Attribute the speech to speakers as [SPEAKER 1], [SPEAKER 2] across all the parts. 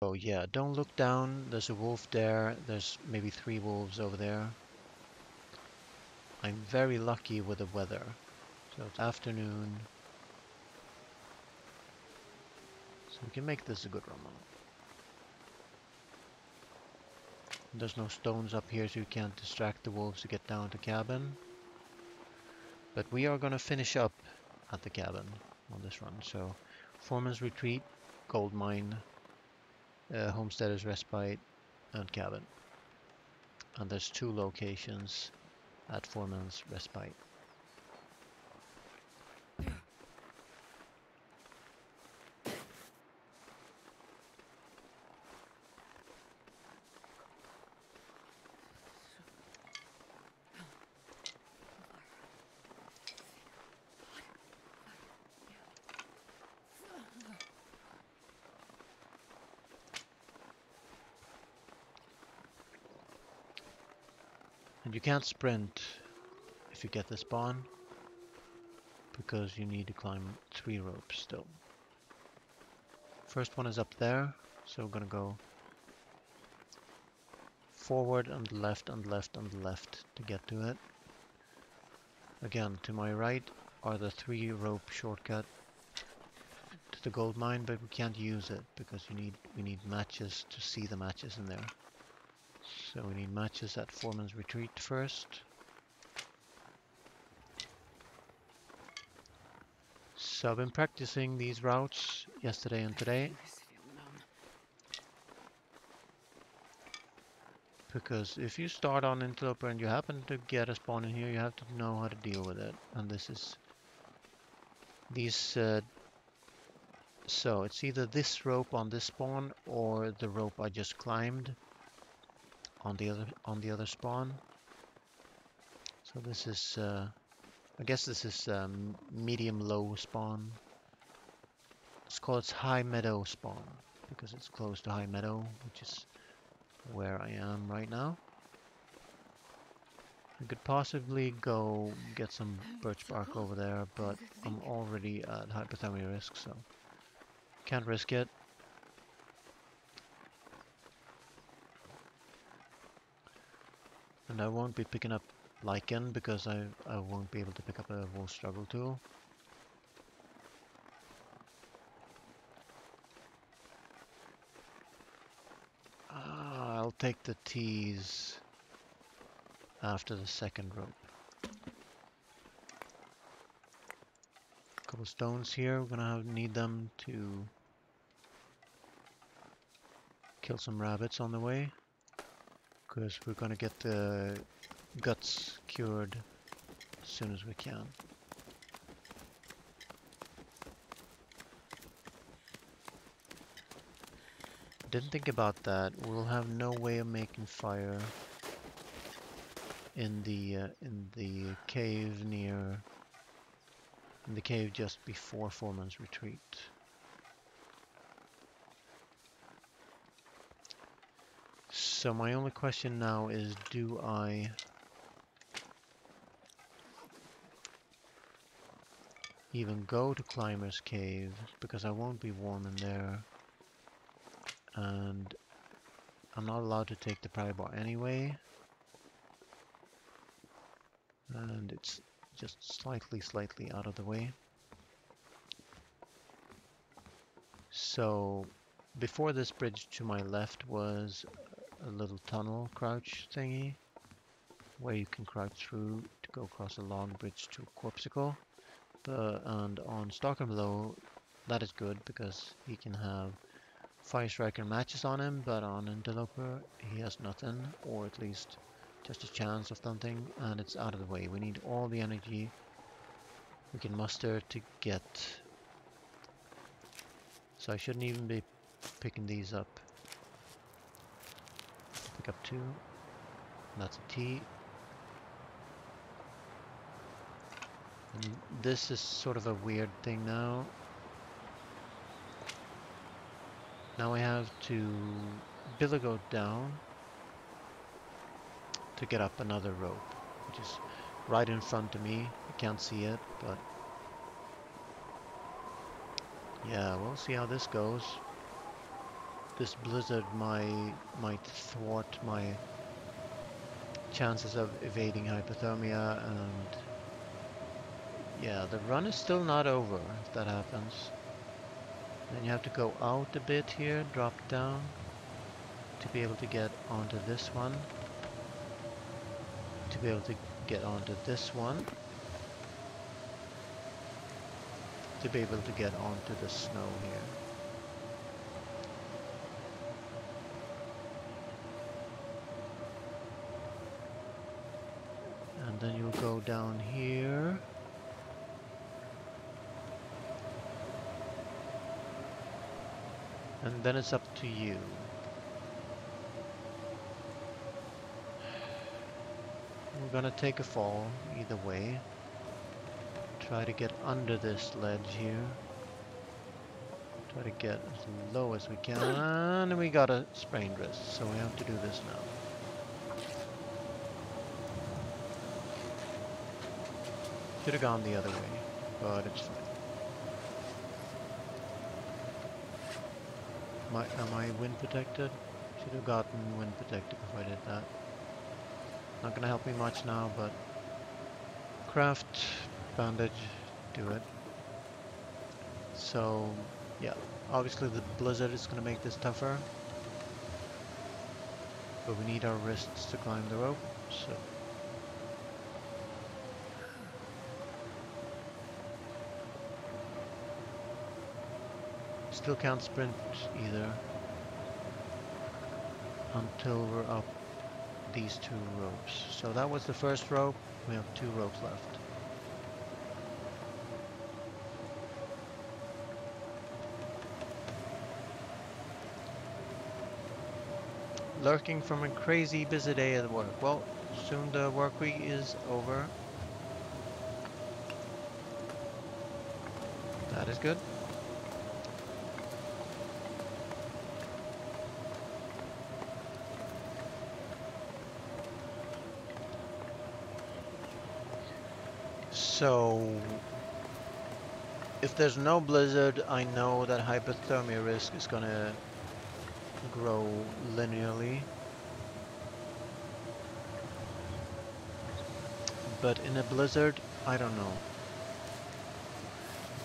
[SPEAKER 1] Oh yeah, don't look down. There's a wolf there. There's maybe 3 wolves over there. I'm very lucky with the weather. So it's afternoon. So we can make this a good run. There's no stones up here, so you can't distract the wolves to get down to cabin. But we are going to finish up at the cabin on this run. So Foreman's Retreat, Gold Mine, Homesteader's Respite, and Cabin. And there's 2 locations at Foreman's Respite. And you can't sprint if you get the spawn, because you need to climb 3 ropes still. First one is up there, so we're gonna go forward and left and left and left to get to it. Again, to my right are the 3 rope shortcut to the gold mine, but we can't use it because we need matches to see the matches in there. So we need matches at Foreman's Retreat first. So I've been practicing these routes yesterday and today, because if you start on Interloper and you happen to get a spawn in here, you have to know how to deal with it. And this is these so it's either this rope on this spawn or the rope I just climbed on the other spawn. So this is I guess this is medium low spawn. Let's call it high meadow spawn because it's close to high meadow, which is where I am right now. I could possibly go get some birch bark over there, but I'm already at hypothermia risk, so can't risk it. And I won't be picking up lichen because I won't be able to pick up a wolf struggle tool. I'll take the teas after the second rope. Couple stones here. We're gonna need them to kill some rabbits on the way, because we're gonna get the guts cured as soon as we can. Didn't think about that. We'll have no way of making fire in the cave in the cave just before Foreman's Retreat. So my only question now is, do I even go to Climber's Cave, because I won't be warm in there, and I'm not allowed to take the pry bar anyway, and it's just slightly out of the way. So before this bridge to my left was a little tunnel crouch thingy where you can crouch through to go across a long bridge to a Corpsicle. And on Stalker Below, that is good because he can have Fire Striker matches on him, but on Interloper he has nothing, or at least just a chance of something, and it's out of the way. We need all the energy we can muster to get. So I shouldn't even be picking these up. Pick up 2. That's a T. And this is sort of a weird thing now. Now I have to billigoat down to get up another rope, which is right in front of me. I can't see it, but yeah, we'll see how this goes. this blizzard might thwart my chances of evading hypothermia, and yeah, the run is still not over if that happens. Then you have to go out a bit here, drop down to be able to get onto this one, to be able to get onto this one, to be able to get onto the snow here. And then you'll go down here. And then it's up to you. We're gonna take a fall either way. Try to get under this ledge here. Try to get as low as we can. And we got a sprained wrist, so we have to do this now. Should have gone the other way, but it's fine. Am I wind protected? Should have gotten wind protected if I did that. Not gonna help me much now, but craft bandage, do it. So yeah, obviously the blizzard is gonna make this tougher, but we need our wrists to climb the rope, so still can't sprint either until we're up these two ropes. So that was the first rope. We have 2 ropes left. Lurking from a crazy busy day at work. Well, soon the work week is over. That is good. So, if there's no blizzard, I know that hypothermia risk is gonna grow linearly. But in a blizzard, I don't know.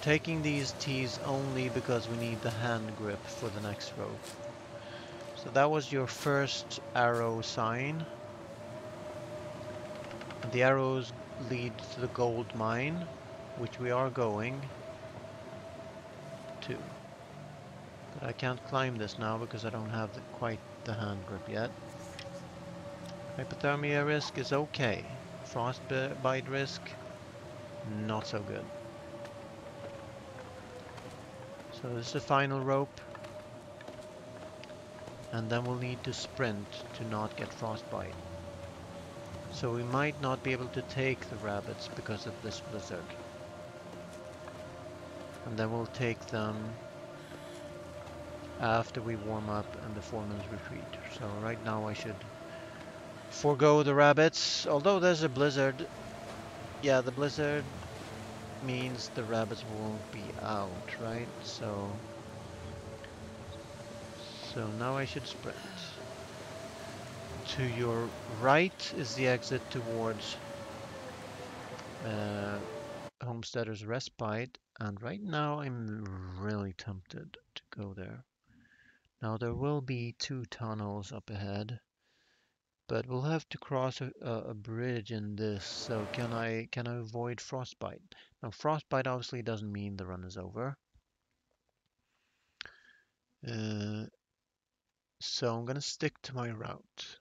[SPEAKER 1] Taking these tees only because we need the hand grip for the next rope. So that was your first arrow sign. And the arrows lead to the gold mine, which we are going to. But I can't climb this now because I don't have quite the hand grip yet. Hypothermia risk is okay. Frostbite risk, not so good. So this is the final rope. And then we'll need to sprint to not get frostbite. So we might not be able to take the rabbits because of this blizzard. And then we'll take them after we warm up and the foreman's retreat. So right now I should forego the rabbits. Although there's a blizzard. Yeah, the blizzard means the rabbits won't be out, right? So now I should sprint. To your right is the exit towards Homesteader's Respite, and right now I'm really tempted to go there. Now there will be 2 tunnels up ahead, but we'll have to cross a bridge in this, so can I avoid frostbite? Now frostbite obviously doesn't mean the run is over. So I'm gonna stick to my route.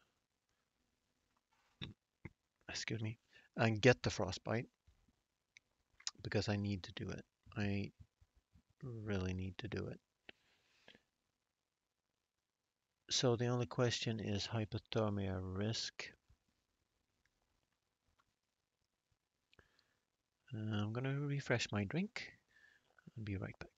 [SPEAKER 1] Excuse me. And get the frostbite because I need to do it. I really need to do it. So the only question is hypothermia risk. I'm gonna refresh my drink and be right back.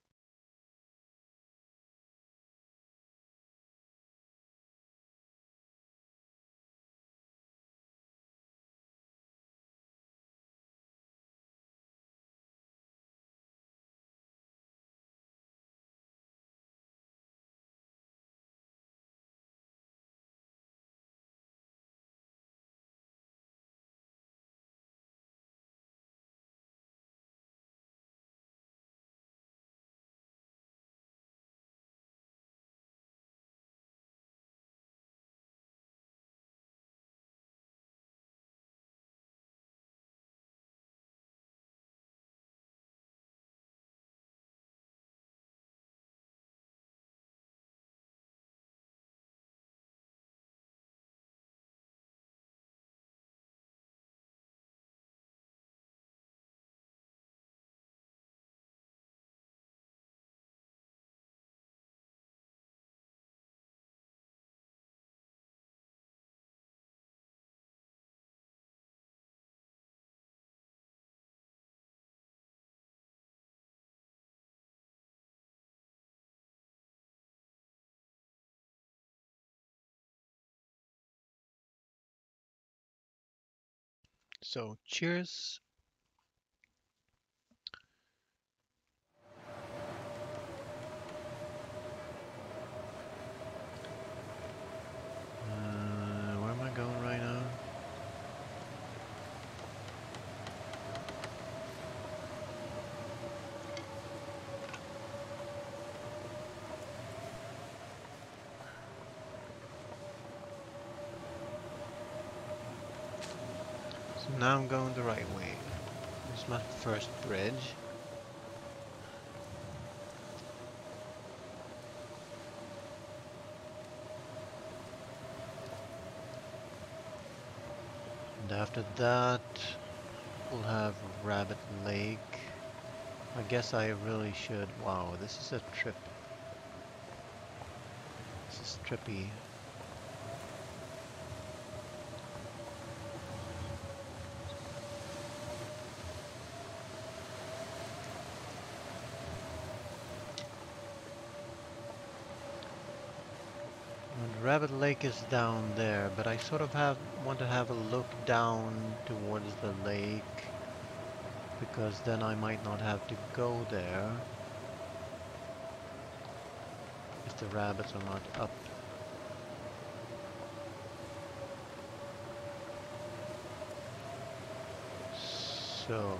[SPEAKER 1] So, cheers. Where am I going right now? So now I'm going the right way. This is my first bridge. And after that, we'll have Rabbit Lake. I guess I really should. Wow, this is a trip. This is trippy. And Rabbit Lake is down there, but I sort of want to have a look down towards the lake, because then I might not have to go there if the rabbits are not up. So,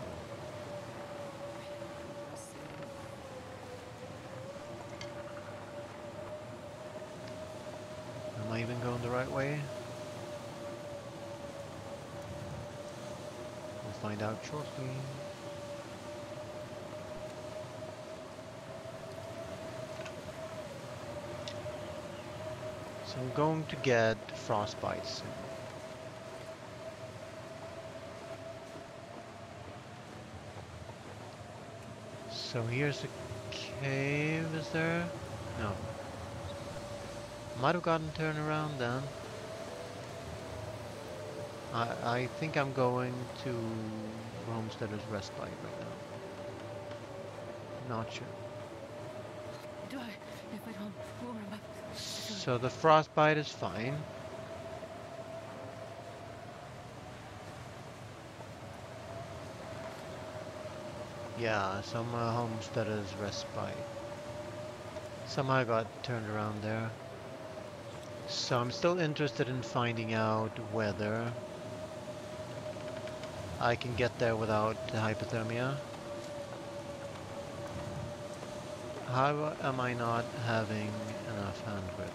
[SPEAKER 1] am I even going the right way? We'll find out shortly. So I'm going to get frostbite soon. So here's a cave, is there? No. Might have gotten turned around then. I think I'm going to Homesteader's Respite right now. Not sure. So the frostbite is fine. Yeah, some Homesteader's Respite. Somehow I got turned around there. So I'm still interested in finding out whether I can get there without hypothermia. How am I not having enough hand grip?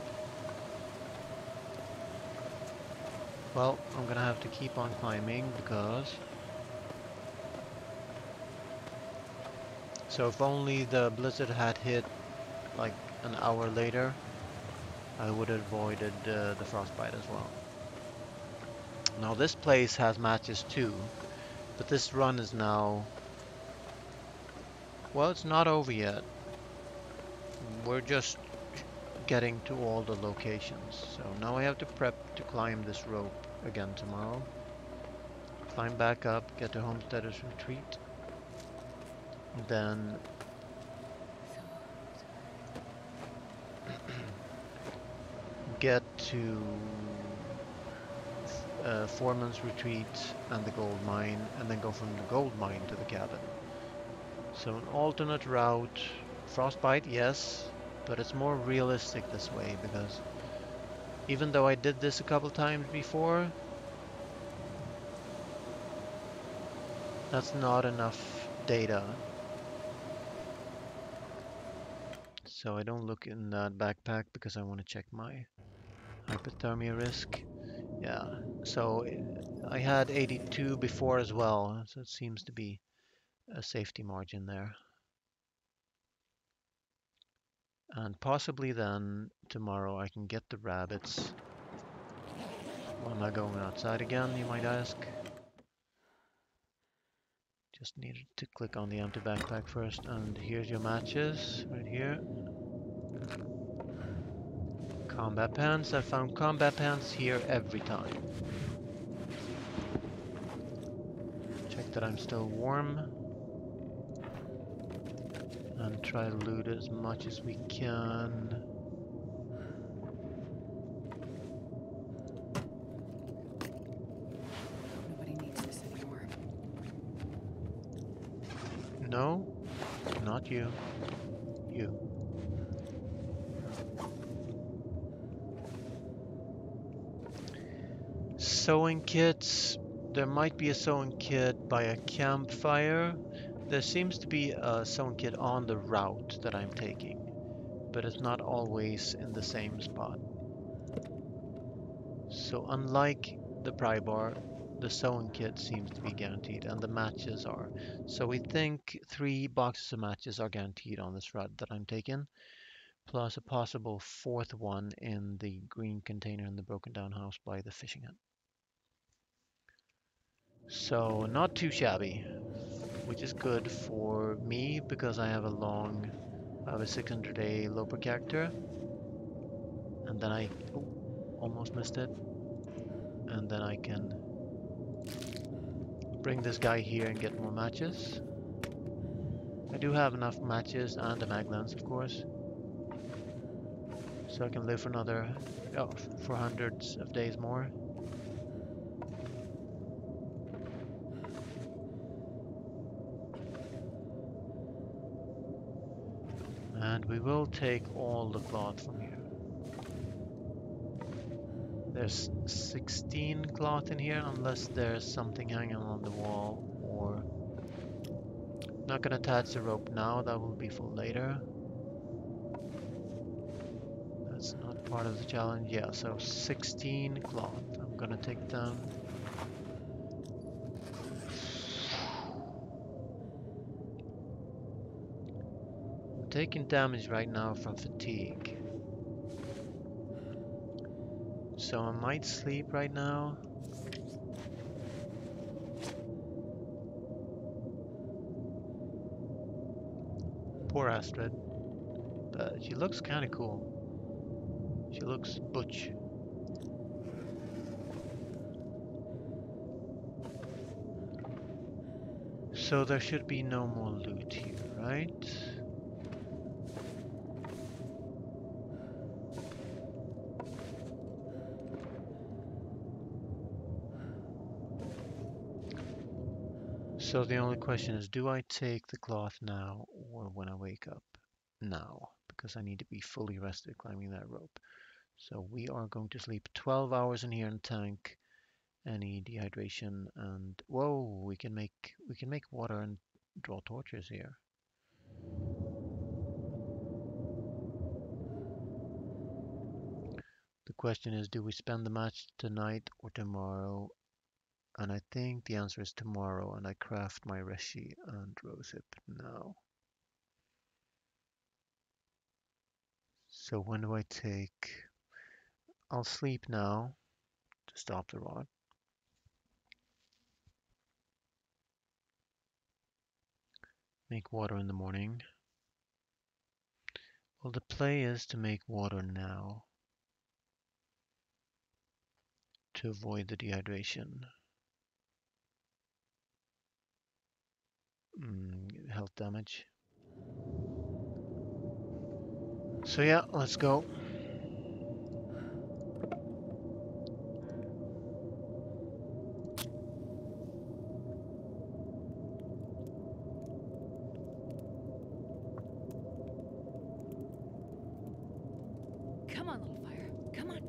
[SPEAKER 1] Well, I'm gonna have to keep on climbing because... So if only the blizzard had hit like an hour later, I would have avoided the frostbite as well. Now this place has matches too, but this run is now... Well, it's not over yet. We're just getting to all the locations. So now I have to prep to climb this rope again tomorrow. Climb back up, get to Homesteader's Retreat. Then get to Foreman's Retreat and the gold mine, and then go from the gold mine to the cabin. So an alternate route, frostbite, yes, but it's more realistic this way because even though I did this a couple times before, that's not enough data. So I don't look in that backpack because I want to check my hypothermia risk. Yeah, so I had 82 before as well, so it seems to be a safety margin there. And possibly then tomorrow I can get the rabbits. Why am I going outside again, you might ask? Just needed to click on the empty backpack first, and here's your matches right here. Combat pants. I found combat pants here every time. Check that I'm still warm. And try to loot as much as we can.
[SPEAKER 2] Nobody needs this anymore.
[SPEAKER 1] not you. You. Sewing kits. There might be a sewing kit by a campfire. There seems to be a sewing kit on the route that I'm taking, but it's not always in the same spot. So unlike the pry bar, the sewing kit seems to be guaranteed, and the matches are. So we think 3 boxes of matches are guaranteed on this route that I'm taking, plus a possible 4th one in the green container in the broken down house by the fishing hut. So not too shabby, which is good for me because I have a 600-day Loper character, and then I almost missed it, and then I can bring this guy here and get more matches. I do have enough matches and a mag lens, of course, so I can live for another for hundreds of days more. And we will take all the cloth from here. There's 16 cloth in here, unless there's something hanging on the wall, or... Not gonna attach the rope now, that will be for later. That's not part of the challenge. Yeah, so 16 cloth. I'm gonna take them. I'm taking damage right now from fatigue. So I might sleep right now. Poor Astrid. But she looks kind of cool. She looks butch. So there should be no more loot here, right? So the only question is, do I take the cloth now or when I wake up? Now, because I need to be fully rested climbing that rope. So we are going to sleep 12 hours in here in tank. Any dehydration, and whoa, we can make water and draw torches here. The question is, do we spend the match tonight or tomorrow? And I think the answer is tomorrow, and I craft my Reshi and Rosehip now. So when do I take... I'll sleep now to stop the rot. Make water in the morning. Well, the play is to make water now to avoid the dehydration. Health damage. So yeah, let's go.
[SPEAKER 2] Come on, little fire. Come on.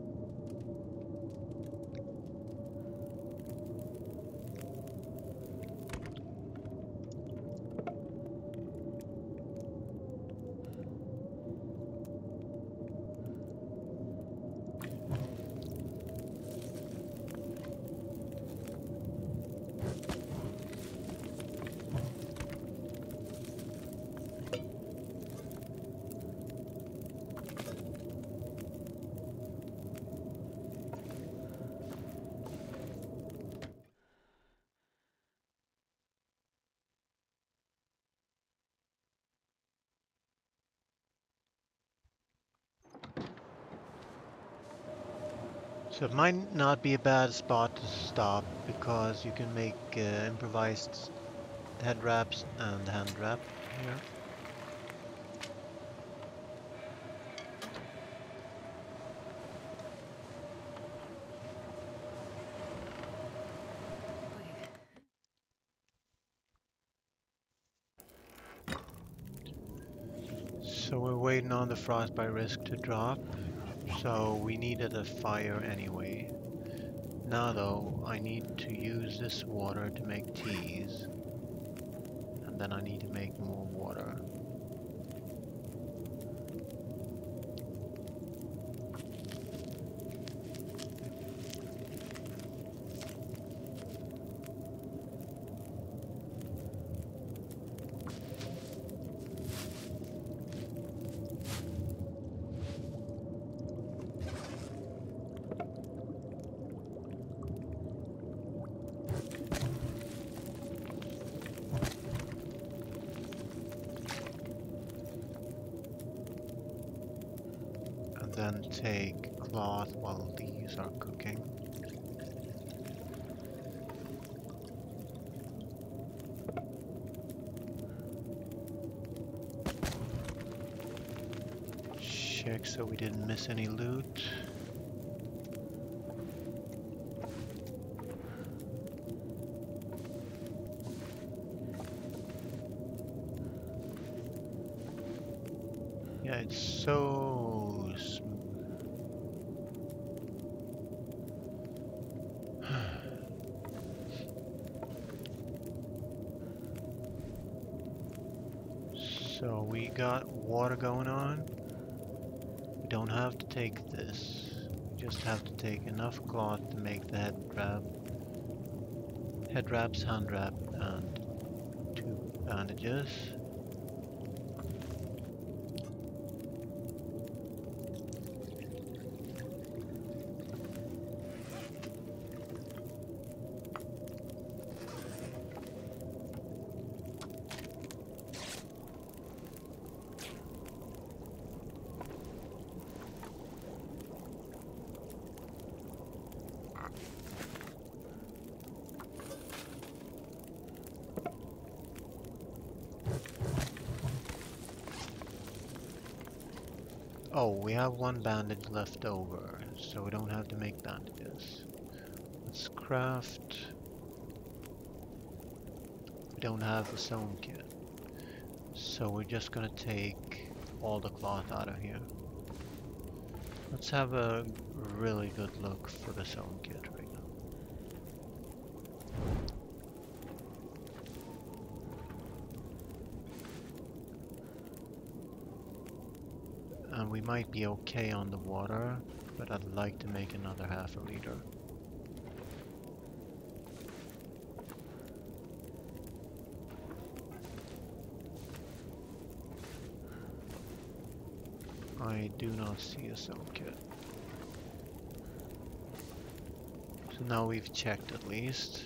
[SPEAKER 1] So it might not be a bad spot to stop because you can make improvised head wraps and hand wrap here. So we're waiting on the frostbite risk to drop. So we needed a fire anyway. Now though, I need to use this water to make teas. And then I need to make more water. And then take cloth while these are cooking. Check so we didn't miss any loot. Yeah, it's so smooth. So we got water going on. We don't have to take this. We just have to take enough cloth to make the head wraps, hand wrap, and 2 bandages. Oh, we have 1 bandage left over, so we don't have to make bandages. Let's craft. We don't have the sewn kit, so we're just gonna take all the cloth out of here. Let's have a really good look for the sewn kit right now. And we might be okay on the water, but I'd like to make another half a liter. I do not see a sewn kit. So now we've checked at least.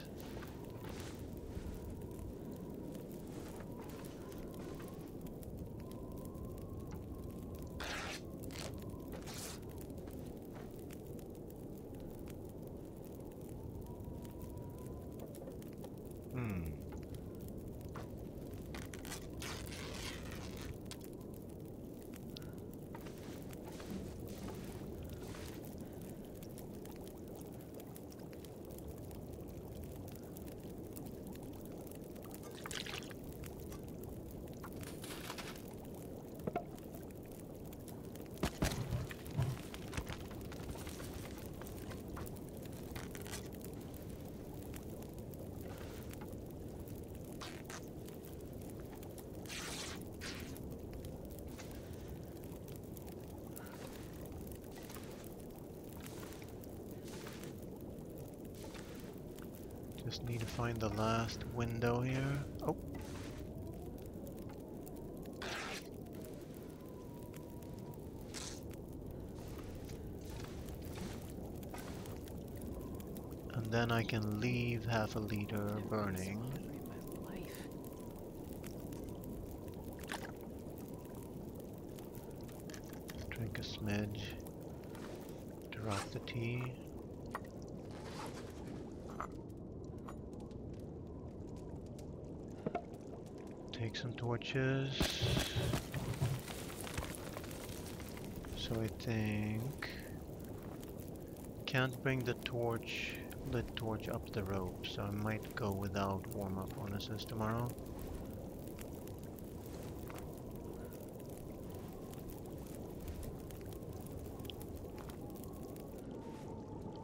[SPEAKER 1] Just need to find the last window here. Oh. And then I can leave half a liter burning. Drink a smidge. Drop the tea. Take some torches. So I think can't bring the lit torch up the rope, so I might go without warm-up bonuses tomorrow.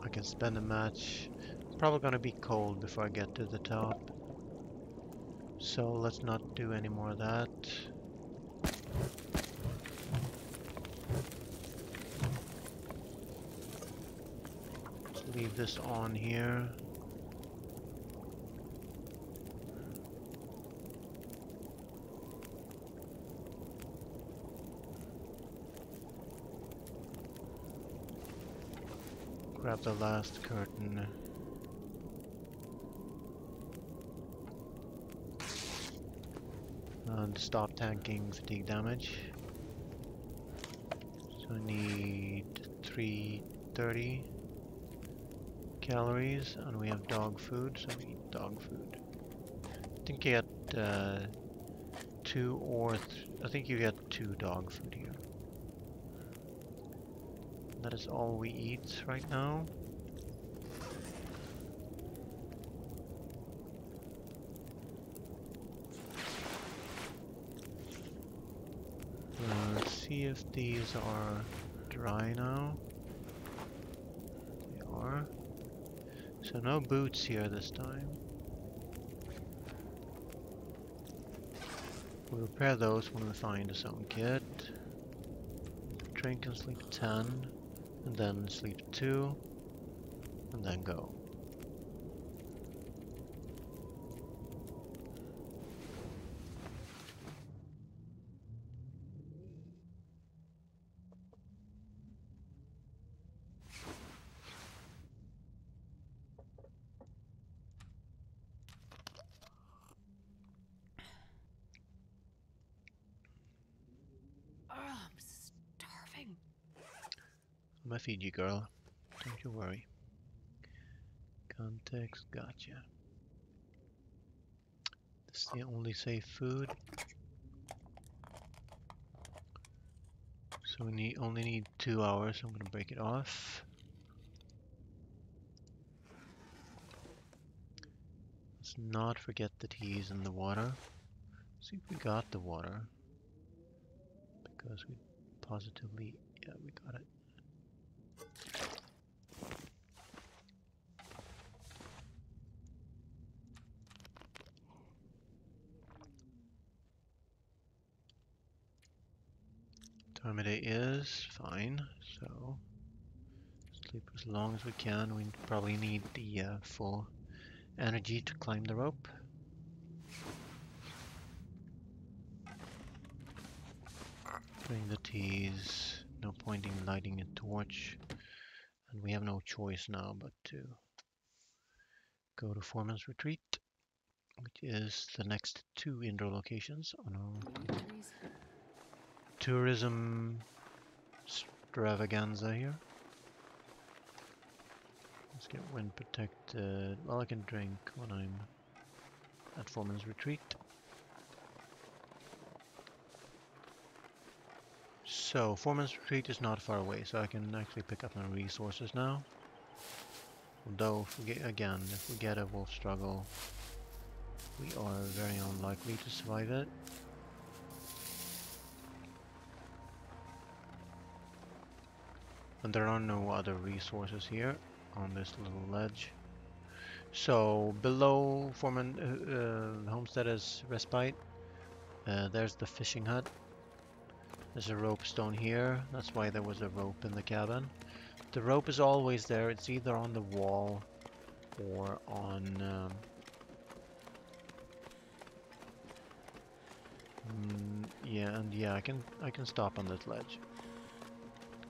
[SPEAKER 1] I can spend a match. It's probably gonna be cold before I get to the top. So let's not do any more of that. Let's leave this on here. Grab the last curtain. And stop tanking fatigue damage. So I need 330 calories, and we have dog food, so we eat dog food. I think you get I think you get 2 dog food here. That is all we eat right now. Let's see if these are dry now. They are. So no boots here this time. We'll repair those when we find a zone kit. Drink and sleep 10, and then sleep 2, and then go.
[SPEAKER 2] Oh, I'm starving.
[SPEAKER 1] I'm a Fiji girl, don't you worry. Context, gotcha. This is the only safe food. So we only need 2 hours, so I'm gonna break it off. Let's not forget the teas and the water. See if we got the water. Because we positively, yeah, we got it. Time of day is fine, so sleep as long as we can. We probably need the full energy to climb the rope. Bring the teas, no point in lighting a torch, and we have no choice now but to go to Foreman's Retreat, which is the next 2 indoor locations on our tourism extravaganza here. Let's get wind protected. Well, I can drink when I'm at Foreman's Retreat. So, Foreman's Retreat is not far away, so I can actually pick up my resources now. Although, if we get a wolf struggle, we are very unlikely to survive it. And there are no other resources here on this little ledge. So, below Foreman Homesteader's Respite, there's the fishing hut. There's a rope stone here. That's why there was a rope in the cabin. The rope is always there. It's either on the wall or on yeah, I can stop on this ledge.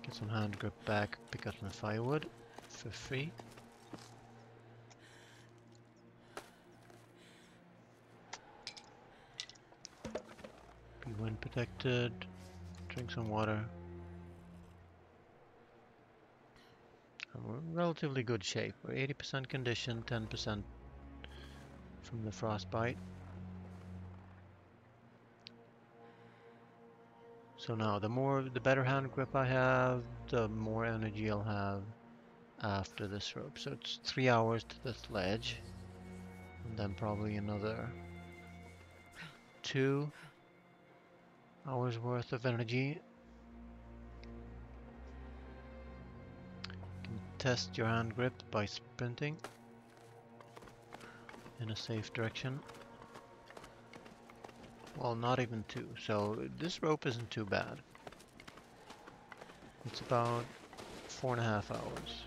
[SPEAKER 1] Get some hand grip back, pick up some firewood for free. Be wind protected. Drink some water. And we're in relatively good shape. We're 80% condition, 10% from the frostbite. So now, the better hand grip I have, the more energy I'll have after this rope. So it's 3 hours to this ledge, and then probably another 2 hours worth of energy. Can test your hand grip by sprinting in a safe direction. Well, not even 2, so this rope isn't too bad. It's about 4.5 hours.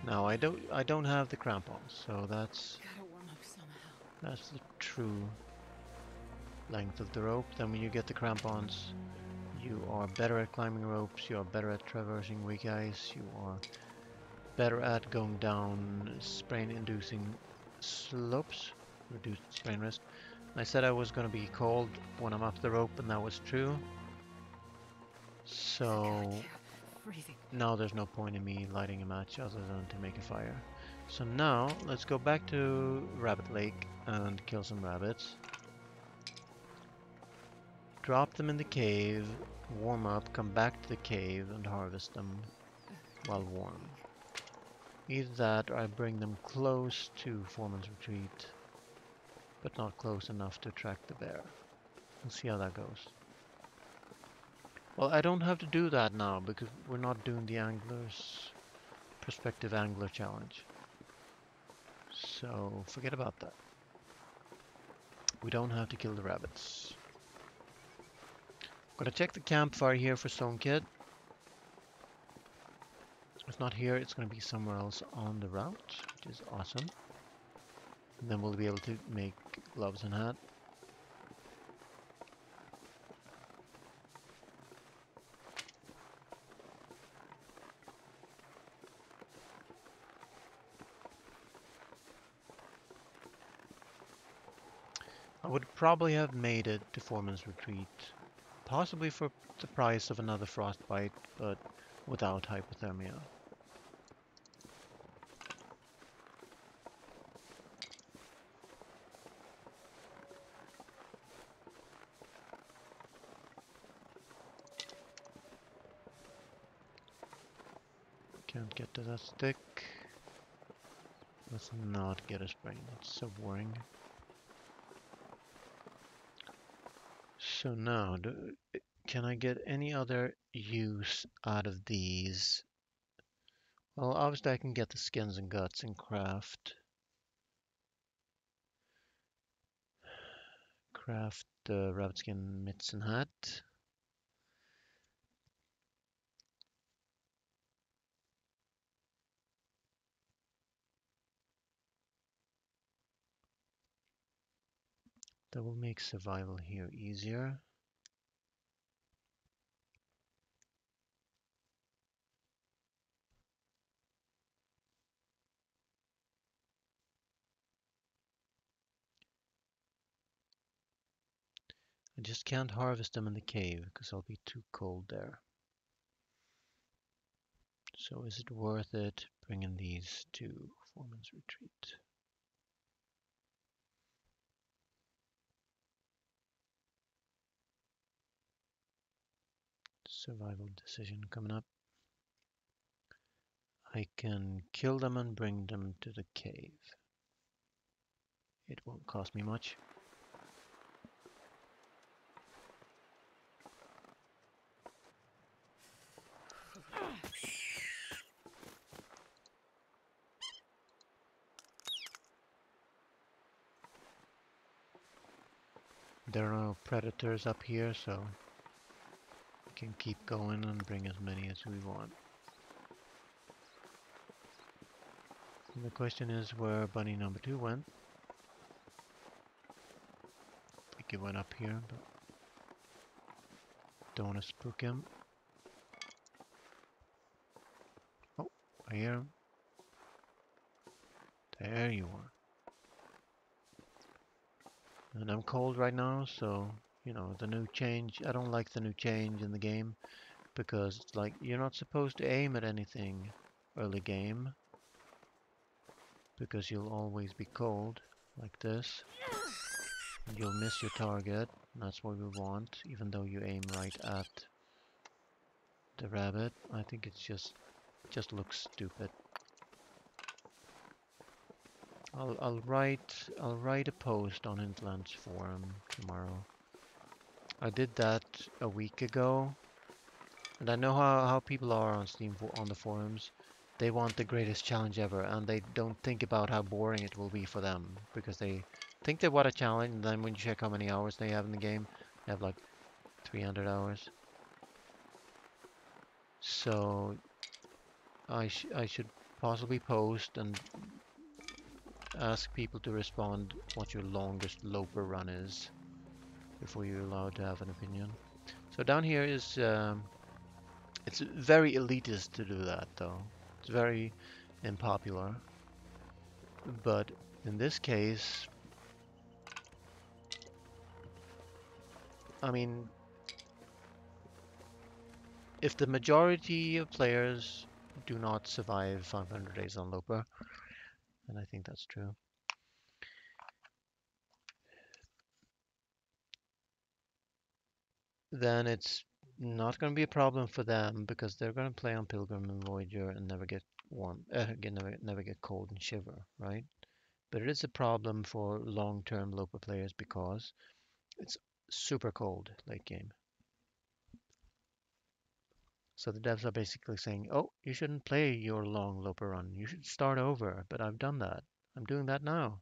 [SPEAKER 1] Now I don't have the crampons, so that's the true length of the rope. Then when you get the crampons, you are better at climbing ropes, you are better at traversing weak ice, you are better at going down sprain-inducing slopes, reduced sprain risk. I said I was going to be cold when I'm up the rope, and that was true. So now there's no point in me lighting a match other than to make a fire. So now let's go back to Rabbit Lake and kill some rabbits. Drop them in the cave, warm up, come back to the cave and harvest them while warm. Either that or I bring them close to Foreman's Retreat, but not close enough to attract the bear. We'll see how that goes. Well, I don't have to do that now because we're not doing the Angler's Prospective Angler Challenge. So forget about that. We don't have to kill the rabbits. I'm gonna check the campfire here for Stone Kid. If not here, it's gonna be somewhere else on the route, which is awesome. And then we'll be able to make gloves and hat. I would probably have made it to Foreman's Retreat, possibly for the price of another frostbite, but without hypothermia. Can't get to that stick. Let's not get a sprain, it's so boring. So now, can I get any other use out of these? Well, obviously I can get the skins and guts and craft the rabbit skin mitts and hat. That will make survival here easier. I just can't harvest them in the cave because I'll be too cold there. So is it worth it bringing these to Foreman's Retreat? Survival decision coming up. I can kill them and bring them to the cave. It won't cost me much. There are no predators up here, so we can keep going and bring as many as we want. And the question is where bunny number 2 went. I think he went up here, but don't want to spook him. Oh, I hear him. There you are. And I'm cold right now, so, you know, the new change, I don't like the new change in the game, because it's like, you're not supposed to aim at anything early game, because you'll always be cold, like this. And you'll miss your target, and that's what we want, even though you aim right at the rabbit. I think it's just looks stupid. I'll write a post on Hinterland's forum tomorrow. I did that a week ago, And I know how people are on Steam on the forums. They want the greatest challenge ever, and they don't think about how boring it will be for them because they think they want a challenge, and then when you check how many hours they have in the game, they have like 300 hours. So I should possibly post and ask people to respond what your longest Loper run is before you're allowed to have an opinion. So down here is it's very elitist to do that though. It's very unpopular. But in this case, I mean, if the majority of players do not survive 500 days on Loper, and I think that's true, then it's not going to be a problem for them because they're going to play on Pilgrim and Voyager and never get warm, again, never get cold and shiver, right? But it is a problem for long-term Loper players because it's super cold late game. So the devs are basically saying, oh, you shouldn't play your long Loper run. You should start over. But I've done that. I'm doing that now.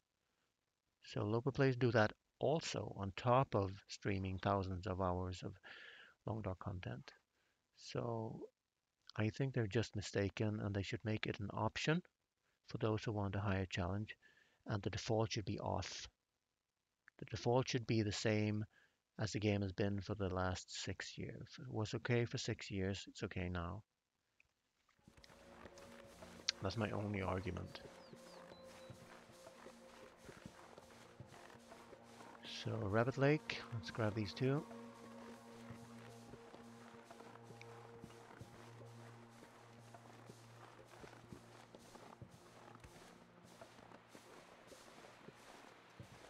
[SPEAKER 1] So Loper plays do that also on top of streaming thousands of hours of long dark content. So I think they're just mistaken and they should make it an option for those who want a higher challenge. And the default should be off. The default should be the same as the game has been for the last 6 years. If it was okay for 6 years, it's okay now. That's my only argument. So Rabbit Lake, let's grab these two.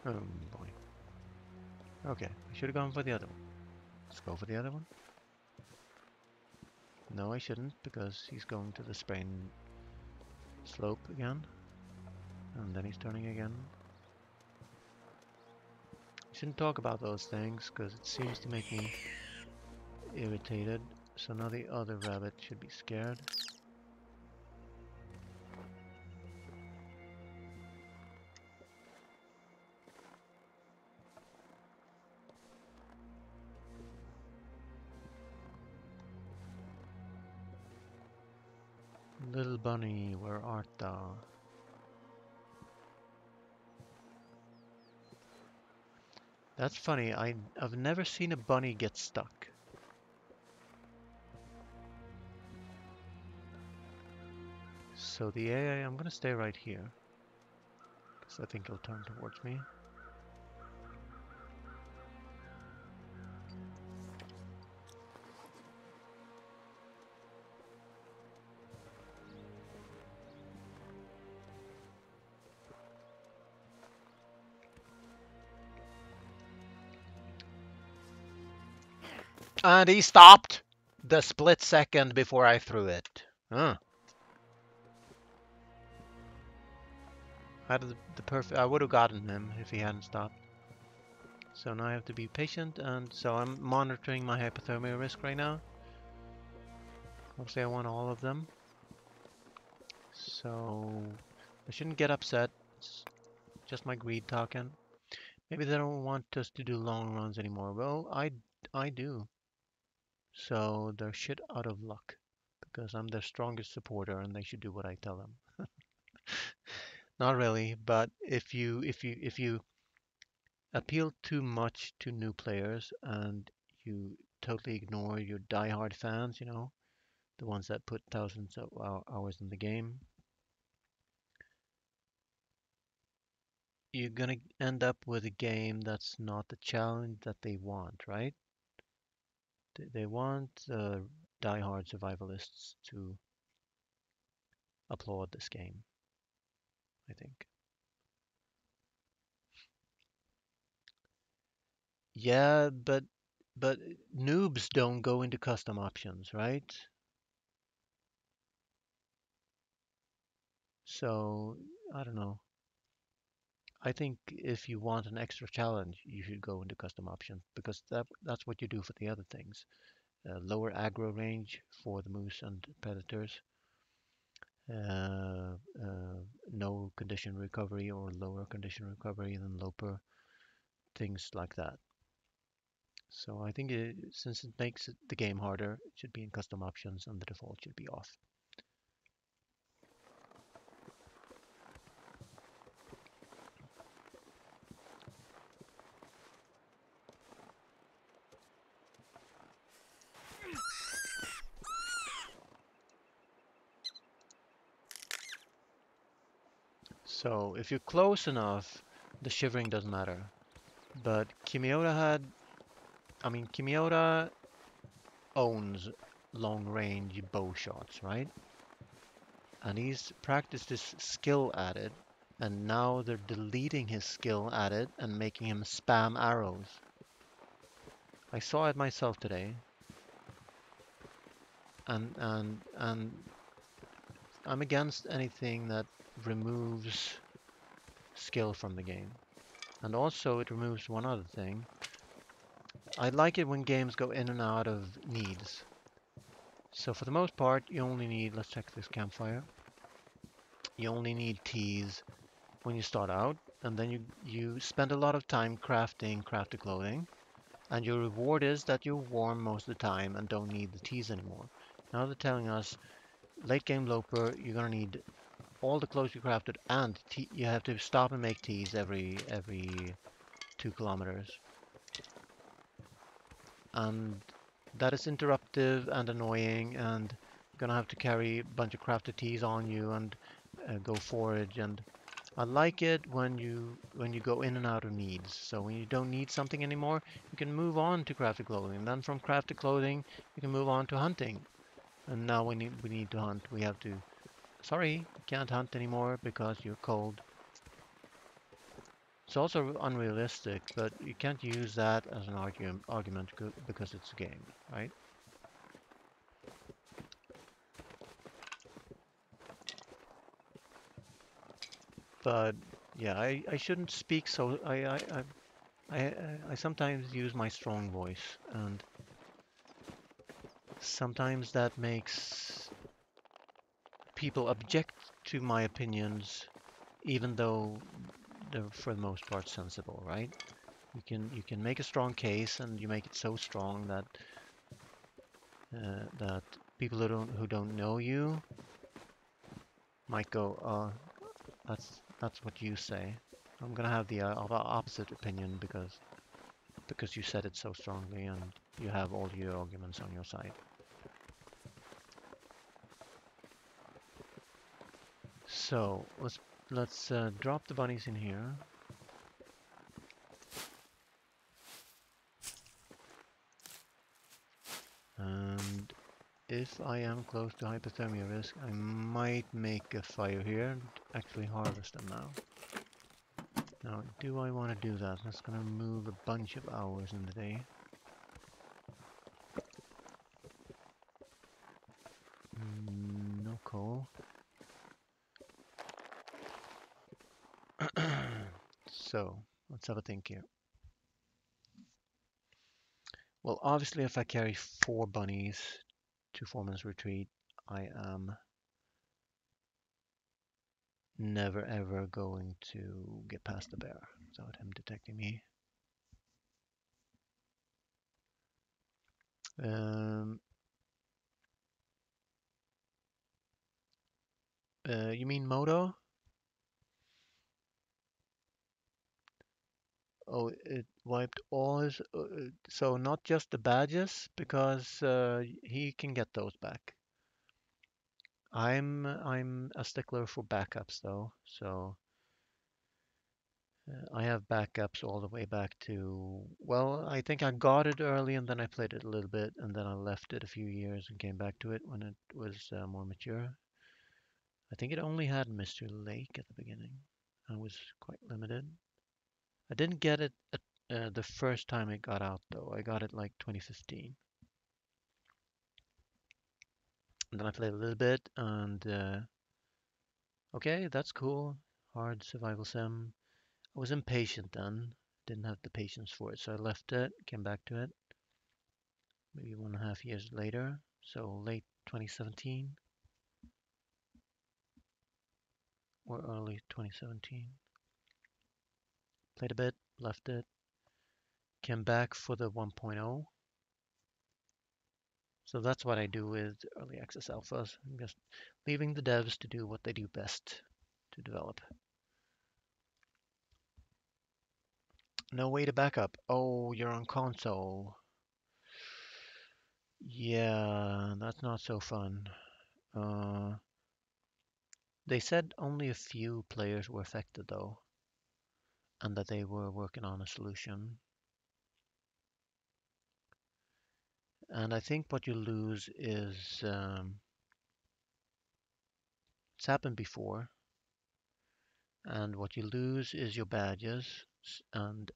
[SPEAKER 1] Oh boy. Okay, I should have gone for the other one. Let's go for the other one. No, I shouldn't because he's going to the sprain slope again. And then he's turning again. I shouldn't talk about those things because it seems to make me irritated. So now the other rabbit should be scared. Little bunny, where art thou? That's funny, I've never seen a bunny get stuck. So the AI, I'm gonna stay right here. Because I think he'll turn towards me. And he stopped the split second before I threw it. Huh. Had the perfect. I would have gotten him if he hadn't stopped. So now I have to be patient, and so I'm monitoring my hypothermia risk right now. Obviously, I want all of them. So I shouldn't get upset. It's just my greed talking. Maybe they don't want us to do long runs anymore. Well, I do. So they're shit out of luck because I'm their strongest supporter, and they should do what I tell them. Not really, but if you appeal too much to new players and you totally ignore your die-hard fans, the ones that put thousands of hours in the game, you're gonna end up with a game that's not the challenge that they want, right? They want die-hard survivalists to applaud this game, I think. Yeah, but noobs don't go into custom options, right? So I don't know. I think if you want an extra challenge, you should go into custom options because that's what you do for the other things. lower aggro range for the moose and predators, uh, no condition recovery or lower condition recovery than Loper, things like that. So I think since it makes the game harder, it should be in custom options and the default should be off. So if you're close enough, the shivering doesn't matter. But Kimiota owns long range bow shots, right? And he's practiced his skill at it, and now they're deleting his skill at it and making him spam arrows. I saw it myself today, and I'm against anything that removes skill from the game. And also it removes one other thing. I like it when games go in and out of needs. So for the most part, you only need, let's check this campfire. You only need teas when you start out, and then you spend a lot of time crafting crafted clothing, and your reward is that you're warm most of the time and don't need the teas anymore. Now they're telling us late game Loper, you're gonna need all the clothes you crafted, and you have to stop and make teas every 2 kilometers, and that is interruptive and annoying, and you're gonna have to carry a bunch of crafted teas on you and go forage. And I like it when you go in and out of needs. So when you don't need something anymore, you can move on to crafted clothing. And then from crafted clothing, you can move on to hunting. And now we need to hunt. We have to. Sorry, you can't hunt anymore because you're cold. It's also unrealistic, but you can't use that as an argument because it's a game, right? But yeah, I shouldn't speak so. I sometimes use my strong voice, and sometimes that makes people object to my opinions, even though they're for the most part sensible, right? You can make a strong case, and you make it so strong that people who don't know you might go, that's what you say. I'm gonna have the opposite opinion because you said it so strongly and you have all your arguments on your side. So let's drop the bunnies in here. And if I am close to hypothermia risk, I might make a fire here and actually harvest them now. Now, do I want to do that? That's going to move a bunch of hours in the day. No coal. So, let's have a think here. Well, obviously, if I carry 4 bunnies to Foreman's Retreat, I am never ever going to get past the bear without him detecting me. Um, you mean Moto? Oh, it wiped all his. So not just the badges, because he can get those back. I'm a stickler for backups though, so I have backups all the way back to. Well, I think I got it early and then I played it a little bit and then I left it a few years and came back to it when it was more mature. I think it only had Mr. Lake at the beginning. I was quite limited. I didn't get it at, the first time it got out though. I got it like 2015. And then I played a little bit and okay, that's cool. Hard survival sim. I was impatient then. Didn't have the patience for it, so I left it, came back to it. maybe 1.5 years later, so late 2017 or early 2017. Played a bit, left it, came back for the 1.0. So that's what I do with early access alphas. I'm just leaving the devs to do what they do best to develop. No way to backup. Oh, you're on console. Yeah, that's not so fun. They said only a few players were affected though, and that they were working on a solution. And I think what you lose is it's happened before, and what you lose is your badges and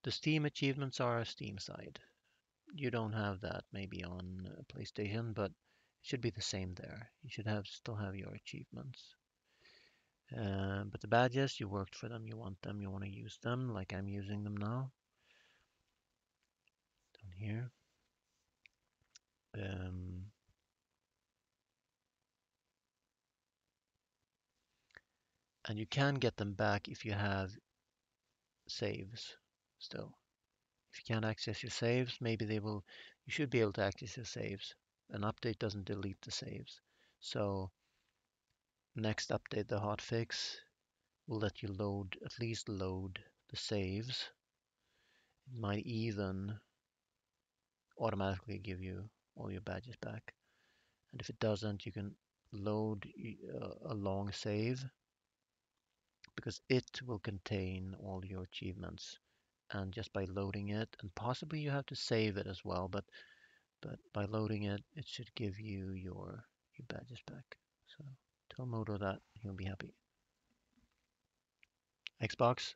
[SPEAKER 1] the Steam achievements are a Steam side. You don't have that maybe on PlayStation, but it should be the same there. You should still have your achievements. But the badges, you worked for them, you want them, you want to use them, like I'm using them now. Down here. And you can get them back if you have saves still. If you can't access your saves, maybe you should be able to access your saves. An update doesn't delete the saves. So next update, the hotfix, will let you at least load the saves. It might even automatically give you all your badges back. And if it doesn't, you can load a long save because it will contain all your achievements. And just by loading it, and possibly you have to save it as well, but by loading it, it should give you your badges back. So tell Moto that, he'll be happy. Xbox.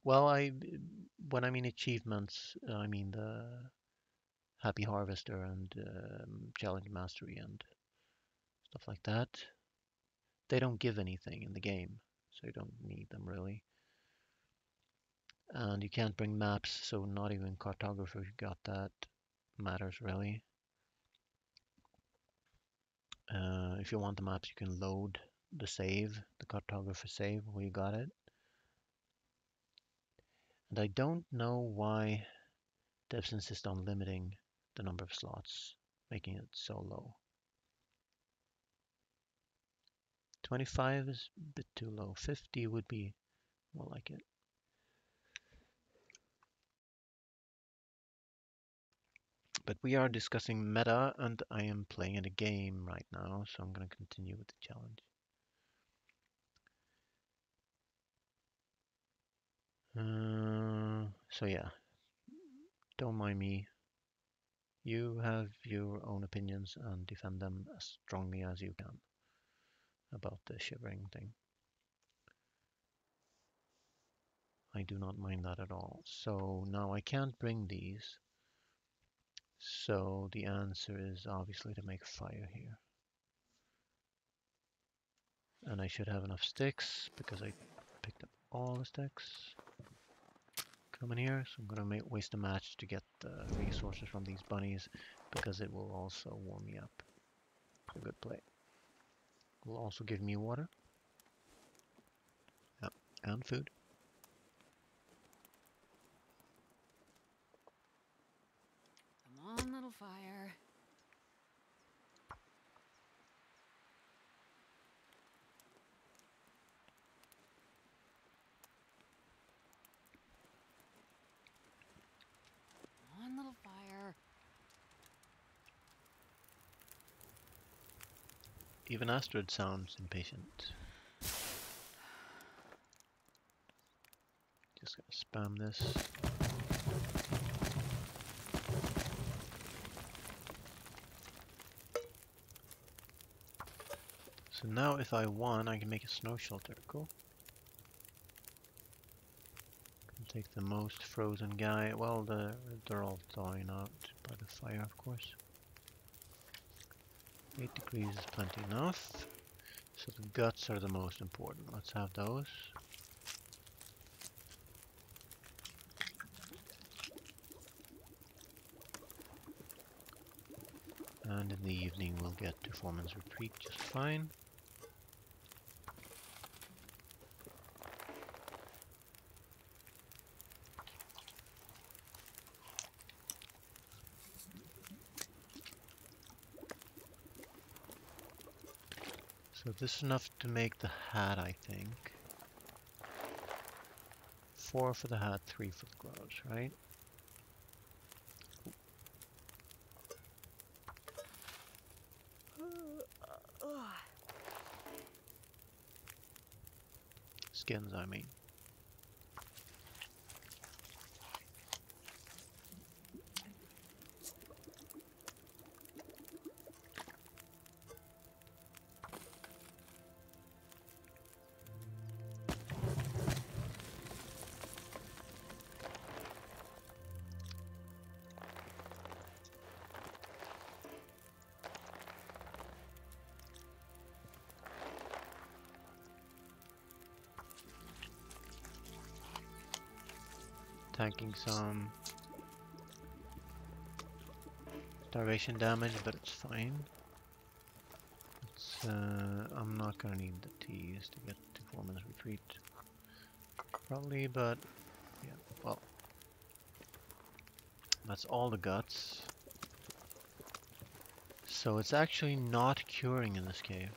[SPEAKER 1] Well, when I mean achievements, I mean the Happy Harvester and Challenge Mastery and stuff like that. They don't give anything in the game, so you don't need them really. And you can't bring maps, so not even cartographer got that matters really. If you want the maps, you can load the save, the cartographer save, where you got it. And I don't know why devs insist on limiting the number of slots, making it so low. 25 is a bit too low. 50 would be more like it. But we are discussing meta, and I am playing in a game right now, so I'm going to continue with the challenge. So yeah, don't mind me. You have your own opinions and defend them as strongly as you can about the shivering thing. I do not mind that at all. So now I can't bring these. So the answer is obviously to make fire here. And I should have enough sticks because I picked up all the sticks. Come in here, so I'm gonna waste a match to get the resources from these bunnies because it will also warm me up. A good play. Will also give me water. Yep, and food.
[SPEAKER 2] Come on, little fire. Come on, little fire.
[SPEAKER 1] Even Astrid sounds impatient. Just gonna spam this. So now if I want, I can make a snow shelter. Cool. Can take the most frozen guy. Well, they're all thawing out by the fire, of course. 8 degrees is plenty enough. So the guts are the most important. Let's have those. And in the evening we'll get to Foreman's Retreat just fine. So this is enough to make the hat, I think. 4 for the hat, 3 for the gloves, right? Skins, I mean. Tanking some starvation damage, but it's fine. I'm not gonna need the teas to get to Foreman's Retreat, probably, but yeah, well, that's all the guts. So it's actually not curing in this cave.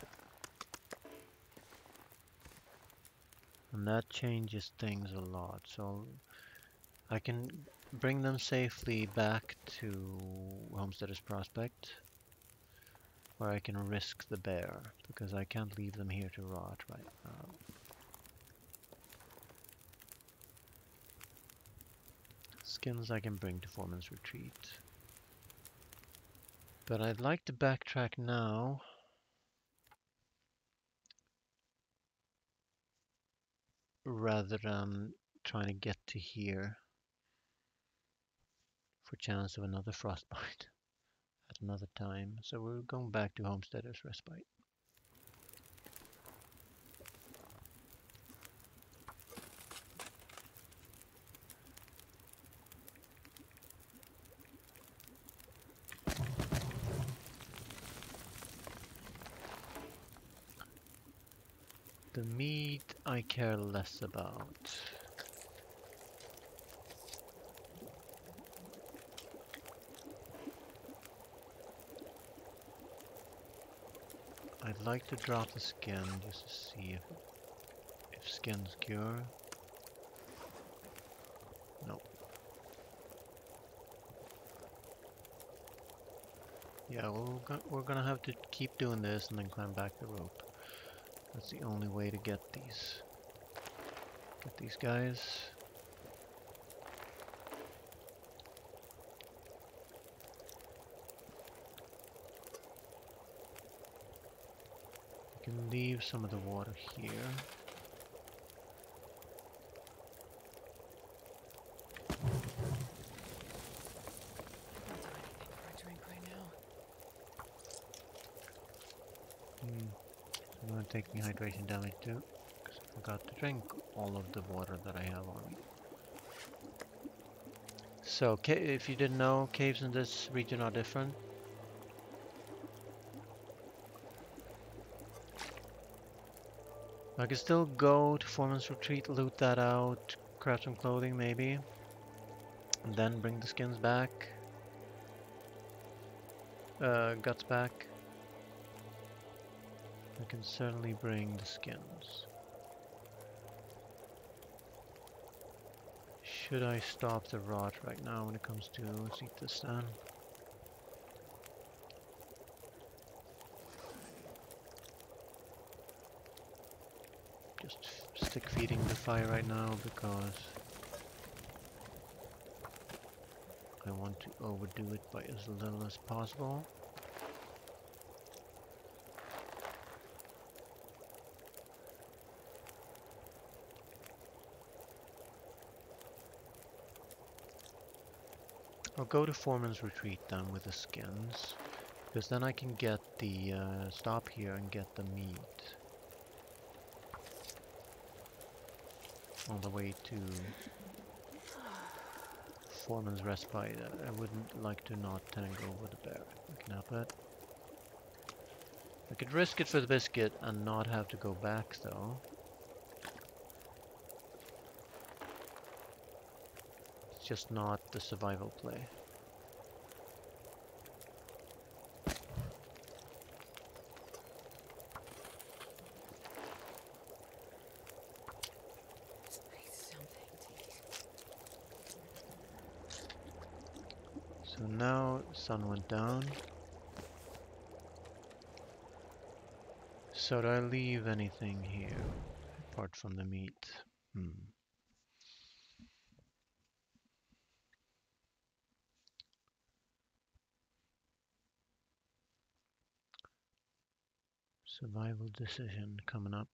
[SPEAKER 1] And that changes things a lot. So I can bring them safely back to Homesteader's Prospect, or I can risk the bear, because I can't leave them here to rot right now. Skins I can bring to Foreman's Retreat. But I'd like to backtrack now. Rather than trying to get to here for chance of another frostbite at another time. So we're going back to Homesteader's Respite. The meat I care less about. I'd like to drop the skin just to see if skins cure. No. Yeah, we're gonna have to keep doing this and then climb back the rope. That's the only way to get these guys. You can leave some of the water here. I'm gonna take the hydration damage too, because I forgot to drink all of the water that I have on me. So, if you didn't know, caves in this region are different. I can still go to Foreman's Retreat, loot that out, craft some clothing maybe, and then bring the skins back. Guts back. I can certainly bring the skins. Should I stop the rot right now when it comes to, let's eat this then. Just stick feeding the fire right now because I want to overdo it by as little as possible. I'll go to Foreman's Retreat then with the skins, because then I can get the stop here and get the meat all the way to Foreman's respite. I wouldn't like to not tangle with the bear. I can help it. I could risk it for the biscuit and not have to go back though. It's just not the survival play. So now sun went down. So do I leave anything here apart from the meat? Survival decision coming up.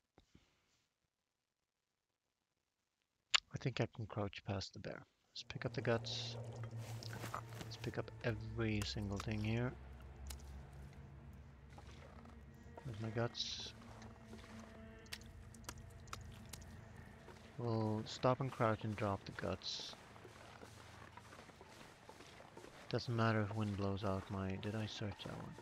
[SPEAKER 1] I think I can crouch past the bear. Let's pick up the guts. Let's pick up every single thing here. There's my guts. We'll stop and crouch and drop the guts. Doesn't matter if wind blows out my... Did I search that one?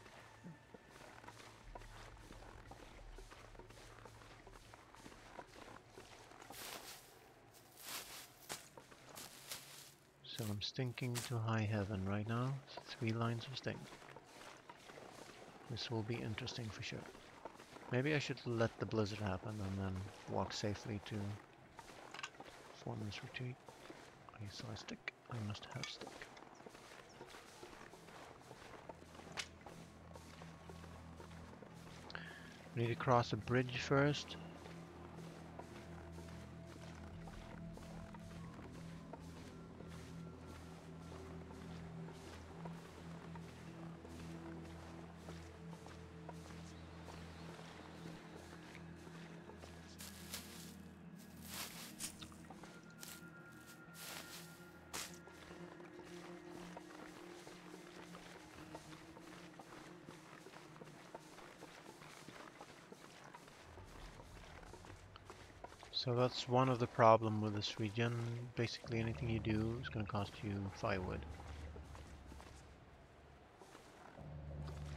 [SPEAKER 1] So I'm stinking to high heaven right now. 3 lines of stink. This will be interesting for sure. Maybe I should let the blizzard happen and then walk safely to Foreman's retreat. I saw a stick. I must have stick. We need to cross a bridge first. So that's one of the problem with this region. Basically anything you do is going to cost you firewood.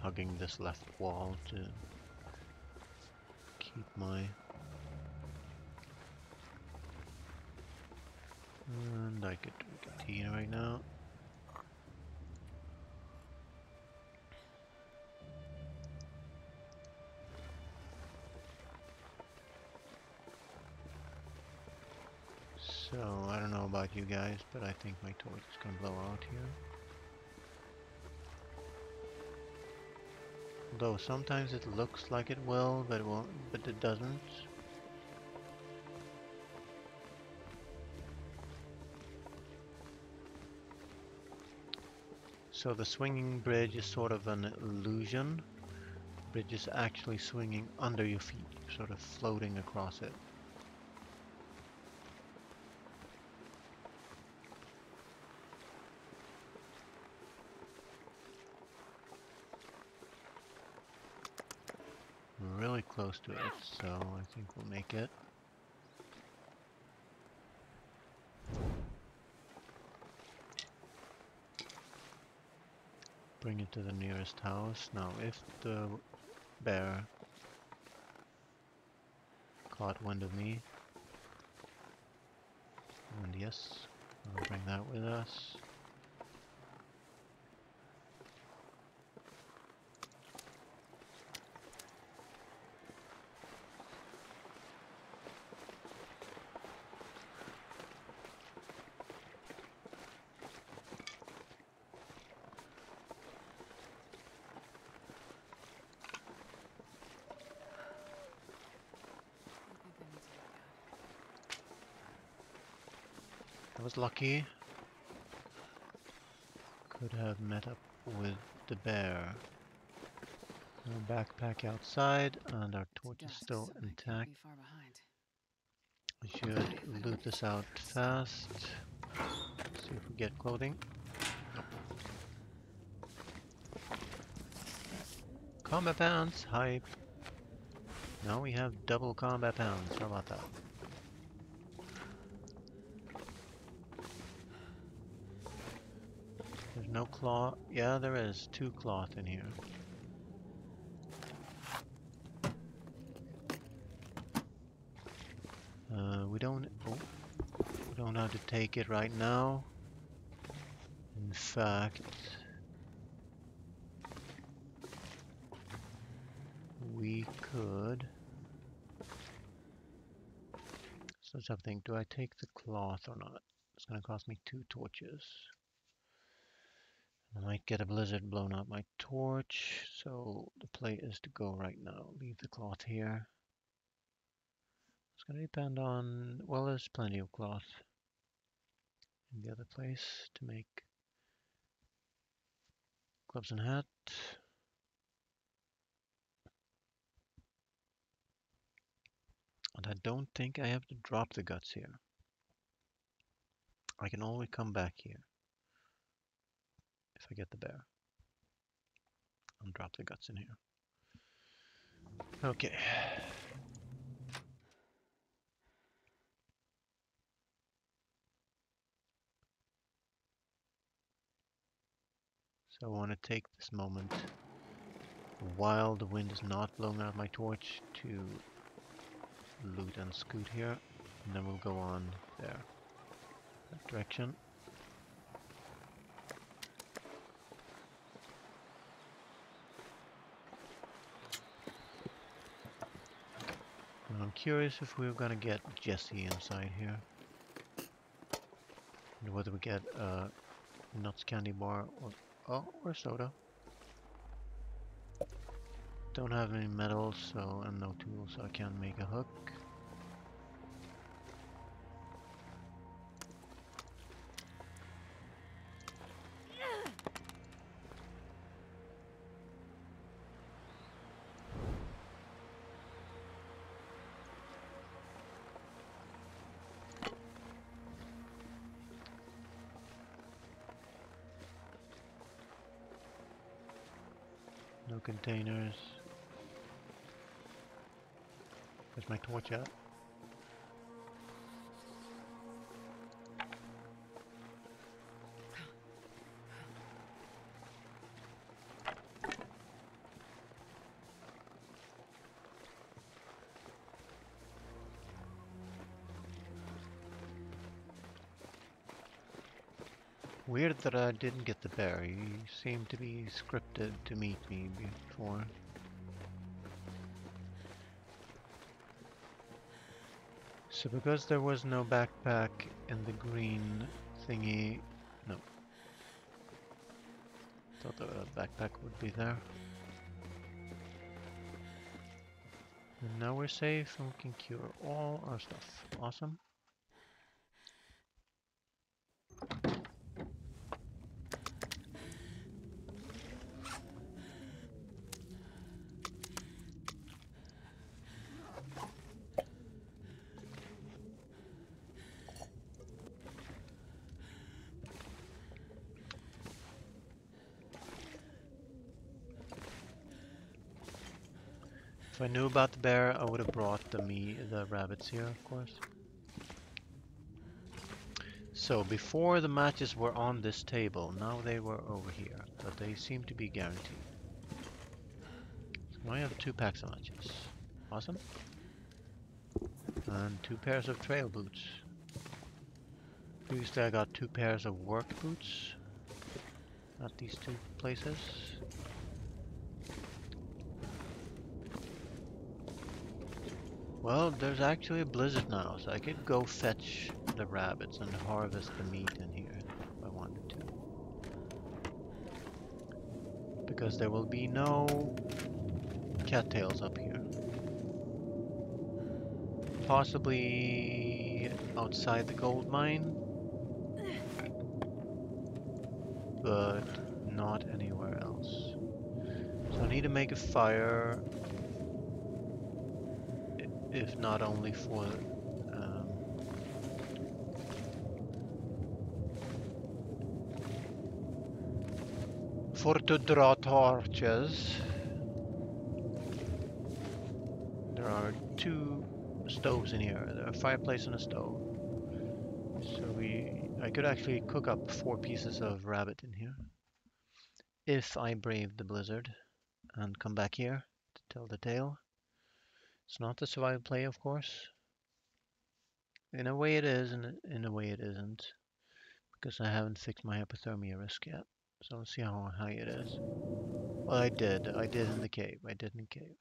[SPEAKER 1] Hugging this left wall to keep my... And I could drink a tea right now. So, I don't know about you guys, but I think my torch is going to blow out here. Although sometimes it looks like it will, but it won't, but it doesn't. So the swinging bridge is sort of an illusion. The bridge is actually swinging under your feet, sort of floating across it. We're really close to it, so I think we'll make it. Bring it to the nearest house. Now, if the bear caught wind of me, and yes, we'll bring that with us. I was lucky. Could have met up with the bear. No backpack outside, and our torch is still intact. We should loot this out fast. See if we get clothing. Nope. Combat pounds, hype. Now we have double combat pounds. How about that? There's no cloth. Yeah, there is 2 cloth in here. We don't. Oh, we don't have to take it right now. In fact, we could. So let's have a think. Do I take the cloth or not? It's gonna cost me 2 torches. I might get a blizzard blown out my torch, so the play is to go right now. Leave the cloth here. It's gonna depend on, well, there's plenty of cloth in the other place to make gloves and hat. And I don't think I have to drop the guts here. I can only come back here if I get the bear. And drop the guts in here. Okay. So I want to take this moment while the wind is not blowing out my torch to loot and scoot here, and then we'll go on there, that direction. And I'm curious if we're gonna get Jesse inside here, and whether we get nuts candy bar or soda. Don't have any metals, so and no tools, so I can't make a hook. No containers. Where's my torch at? Weird that I didn't get the bear. He seemed to be scripted to meet me before. So because there was no backpack in the green thingy, no. Thought the backpack would be there. And now we're safe and we can cure all our stuff. Awesome. If I knew about the bear, I would have brought the rabbits here, of course. So before the matches were on this table, now they were over here, but they seem to be guaranteed. So now I have 2 packs of matches. Awesome. And 2 pairs of trail boots. Previously I got 2 pairs of work boots at these 2 places. Well, there's actually a blizzard now, so I could go fetch the rabbits and harvest the meat in here if I wanted to. Because there will be no cattails up here. Possibly outside the gold mine, but not anywhere else. So I need to make a fire, if not only for to draw torches. There are 2 stoves in here. There are a fireplace and a stove. So we I could actually cook up 4 pieces of rabbit in here if I brave the blizzard and come back here to tell the tale. It's not the survival play, of course. In a way it is, and in a way it isn't, because I haven't fixed my hypothermia risk yet. So let's see how high it is. Well, I did. I did in the cave. I did in the cave.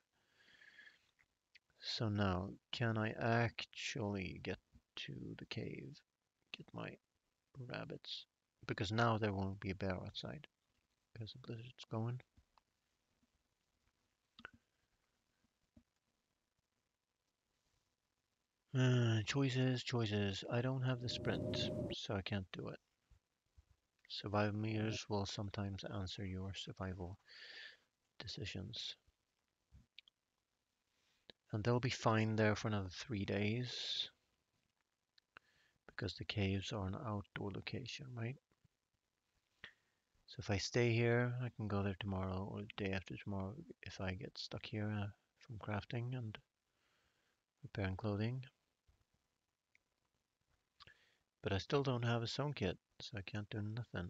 [SPEAKER 1] So now, can I actually get to the cave? Get my rabbits? Because now there won't be a bear outside. Because the blizzard's going. Choices, choices. I don't have the sprint, so I can't do it. Survival meters will sometimes answer your survival decisions. And they'll be fine there for another 3 days. Because the caves are an outdoor location, right? So if I stay here, I can go there tomorrow or the day after tomorrow if I get stuck here from crafting and repairing clothing. But I still don't have a sewn kit, so I can't do nothing.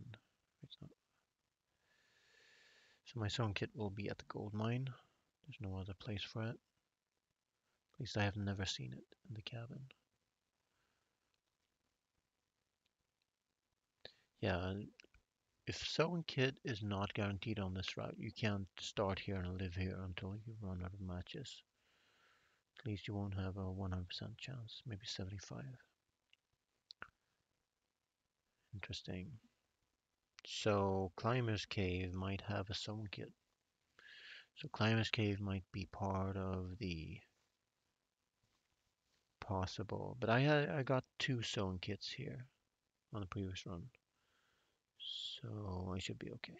[SPEAKER 1] So my sewn kit will be at the gold mine. There's no other place for it. At least I have never seen it in the cabin. Yeah, if sewing kit is not guaranteed on this route, you can't start here and live here until you run out of matches. At least you won't have a 100% chance, maybe 75. Interesting. So Climber's Cave might have a sewn kit. So Climber's Cave might be part of the possible. But I got 2 sewn kits here on the previous run. So I should be okay.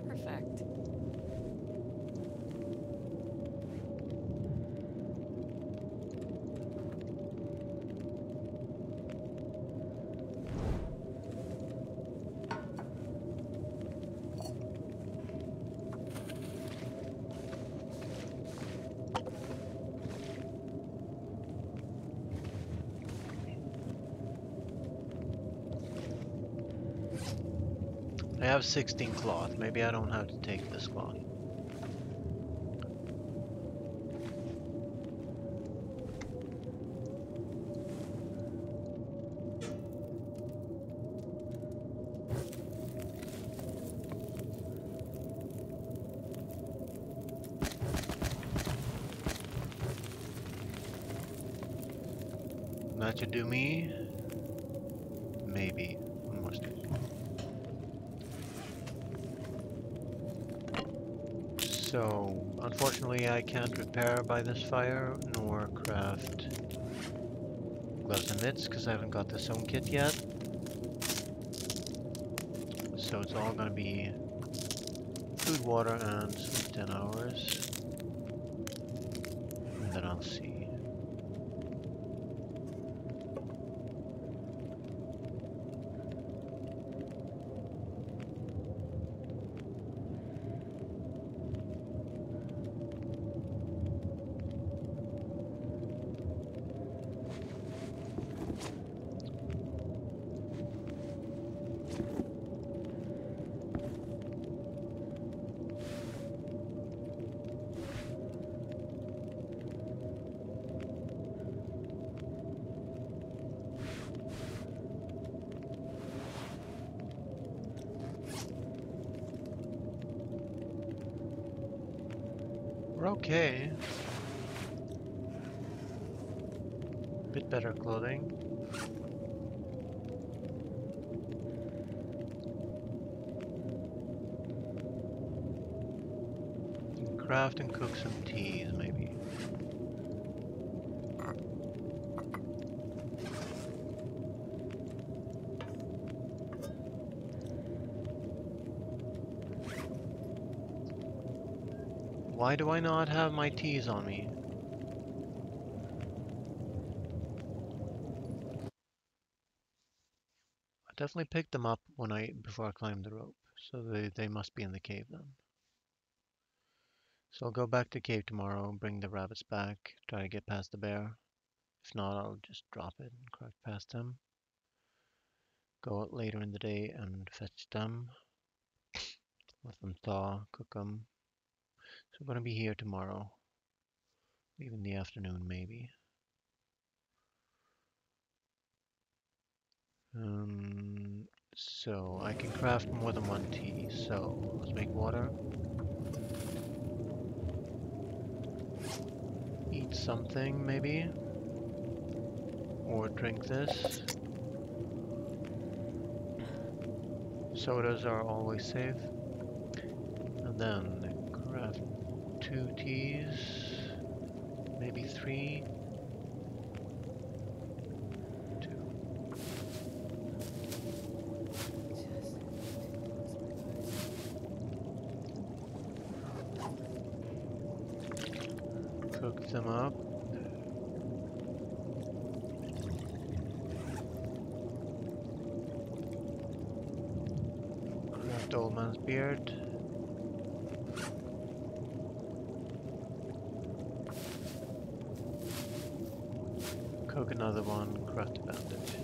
[SPEAKER 2] Perfect.
[SPEAKER 1] I have 16 cloth. Maybe I don't have to take this cloth. That should do me. Maybe. One more stage. So, unfortunately, I can't repair by this fire, nor craft gloves and mitts, because I haven't got the sewn kit yet. So it's all gonna be food, water, and sleep 10 hours. And then I'll see. We're okay. Bit better clothing. Can craft and cook some teas, maybe. Why do I not have my teas on me? I definitely picked them up before I climbed the rope, so they must be in the cave then. So I'll go back to the cave tomorrow, bring the rabbits back, try to get past the bear. If not, I'll just drop it and crouch past them. Go out later in the day and fetch them. Let them thaw, cook them. So I'm gonna be here tomorrow. Even the afternoon, maybe. So I can craft more than one tea. So let's make water. Eat something, maybe. Or drink this. Sodas are always safe. And then craft 2 teas. Maybe 3. 2. Cook them up. Craft old man's beard. Cook another one, craft a bandage.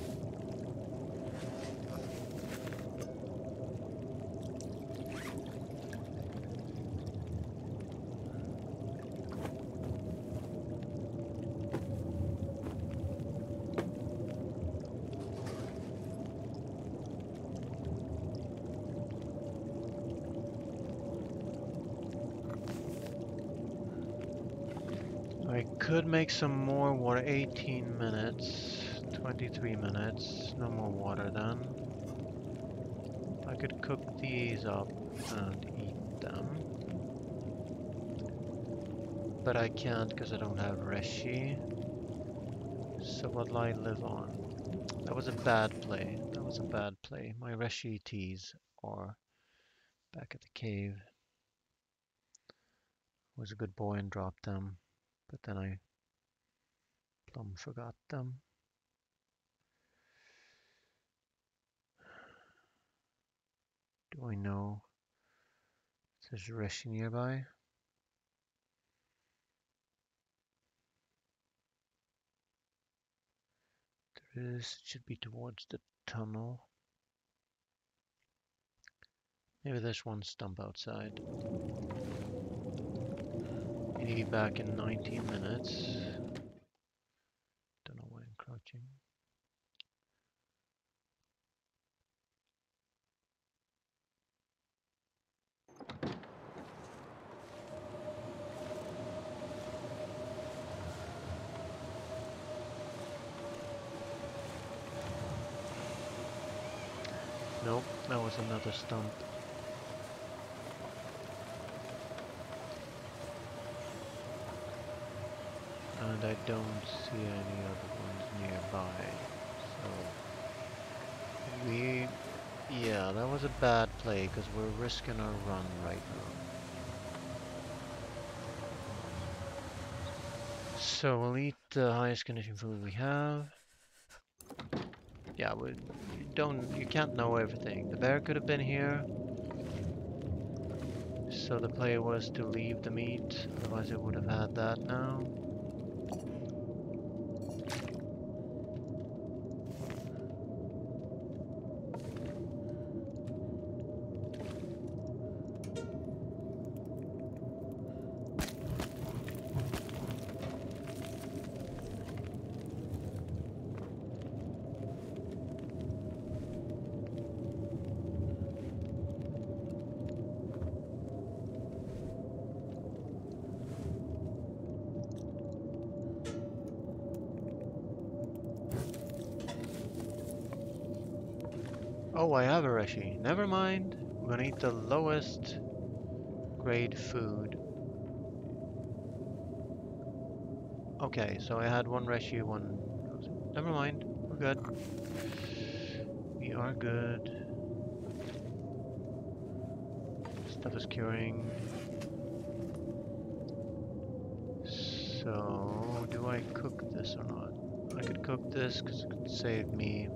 [SPEAKER 1] I could make some more water. 18 minutes, 23 minutes. No more water then. I could cook these up and eat them. But I can't because I don't have Reshi. So what'll I live on? That was a bad play. That was a bad play. My Reshi teas are back at the cave. Was a good boy and dropped them. But then I plumb forgot them. Do I know if there's Reshi nearby? There is. It should be towards the tunnel. Maybe there's one stump outside. You need to be back in 19 minutes. Don't know why I'm crouching. Nope, that was another stump. And I don't see any other ones nearby. So yeah, that was a bad play because we're risking our run right now. So we'll eat the highest condition food we have. Yeah, you can't know everything. The bear could have been here. So the play was to leave the meat, otherwise it would have had that now. Oh, I have a Reshi. Never mind. We're gonna eat the lowest grade food. Okay, so I had one Reshi, one... Never mind. We're good. We are good. Stuff is curing. So, do I cook this or not? I could cook this because it could save me.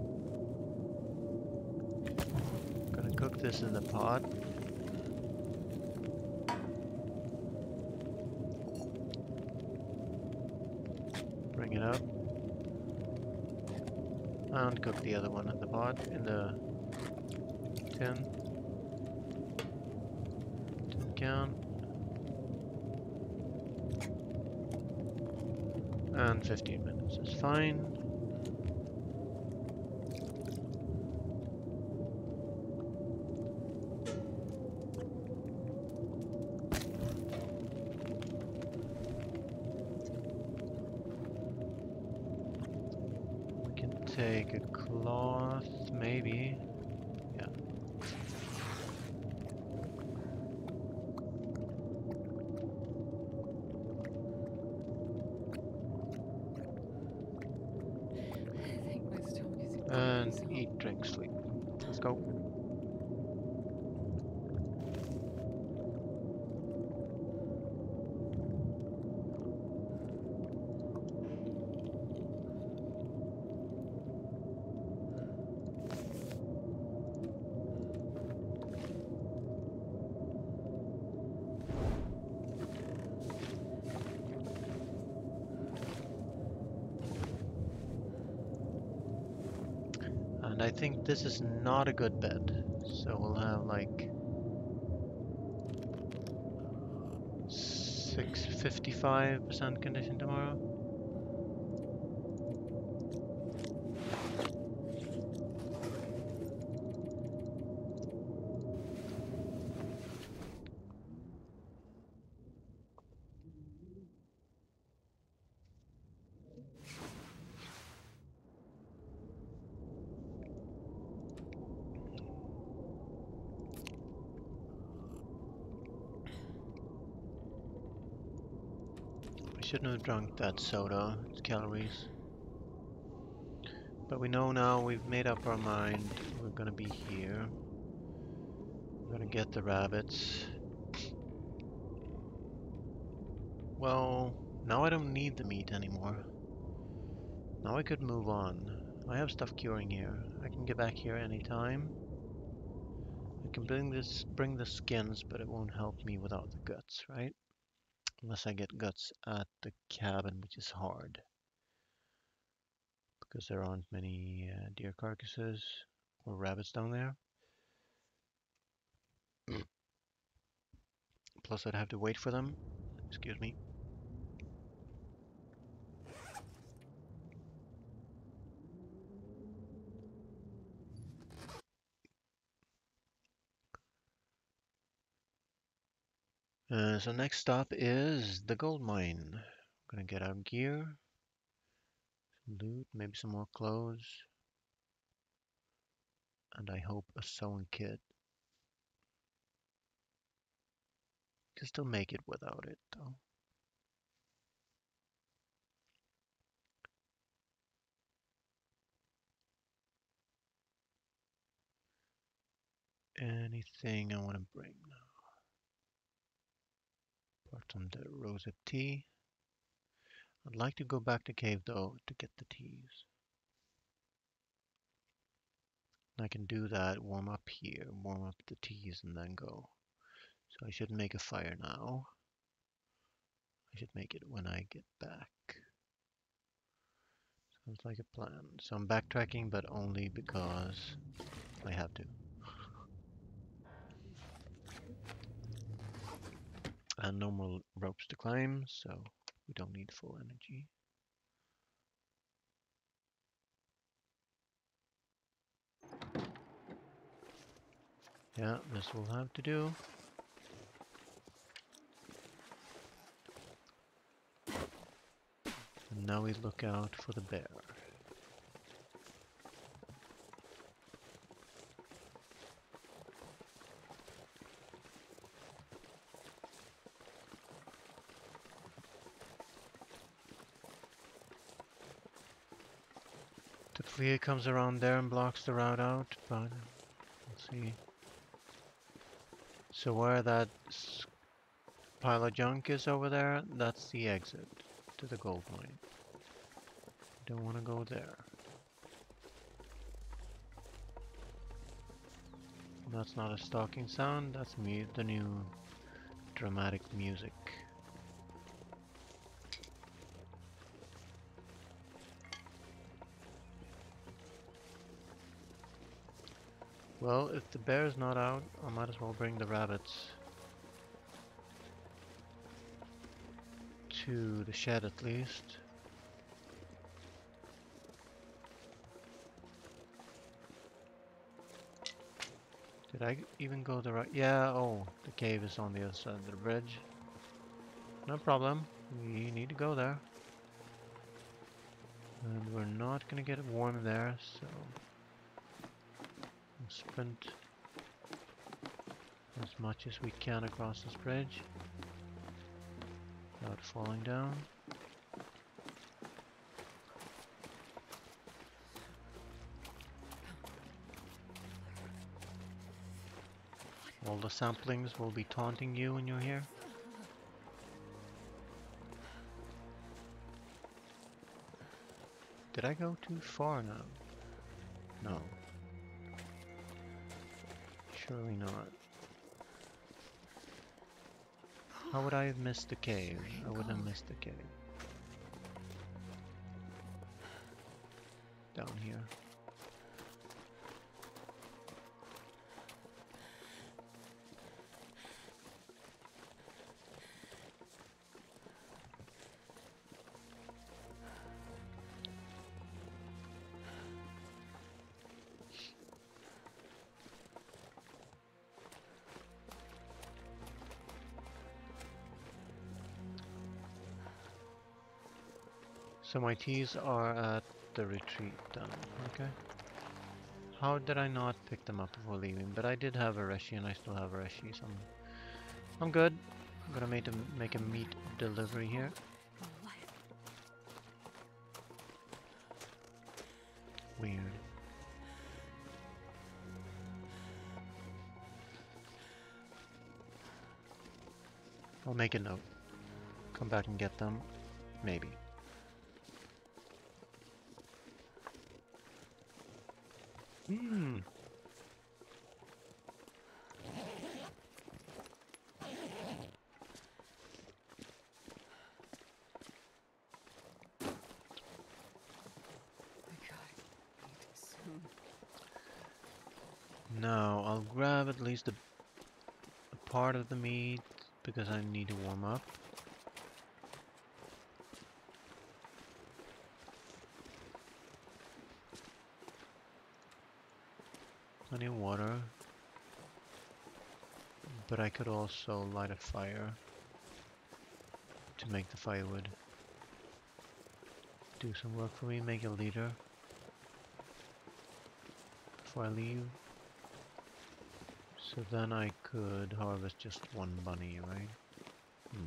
[SPEAKER 1] I'm gonna cook this in the pot. Bring it up. And cook the other one in the pot, in the tin. Tin can. And 15 minutes is fine. We can take a cloth, maybe. Yeah.
[SPEAKER 2] I think my stomach is
[SPEAKER 1] And
[SPEAKER 2] so.
[SPEAKER 1] eat, drink, sleep. Let's go. And I think this is not a good bed. So we'll have like 55% condition tomorrow. I shouldn't have drunk that soda. It's calories. But we know now we've made up our mind. We're gonna be here. We're gonna get the rabbits. Well, now I don't need the meat anymore. Now I could move on. I have stuff curing here. I can get back here anytime. I can bring the skins, but it won't help me without the guts, right? Unless I get guts at the cabin, which is hard. Because there aren't many deer carcasses or rabbits down there. Plus I'd have to wait for them. Excuse me. So next stop is the gold mine. I'm gonna get our gear, some loot, maybe some more clothes, and I hope a sewing kit. Can still make it without it though. Anything I want to bring now? Apart from the rosette tea. I'd like to go back to cave though to get the teas. I can do that, warm up here, warm up the teas, and then go. So I should make a fire now. I should make it when I get back. Sounds like a plan. So I'm backtracking, but only because I have to. And no more ropes to climb, so we don't need full energy. Yeah, this will have to do. And now we look out for the bear. Typically it comes around there and blocks the route out, but we'll see. So where that pile of junk is over there, that's the exit to the gold mine. Don't want to go there. That's not a stalking sound, that's the new dramatic music. Well, if the bear's not out, I might as well bring the rabbits to the shed at least. Did I even go the right? Yeah, oh, the cave is on the other side of the bridge. No problem, we need to go there. And we're not gonna get warm there, so we'll sprint as much as we can across this bridge without falling down. All the samplings will be taunting you when you're here. Did I go too far now? No. Surely not. How would I have missed the cave? I would have missed the cave. Down here. So my teas are at the retreat done, okay? How did I not pick them up before leaving? But I did have a reshi and I still have a reshi, so I'm good. I'm gonna make a meat delivery here. Weird. I'll make a note. Come back and get them. Maybe. Hmm. Now, I'll grab at least a part of the meat because I need to warm up. Plenty of water. But I could also light a fire to make the firewood. Do some work for me, make a leader before I leave. So then I could harvest just one bunny, right? Hmm.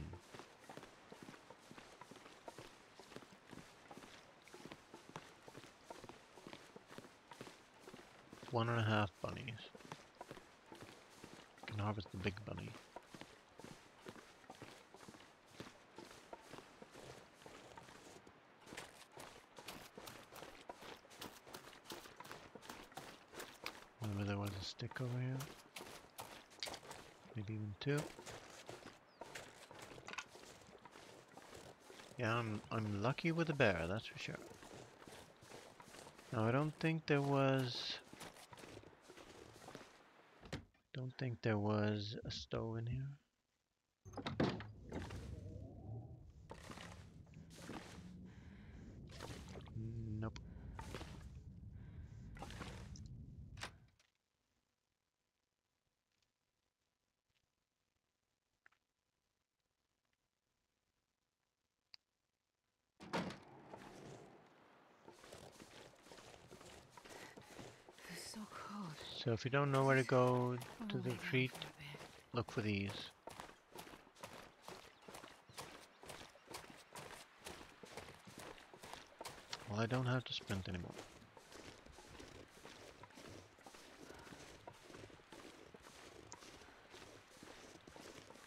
[SPEAKER 1] It's 1.5 bunnies. I can harvest the big bunny. Remember there was a stick over here. Maybe even 2. Yeah, I'm lucky with the bear, that's for sure. Now I don't think there was a stove in here. Nope.
[SPEAKER 2] So cold.
[SPEAKER 1] So if you don't know where to go to the
[SPEAKER 2] Lay down
[SPEAKER 1] retreat,
[SPEAKER 2] for a bit.
[SPEAKER 1] look for these. Well, I don't have to sprint anymore.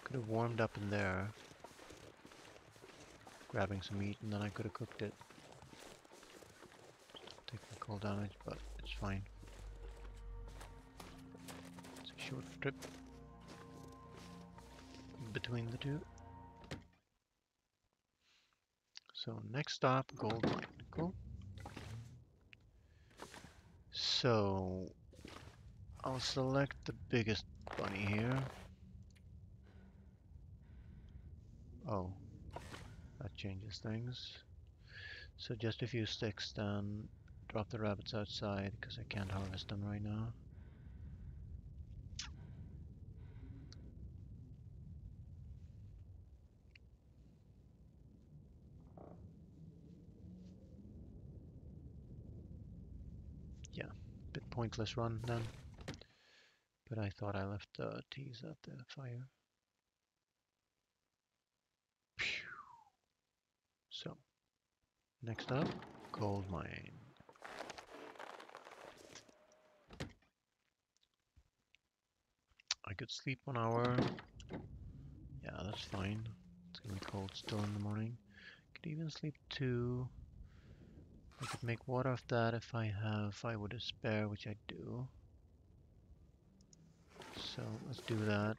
[SPEAKER 1] Could have warmed up in there. grabbing some meat, and then I could have cooked it. Taking cold damage, but it's fine. It's a short trip between the two. So next stop, gold mine. Cool. So I'll select the biggest bunny here. Oh, that changes things. So just a few sticks, then drop the rabbits outside because I can't harvest them right now. Yeah, bit pointless run then. But I thought I left the teas at the fire. Phew. So, next up, gold mine. I could sleep 1 hour. Yeah, that's fine. It's gonna be cold still in the morning. Could even sleep 2. I could make water of that if I have firewood to spare, which I do. So let's do that.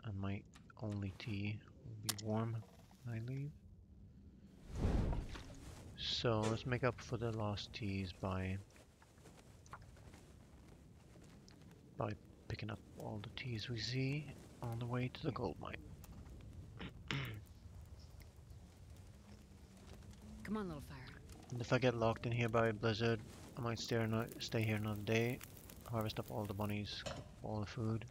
[SPEAKER 1] And my only tea will be warm when I leave. So let's make up for the lost teas by picking up all the teas we see on the way to the gold mine.
[SPEAKER 2] Come on, little fire.
[SPEAKER 1] And if I get locked in here by a blizzard, I might stay here another day, harvest up all the bunnies, cook all the food.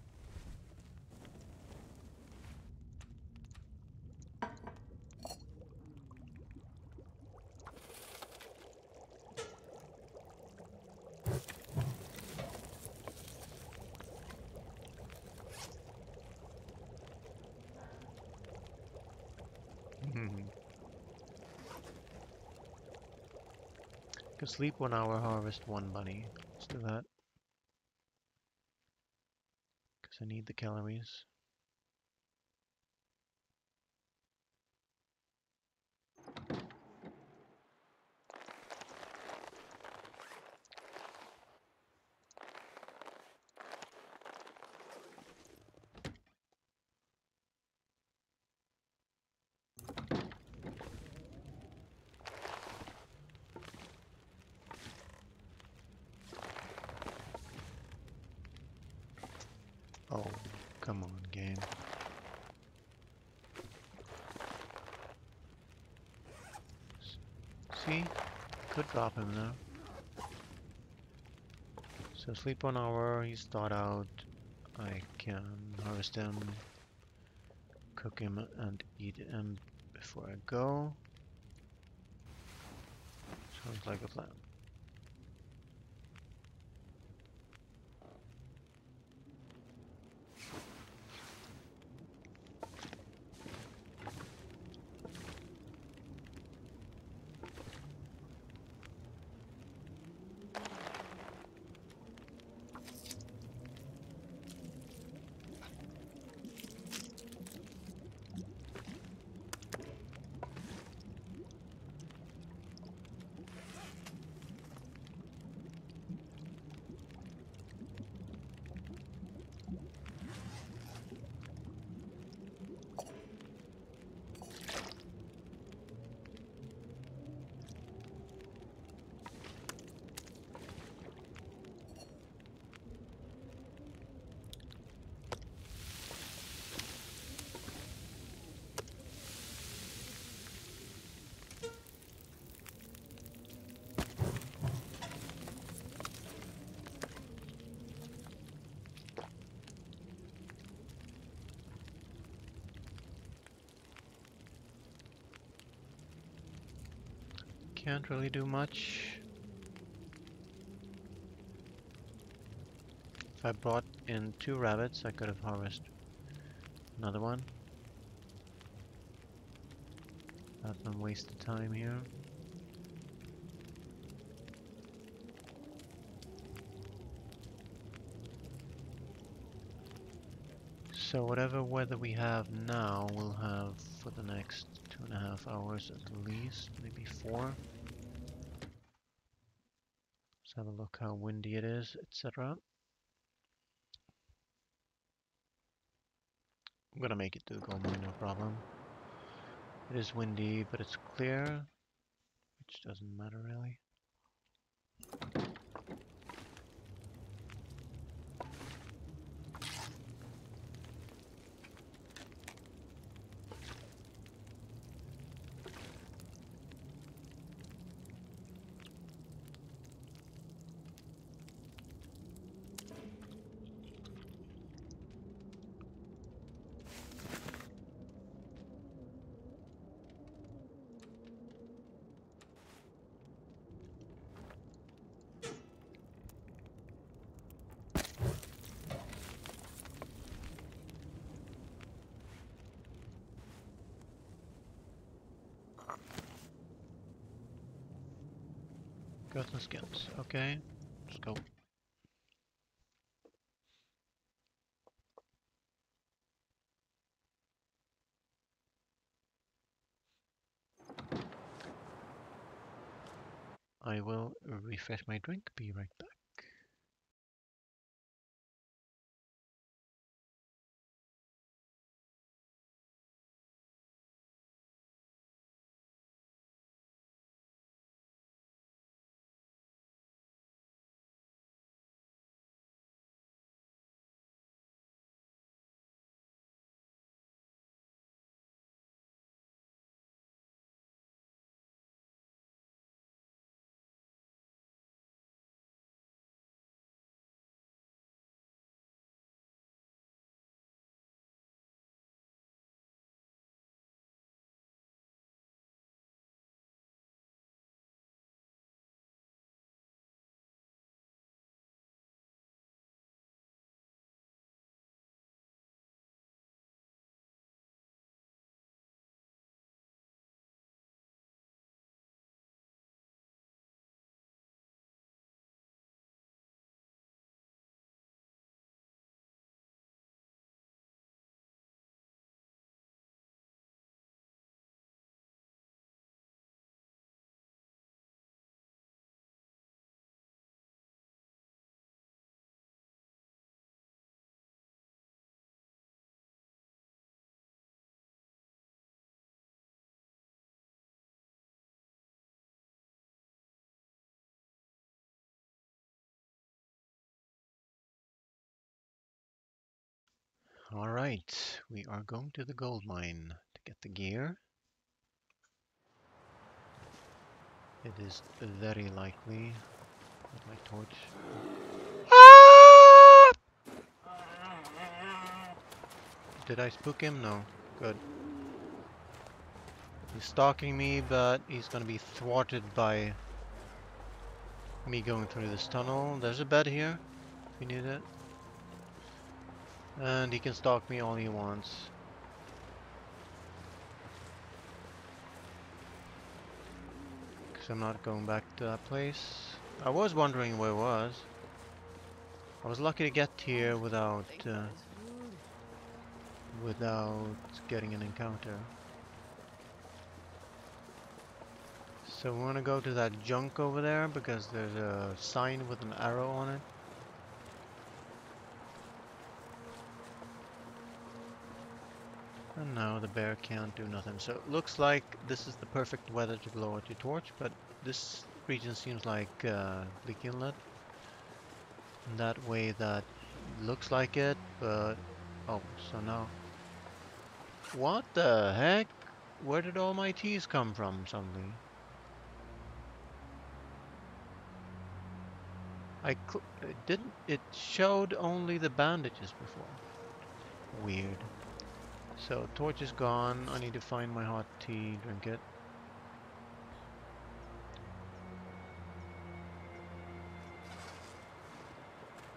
[SPEAKER 1] Could sleep 1 hour, harvest 1 bunny. Let's do that. Because I need the calories. Oh, come on, game. See? Could drop him now. So sleep 1 hour, he's thawed out. I can harvest him, cook him, and eat him before I go. Sounds like a plan. Can't really do much. If I brought in 2 rabbits, I could have harvested another one. Not some wasted time here. So whatever weather we have now, we'll have for the next 2 2.5 hours at least, maybe 4. Let's have a look how windy it is, etc. I'm gonna make it to the gold mine, no problem. It is windy, but it's clear, which doesn't matter really. Got some skins. Okay, let's go. I will refresh my drink, be right back. Alright, we are going to the gold mine to get the gear. It is very likely with my torch. Did I spook him? No. Good. He's stalking me, but he's gonna be thwarted by me going through this tunnel. There's a bed here, if you need it. And he can stalk me all he wants. Because I'm not going back to that place. I was wondering where it was. I was lucky to get here without getting an encounter. So we want to go to that junk over there because there's a sign with an arrow on it. And now the bear can't do nothing. So it looks like this is the perfect weather to blow out your torch, but this region seems like Bleak Inlet. In that way that looks like it, but oh, so now what the heck? Where did all my teas come from suddenly? It didn't. It showed only the bandages before. Weird. So torch is gone. I need to find my hot tea, drink it.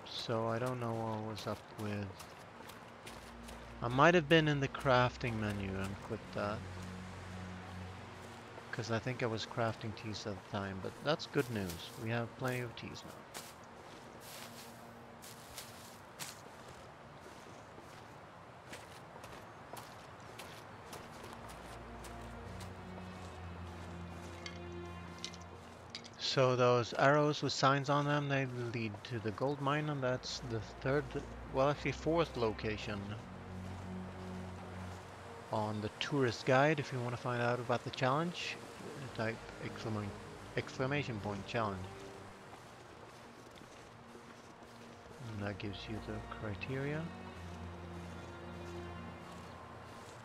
[SPEAKER 1] So I don't know what was up with. I might have been in the crafting menu and clicked that. Because I think I was crafting teas at the time, but that's good news. We have plenty of teas now. So those arrows with signs on them, they lead to the gold mine, and that's the third, well, actually fourth location on the tourist guide. If you want to find out about the challenge, type exclamation point challenge. And that gives you the criteria.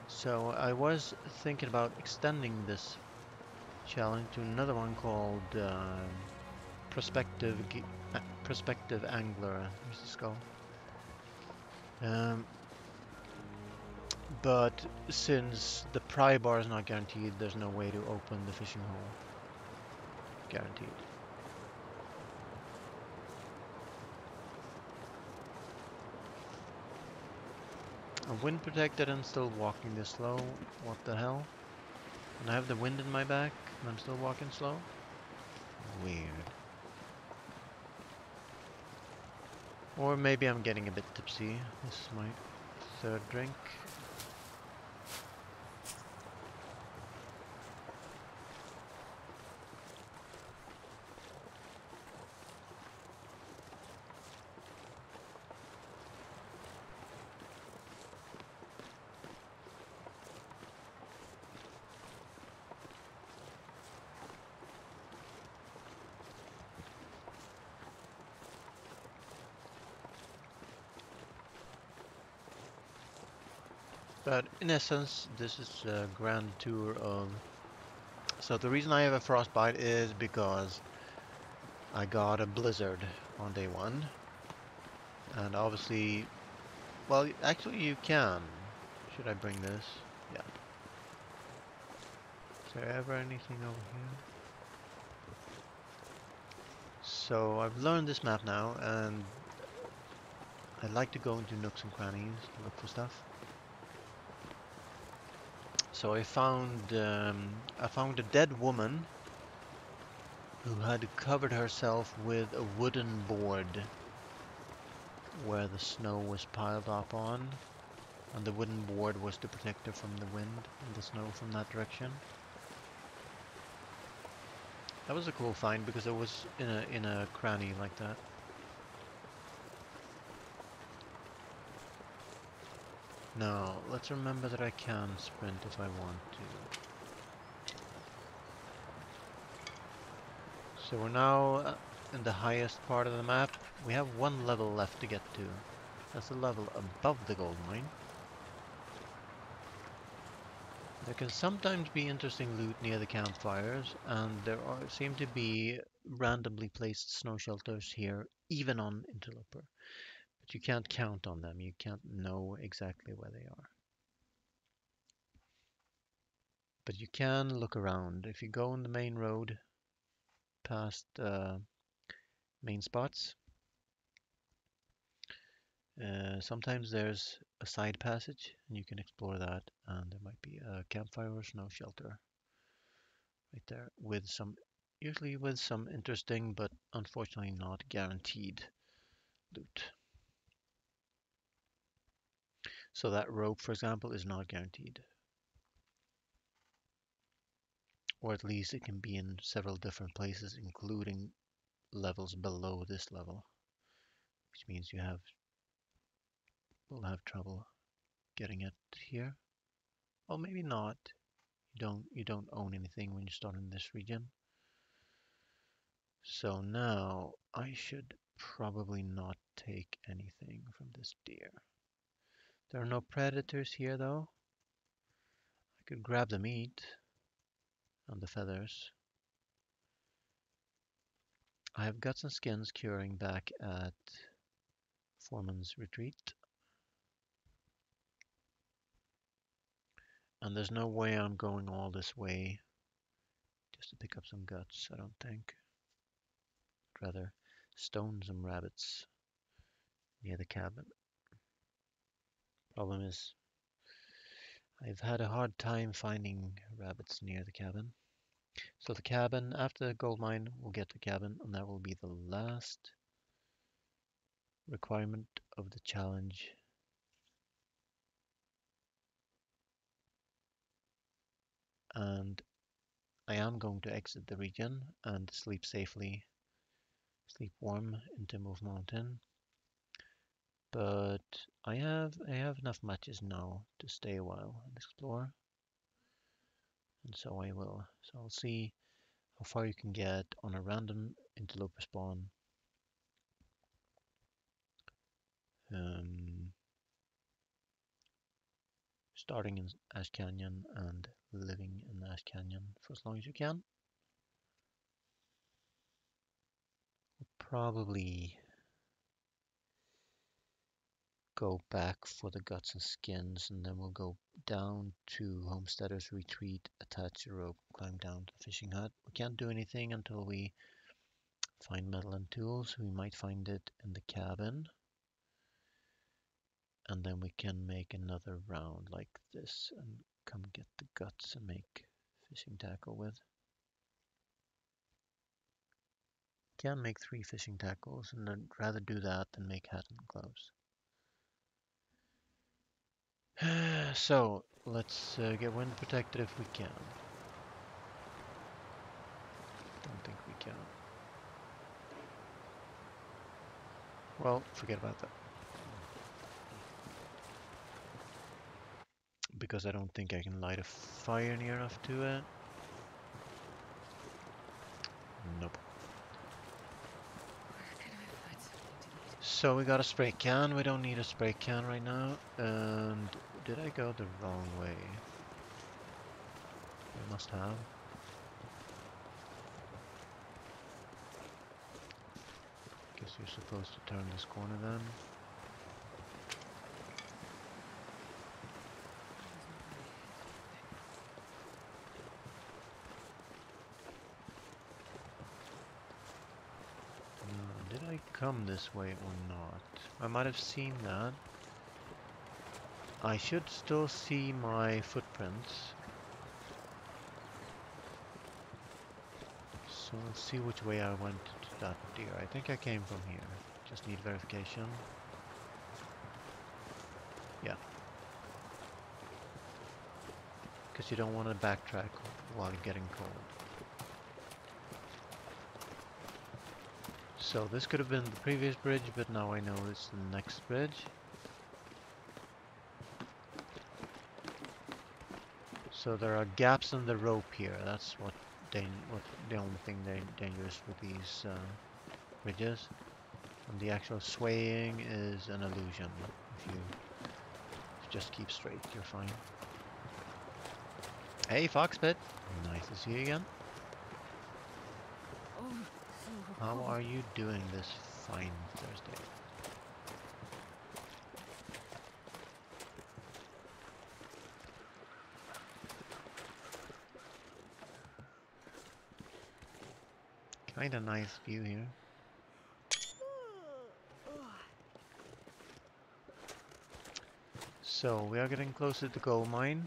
[SPEAKER 1] So I was thinking about extending this challenge to another one called Prospective Prospective Angler. Here's the skull. Um, but since the pry bar is not guaranteed, there's no way to open the fishing hole. Guaranteed. I'm wind protected and still walking this slow. What the hell? And I have the wind in my back and I'm still walking slow? Weird. Or maybe I'm getting a bit tipsy. This is my third drink. But in essence, this is a grand tour of... So the reason I have a frostbite is because I got a blizzard on day one. And obviously, well, actually you can. Should I bring this? Yeah. Is there ever anything over here? So I've learned this map now, and I like to go into nooks and crannies to look for stuff. So I found a dead woman who had covered herself with a wooden board where the snow was piled up on, and the wooden board was to protect her from the wind and the snow from that direction. That was a cool find because it was in a cranny like that. Now, let's remember that I can sprint if I want to. So we're now in the highest part of the map. We have one level left to get to. That's the level above the gold mine. There can sometimes be interesting loot near the campfires, and there seem to be randomly placed snow shelters here, even on Interloper. But you can't count on them. You can't know exactly where they are. But you can look around. If you go on the main road past main spots, sometimes there's a side passage and you can explore that, and there might be a campfire or snow shelter right there with usually with some interesting but unfortunately not guaranteed loot. So that rope, for example, is not guaranteed. Or at least it can be in several different places, including levels below this level, which means will have trouble getting it here. Well, maybe not. You don't own anything when you start in this region. So now I should probably not take anything from this deer. There are no predators here though. I could grab the meat and the feathers. I have guts and skins curing back at Foreman's Retreat. And there's no way I'm going all this way just to pick up some guts, I don't think. I'd rather stone some rabbits near the cabin. Problem is, I've had a hard time finding rabbits near the cabin. So the cabin, after the gold mine, we'll get the cabin, and that will be the last requirement of the challenge. And I am going to exit the region and sleep safely, sleep warm into Move Mountain. But I have enough matches now to stay a while and explore, and so I will. So I'll see how far you can get on a random interloper spawn. Starting in Ash Canyon and living in Ash Canyon for as long as you can. Probably go back for the guts and skins, and then we'll go down to Homesteader's Retreat, attach a rope, climb down to the fishing hut. We can't do anything until we find metal and tools. We might find it in the cabin. And then we can make another round like this and come get the guts and make fishing tackle with. Can make 3 fishing tackles, and I'd rather do that than make hat and gloves. So let's get wind protected if we can. Don't think we can. Well, forget about that. Because I don't think I can light a fire near enough to it. Nope. So we got a spray can. We don't need a spray can right now. And did I go the wrong way? I must have. Guess you're supposed to turn this corner then. Did I come this way or not? I might have seen that. I should still see my footprints. So let's see which way I went to that deer. I think I came from here. Just need verification. Yeah. Because you don't want to backtrack while getting cold. So this could have been the previous bridge, but now I know it's the next bridge. So there are gaps in the rope here. That's what the only thing dangerous with these bridges. And the actual swaying is an illusion. If you just keep straight, you're fine. Hey, Foxpit! Nice to see you again. How are you doing this fine Thursday? Kinda nice view here. So we are getting closer to the gold mine,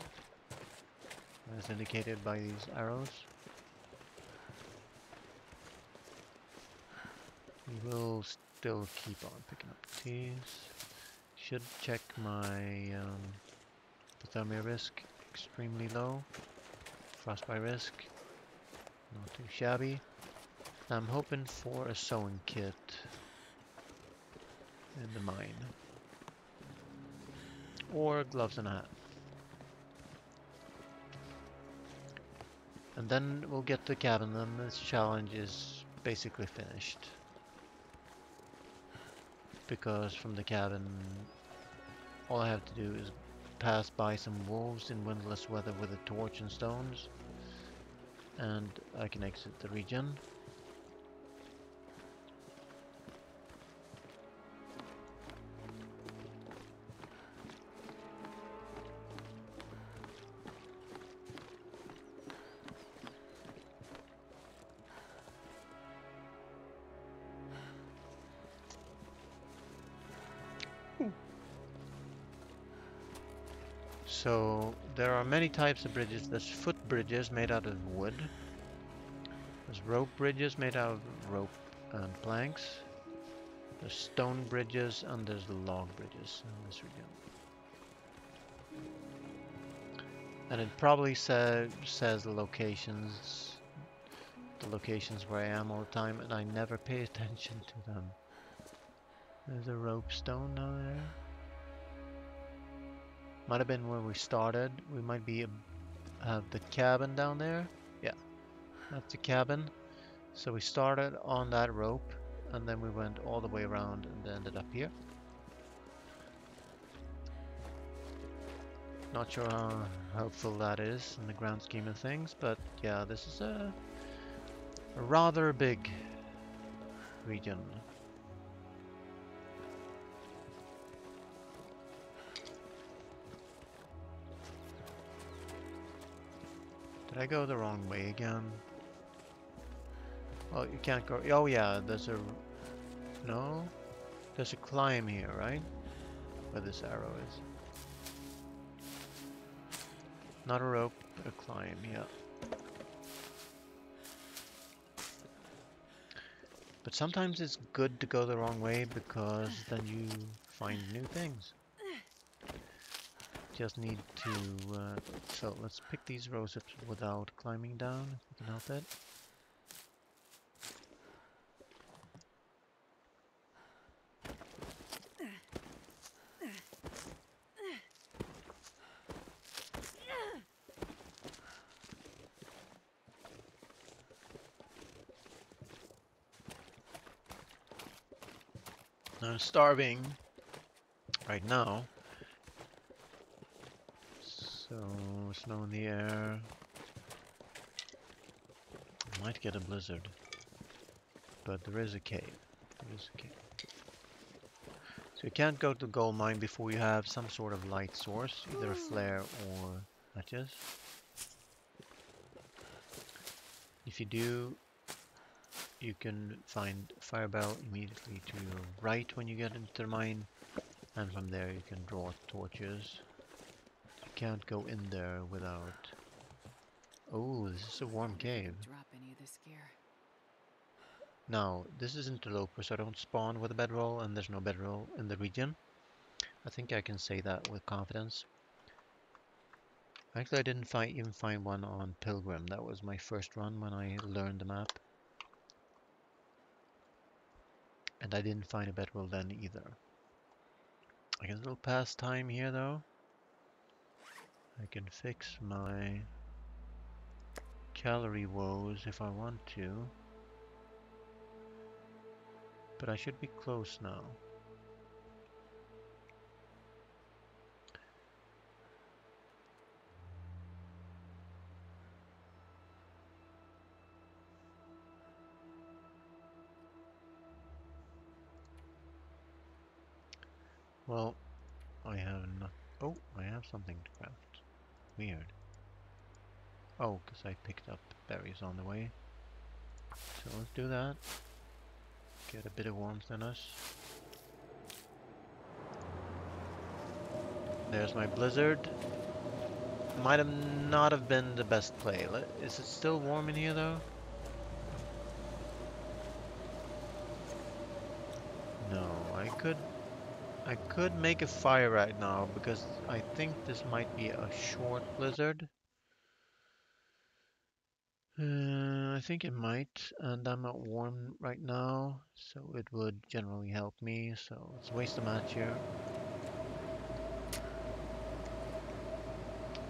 [SPEAKER 1] as indicated by these arrows. We will still keep on picking up these. Should check my hypothermia risk extremely low. Frostbite risk not too shabby. I'm hoping for a sewing kit in the mine. Or gloves and a hat. And then we'll get to the cabin, then this challenge is basically finished. Because from the cabin, all I have to do is pass by some wolves in windless weather with a torch and stones. And I can exit the region. So there are many types of bridges. There's foot bridges made out of wood. There's rope bridges made out of rope and planks. There's stone bridges and there's log bridges in this region. And it probably says the locations where I am all the time, and I never pay attention to them. There's a rope stone down there. Might have been where we started. We might be have the cabin down there. Yeah, that's the cabin. So we started on that rope, and then we went all the way around and ended up here. Not sure how helpful that is in the grand scheme of things, but yeah, this is a rather big region. Did I go the wrong way again? Well, you can't go. Oh yeah, there's a no. There's a climb here, right? Where this arrow is. Not a rope, a climb. Yeah. But sometimes it's good to go the wrong way because then you find new things. Just need to. So let's pick these roses without climbing down, if we can help it. I'm starving right now. So, snow in the air. I might get a blizzard. But there is a cave. There is a cave. So you can't go to the gold mine before you have some sort of light source, either a flare or matches. If you do, you can find fire bell immediately to your right when you get into the mine, and from there you can draw torches. You can't go in there without. Oh, this is a warm cave.
[SPEAKER 2] Drop any of this gear.
[SPEAKER 1] Now, this is Interloper, so I don't spawn with a bedroll, and there's no bedroll in the region. I think I can say that with confidence. Actually, I didn't even find one on Pilgrim. That was my first run when I learned the map. And I didn't find a bedroll then either. I can still pass time here though. I can fix my calorie woes if I want to. But I should be close now. Well, I have not. Oh, I have something to craft. Weird. Oh, because I picked up berries on the way. So let's do that. Get a bit of warmth in us. There's my blizzard. Might have not have been the best play. Is it still warm in here though? No, I could make a fire right now because I think this might be a short blizzard. I think it might, and I'm not warm right now, so it would generally help me. So let's waste a match here.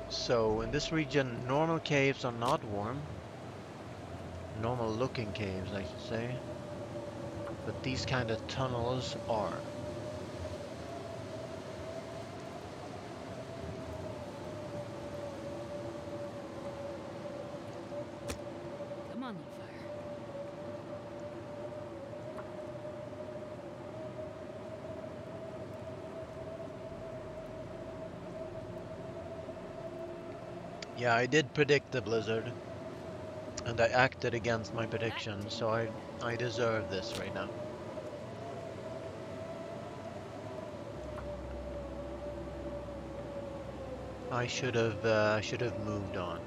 [SPEAKER 1] So in this region, normal caves are not warm. Normal looking caves, I should say. But these kind of tunnels are.
[SPEAKER 2] Come on, little fire.
[SPEAKER 1] Yeah, I did predict the blizzard. And I acted against my prediction, so I deserve this right now. I should have moved on.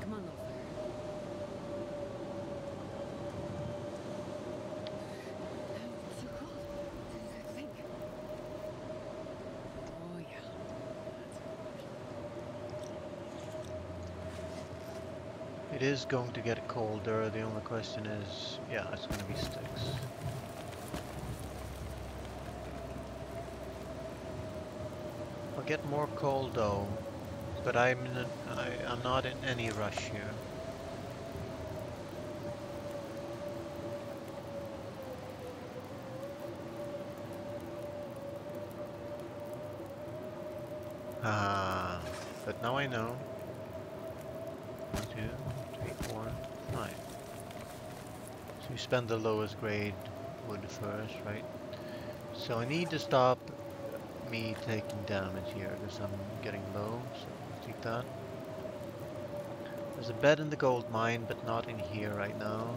[SPEAKER 2] Come on, little fire. So cold. Think. Oh yeah.
[SPEAKER 1] It is going to get colder. The only question is, yeah, it's going to be sticks. I'll get more coal though, but I'm not in any rush here. Ah, but now I know. 1, 2, 3, 4, 5. So you spend the lowest grade wood first, right? So I need to stop me taking damage here because I'm getting low, so I'll take that. There's a bed in the gold mine, but not in here right now.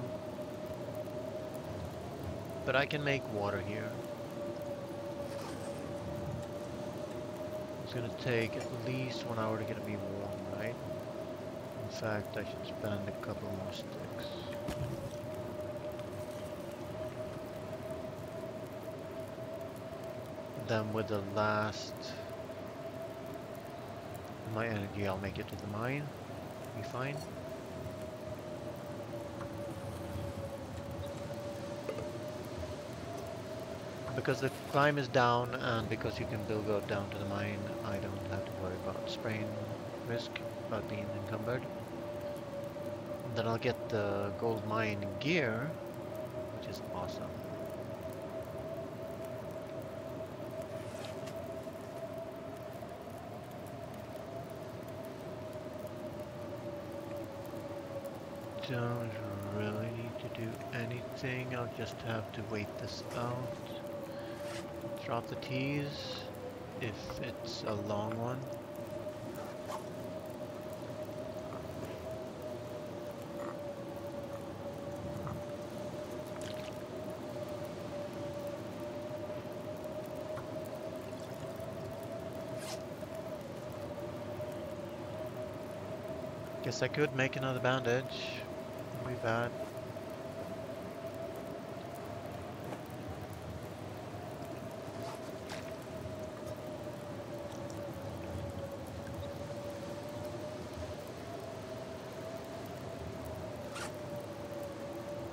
[SPEAKER 1] But I can make water here. It's gonna take at least 1 hour to get me warm, right? In fact, I should spend a couple more sticks. Then with the last my energy, I'll make it to the mine. Be fine. Because the climb is down and because you can still go down to the mine, I don't have to worry about sprain risk, about being encumbered. And then I'll get the gold mine gear, which is awesome. Don't really need to do anything, I'll just have to wait this out. Drop the teas if it's a long one. Guess I could make another bandage. Wouldn't be bad.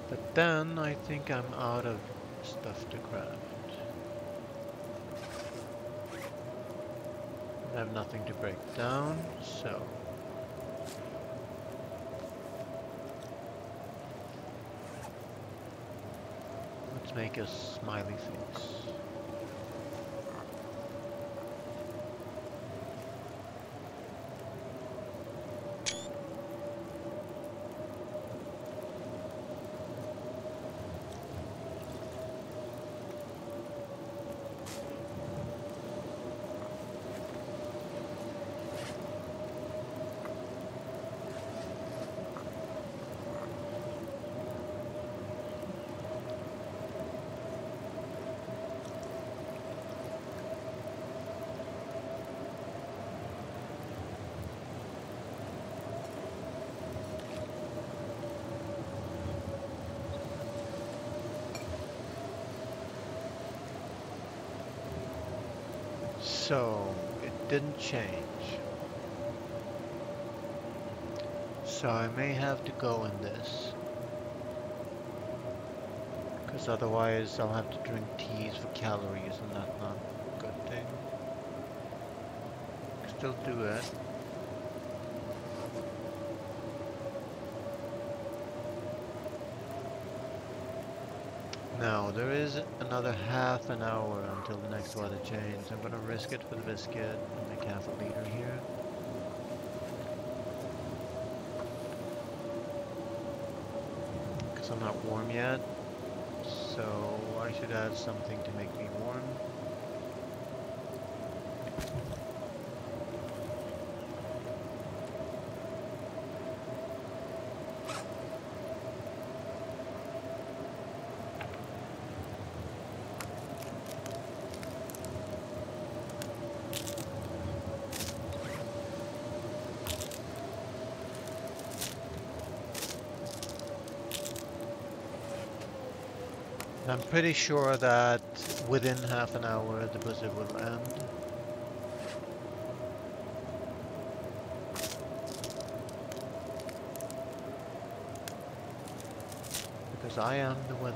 [SPEAKER 1] But then I think I'm out of stuff to craft. I have nothing to break down, so let's make a smiley face. So, it didn't change. So I may have to go in this. Because otherwise I'll have to drink teas for calories and that's not a good thing. Still do it. Now, there is another half an hour until the next weather change. I'm gonna risk it for the biscuit and make half a liter here. Because I'm not warm yet, so I should add something to make me warm. I'm pretty sure that within half an hour the blizzard will end. Because I am the weatherman.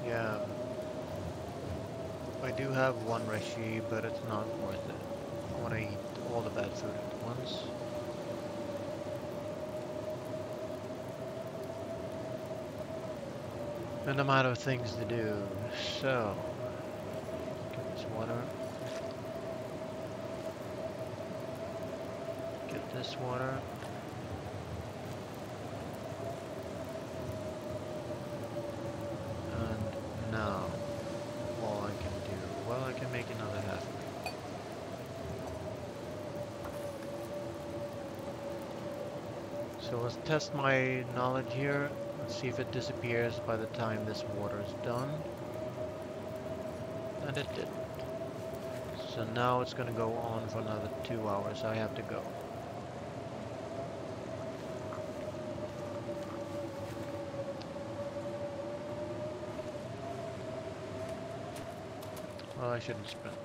[SPEAKER 1] Yeah, I do have one recipe, but it's not worth it. I want to eat all the bad food at once. And I'm out of things to do, so get this water. Get this water. And now, all I can do, well, I can make another half plate. So let's test my knowledge here. Let's see if it disappears by the time this water is done. And it didn't. So now it's going to go on for another 2 hours. I have to go. Well, I shouldn't sprint.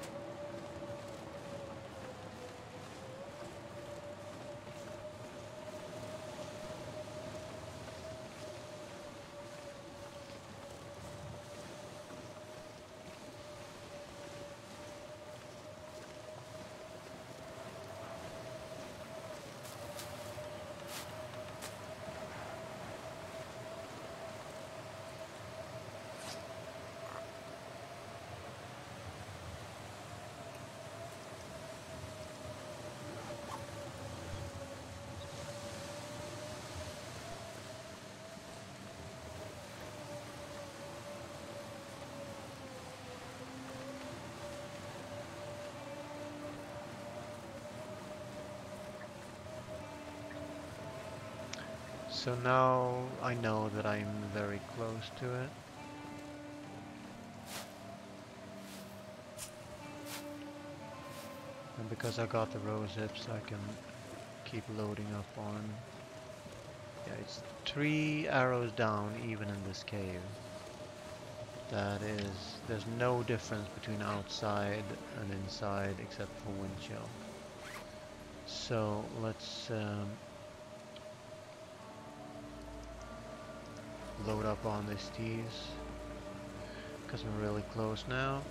[SPEAKER 1] So now I know that I'm very close to it. And because I got the rose hips, I can keep loading up on. Yeah, it's 3 arrows down even in this cave. That is, there's no difference between outside and inside except for wind chill. So let's load up on these teas because we're really close now.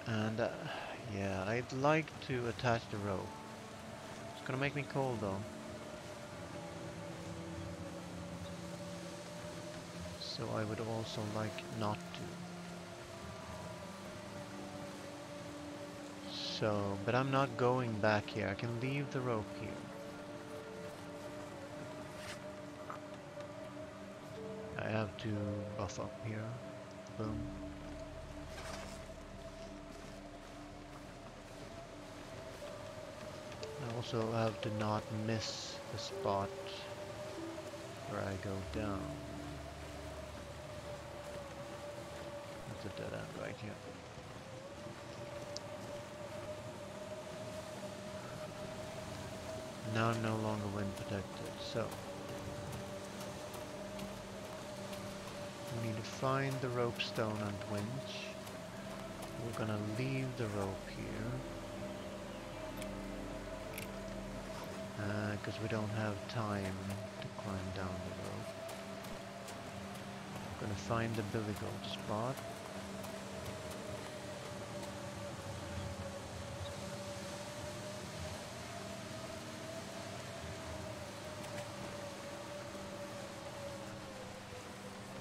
[SPEAKER 1] And yeah, I'd like to attach the rope. It's gonna make me cold though. So I would also like not to. So, but I'm not going back here. I can leave the rope here. I have to buff up here. Boom. I also have to not miss the spot where I go down. That's a dead end right here. Now I'm no longer wind protected, so we need to find the rope stone and winch. We're gonna leave the rope here because we don't have time to climb down the rope. We're gonna find the billy goat spot.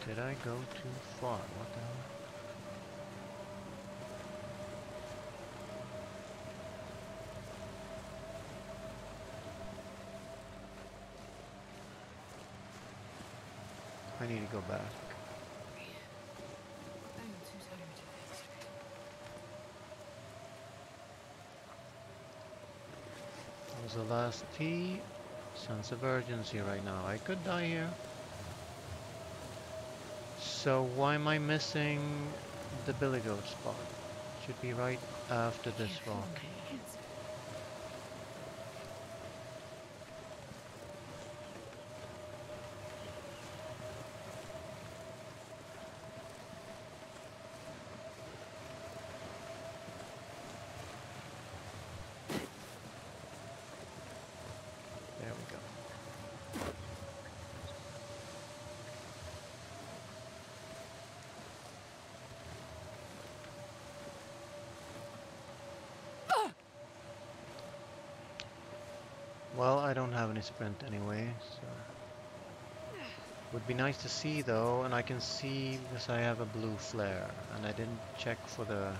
[SPEAKER 1] Did I go too far? What the hell? I need to go back. That was the last tee. Sense of urgency right now. I could die here. So why am I missing the billy goat spot? Should be right after this rock. Well, I don't have any sprint anyway, so... Would be nice to see though, and I can see because I have a blue flare, and I didn't check for the...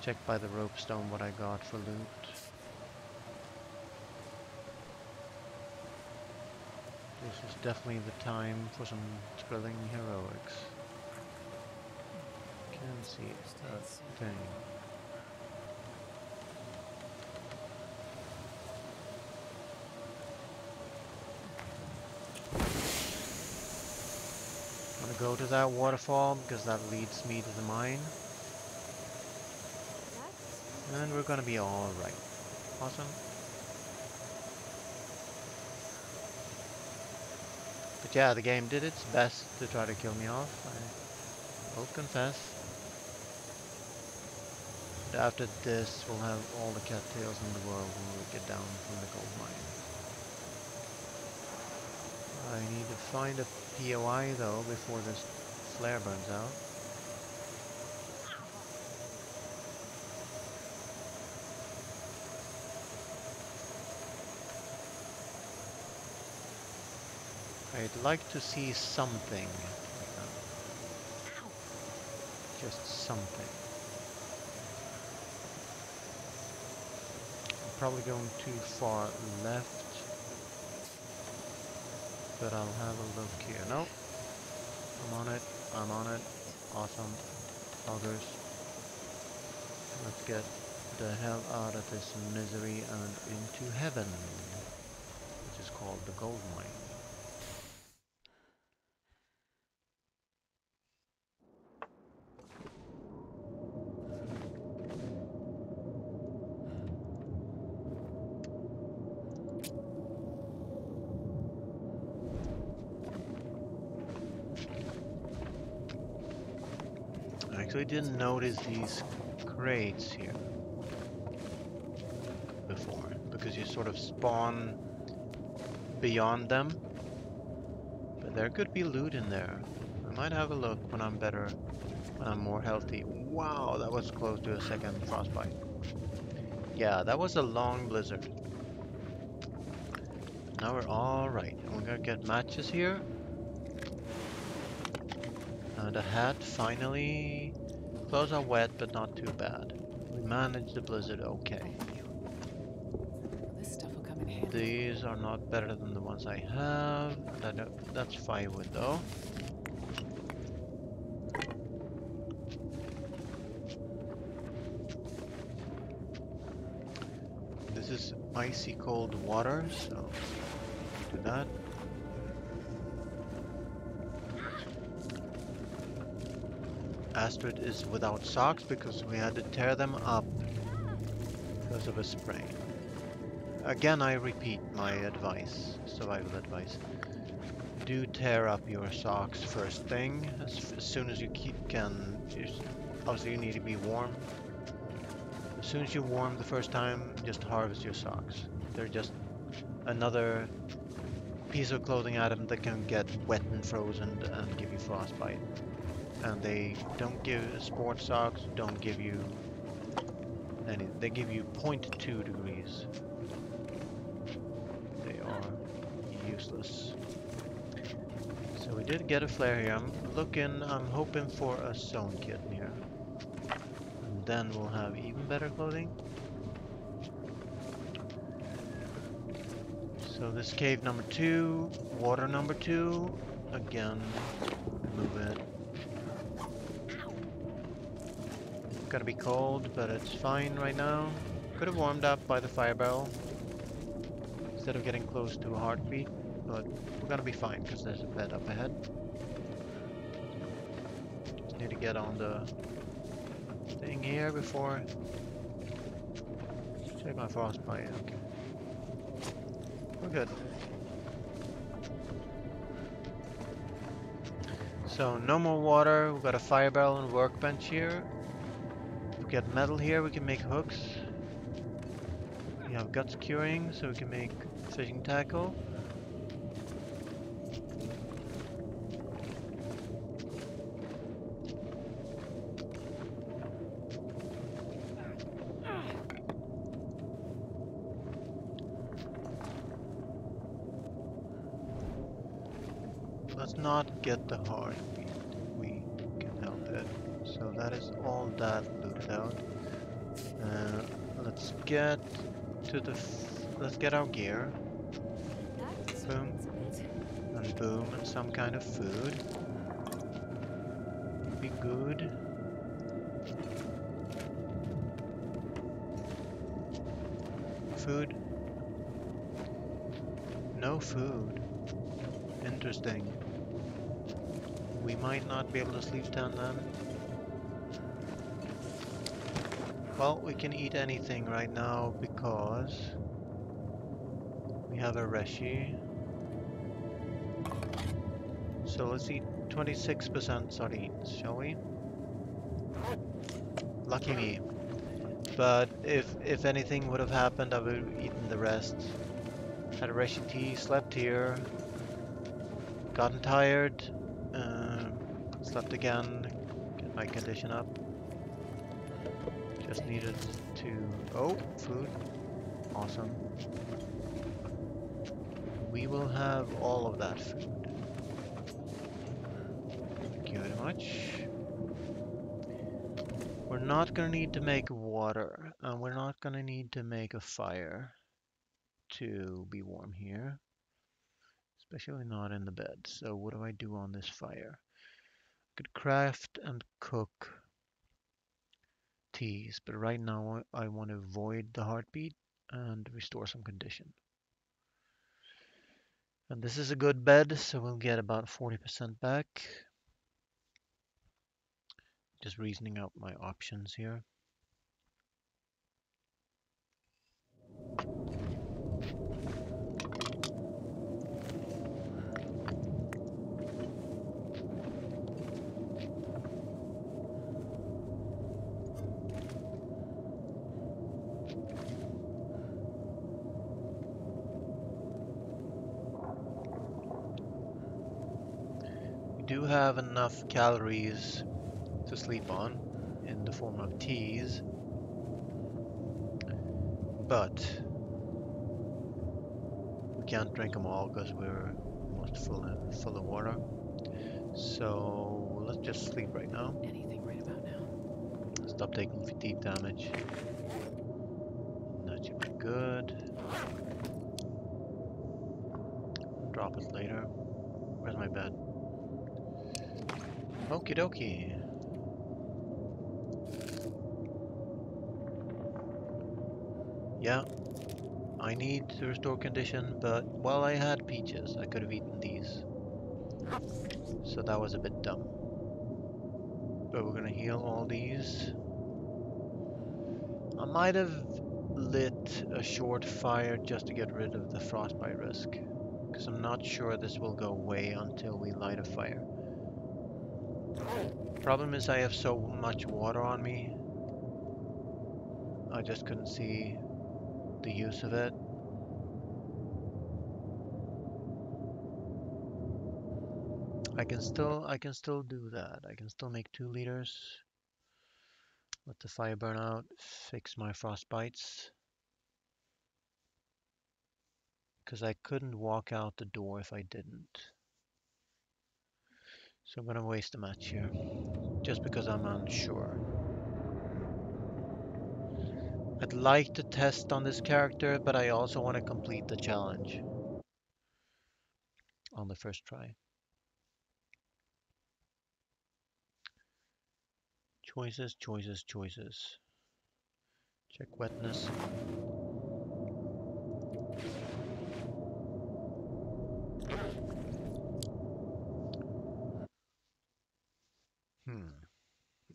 [SPEAKER 1] check by the rope stone what I got for loot. This is definitely the time for some thrilling heroics. Can't see a thing. I'm gonna go to that waterfall because that leads me to the mine. And we're gonna be alright. Awesome. But yeah, the game did its best to try to kill me off, I will confess. But after this, we'll have all the cattails in the world when we get down from the gold mine. I need to find a POI though before this flare burns out. I'd like to see something right now. Just something. I'm probably going too far left, but I'll have a look here. Nope. I'm on it. I'm on it. Awesome. Others. Let's get the hell out of this misery and into heaven, which is called the gold mine. I actually didn't notice these crates here before, because you sort of spawn beyond them. But there could be loot in there. I might have a look when I'm better, when I'm more healthy. Wow, that was close to a second frostbite. Yeah, that was a long blizzard. Now we're alright. We're gonna get matches here. And a hat, finally. Clothes are wet, but not too bad. We managed the blizzard okay.
[SPEAKER 2] This stuff will come in handy.
[SPEAKER 1] These are not better than the ones I have. That's firewood though. This is icy cold water, so do that. Astrid is without socks because we had to tear them up because of a sprain. Again, I repeat my advice, survival advice. Do tear up your socks first thing, as soon as you can. Obviously, you need to be warm. As soon as you're warm the first time, just harvest your socks. They're just another piece of clothing item that can get wet and frozen and give you frostbite. And they don't give sports socks, don't give you any, they give you 0.2 degrees. They are useless. So we did get a flare here. I'm hoping for a sewn kit here. And then we'll have even better clothing. So this cave number 2, water number 2, again, move it. Gonna be cold, but it's fine right now. Could have warmed up by the fire barrel instead of getting close to a heartbeat, but we're gonna be fine because there's a bed up ahead. Just need to get on the thing here before. Check my frostbite. Okay, we're good. So no more water. We've got a fire barrel and workbench here. Get metal here, we can make hooks. We have guts curing, so we can make fishing tackle. Let's not get the heartbeat if we can help it. So that is all that looted out. Uh, let's get let's get our gear.
[SPEAKER 2] That
[SPEAKER 1] Boom
[SPEAKER 2] explains a bit.
[SPEAKER 1] and boom and some kind of food. Would be good. Food? No food. Interesting. We might not be able to sleep down then. Well, we can eat anything right now because we have a reshi. So let's eat 26% sardines, shall we? Lucky me. But if anything would have happened, I would have eaten the rest. Had a reshi tea, slept here, gotten tired, slept again, get my condition up. Just needed to... Oh, food. Awesome. We will have all of that food. Thank you very much. We're not gonna need to make water, and we're not gonna need to make a fire to be warm here, especially not in the bed. So what do I do on this fire? Could craft and cook teas, but right now I want to avoid the heartbeat and restore some condition. And this is a good bed, so we'll get about 40% back. Just reasoning out my options here. We do have enough calories to sleep on in the form of teas, but we can't drink them all because we're almost full of water. So let's just sleep right now.
[SPEAKER 2] Anything right about now?
[SPEAKER 1] Stop taking fatigue damage. That should be good. Drop it later. Where's my bed? Okie dokie. Yeah, I need to restore condition, but while I had peaches, I could have eaten these. So that was a bit dumb. But we're gonna heal all these. I might have lit a short fire just to get rid of the frostbite risk, because I'm not sure this will go away until we light a fire. Problem is I have so much water on me, I just couldn't see the use of it. I can still do that. I can still make 2 liters. Let the fire burn out, fix my frostbites. Because I couldn't walk out the door if I didn't. So I'm gonna waste a match here, just because I'm unsure. I'd like to test on this character, but I also want to complete the challenge on the first try. Choices, choices, choices. Check wetness.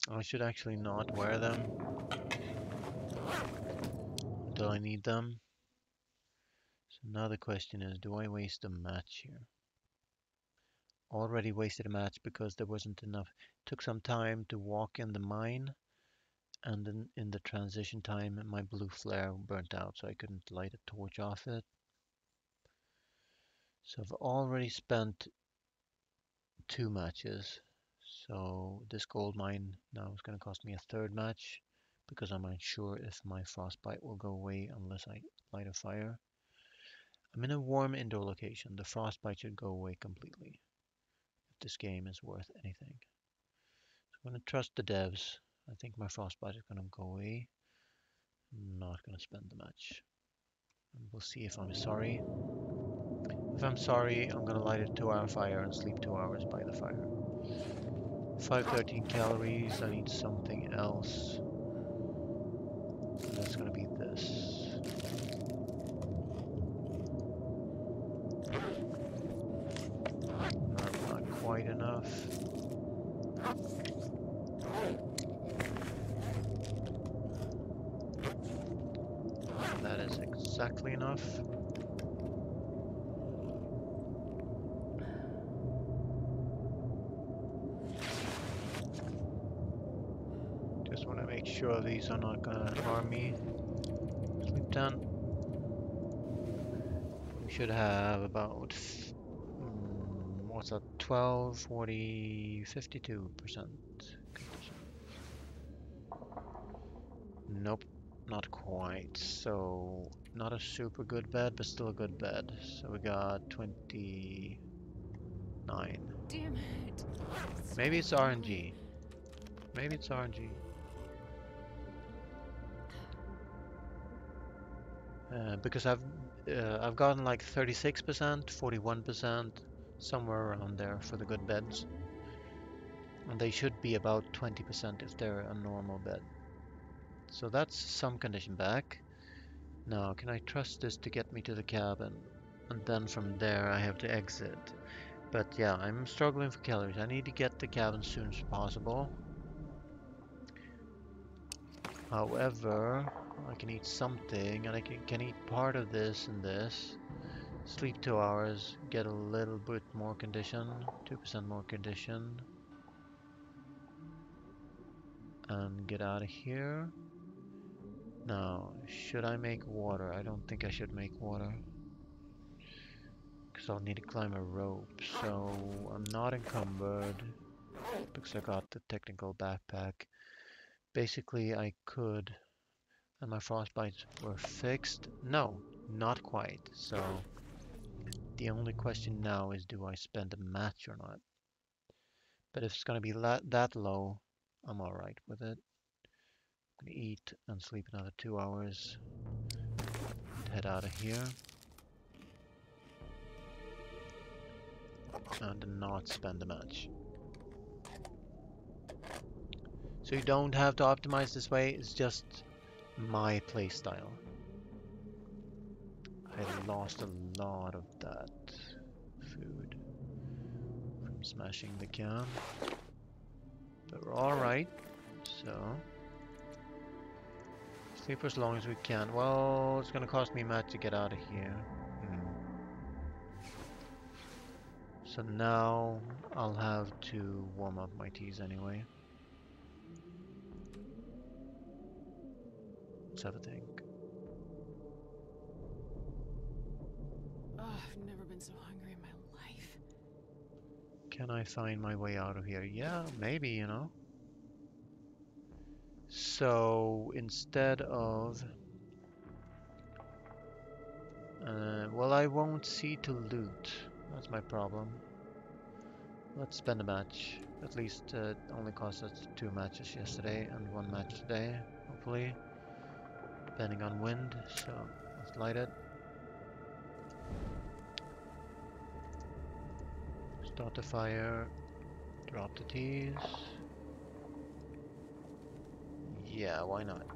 [SPEAKER 1] I should actually not wear them until I need them. So now the question is, do I waste a match here? Already wasted a match because there wasn't enough. Took some time to walk in the mine, and then in the transition time, my blue flare burnt out, so I couldn't light a torch off it. So I've already spent 2 matches. So this gold mine now is going to cost me a 3rd match because I'm unsure if my frostbite will go away unless I light a fire. I'm in a warm indoor location. The frostbite should go away completely. this game is worth anything. So I'm gonna trust the devs. I think my frostbite is gonna go away. I'm not gonna spend the match. And we'll see if I'm sorry. If I'm sorry, I'm gonna light a 2-hour fire and sleep 2 hours by the fire. 513 calories, I need something else. And that's gonna be this. Not quite enough. That is exactly enough. Just want to make sure these are not gonna harm me. Sleep 10. We should have about, what's that, 12, 40, 52% condition. Nope, not quite. So, not a super good bed, but still a good bed. So we got 29.
[SPEAKER 2] Damn it.
[SPEAKER 1] Maybe it's RNG. Maybe it's RNG. Because I've gotten like 36%, 41%, somewhere around there for the good beds. And they should be about 20% if they're a normal bed. So that's some condition back. Now, can I trust this to get me to the cabin? And then from there I have to exit. But yeah, I'm struggling for calories. I need to get the cabin as soon as possible. However, I can eat something, and I can eat part of this and this. Sleep 2 hours, get a little bit more condition, 2% more condition. And get out of here. Now, should I make water? I don't think I should make water. Because I'll need to climb a rope. So, I'm not encumbered. Because I got the technical backpack. Basically, I could... And my frostbites were fixed. No, not quite. So, the only question now is, do I spend a match or not? But if it's going to be that low, I'm alright with it. I'm gonna eat and sleep another 2 hours. Head out of here. And not spend a match. So you don't have to optimize this way, it's just my playstyle. I lost a lot of that food from smashing the can. But we're alright, so... Sleep for as long as we can. Well, it's gonna cost me a match to get out of here. So now I'll have to warm up my teas anyway. Let's have a think.
[SPEAKER 2] Oh, I've never been so hungry in my life.
[SPEAKER 1] Can I find my way out of here? Yeah, maybe, you know. So instead of... well, I won't see to loot. That's my problem. Let's spend a match. At least it only cost us 2 matches yesterday and 1 match today, hopefully. Depending on wind, so let's light it. Start the fire. Drop the teas. Yeah, why not?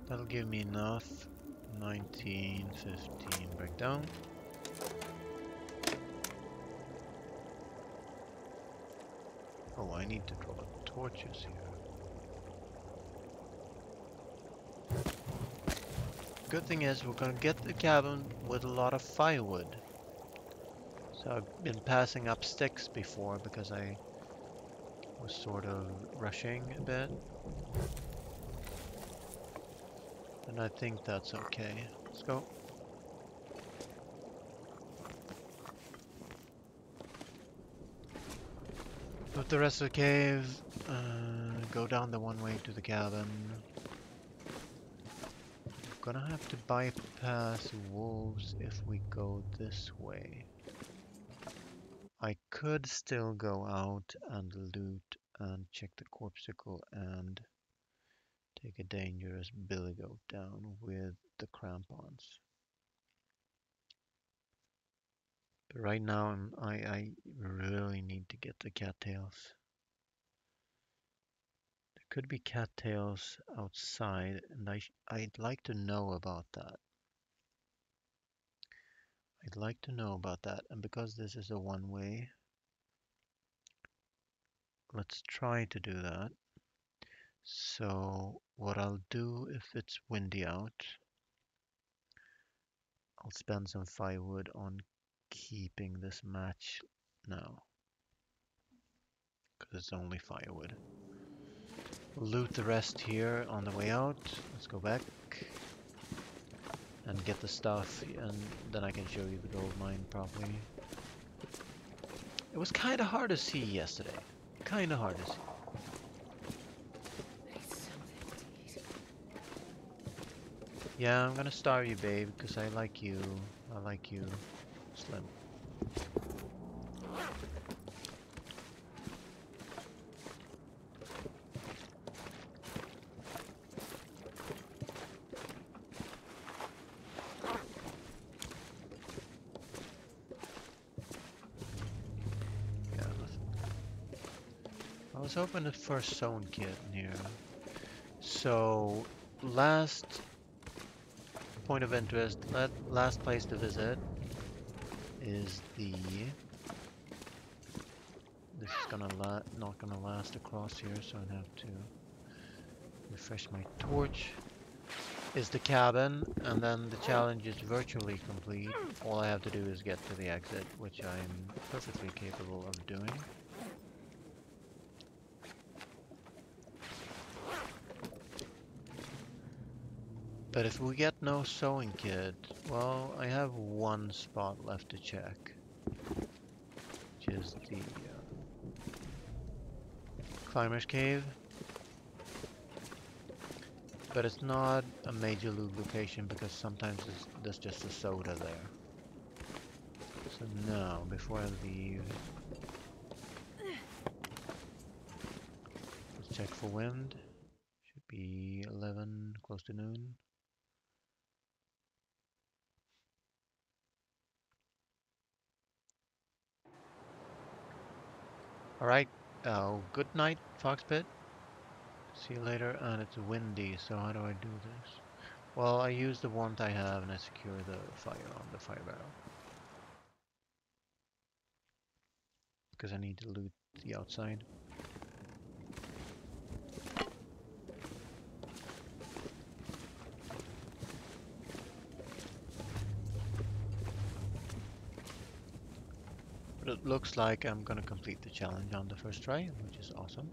[SPEAKER 1] That'll give me enough. 19, 15, breakdown. Oh, I need to draw torches here. Good thing is we're gonna get the cabin with a lot of firewood. So I've been passing up sticks before because I was sort of rushing a bit, and I think that's okay. Let's go. With the rest of the cave, go down the one way to the cabin. Gonna have to bypass wolves if we go this way. I could still go out and loot and check the corpsicle and take a dangerous billy goat down with the crampons. But right now I really need to get the cattails. There could be cattails outside and I'd like to know about that. I'd like to know about that, and because this is a one way, let's try to do that. So what I'll do if it's windy out, I'll spend some firewood on keeping this match now, because it's only firewood. We'll loot the rest here on the way out. Let's go back and get the stuff, and then I can show you the gold mine properly. It was kind of hard to see yesterday. Kind of hard to see. Yeah, I'm gonna starve you, babe, because I like you. I like you, Slim. Yeah, I was hoping for a sewn kit in here. So, last point of interest, last place to visit is the... This is not gonna last across here, so I have to refresh my torch. Is the cabin, and then the challenge is virtually complete. All I have to do is get to the exit, which I'm perfectly capable of doing. But if we get no sewing kit, well, I have one spot left to check, which is the Climber's Cave. But it's not a major loot location because sometimes there's just a soda there. So now, before I leave, let's check for wind. Should be 11, close to noon. Alright, good night, Foxpit. See you later, and it's windy, so how do I do this? Well, I use the warmth I have and I secure the fire on the fire barrel. Because I need to loot the outside. But it looks like I'm gonna complete the challenge on the first try, which is awesome.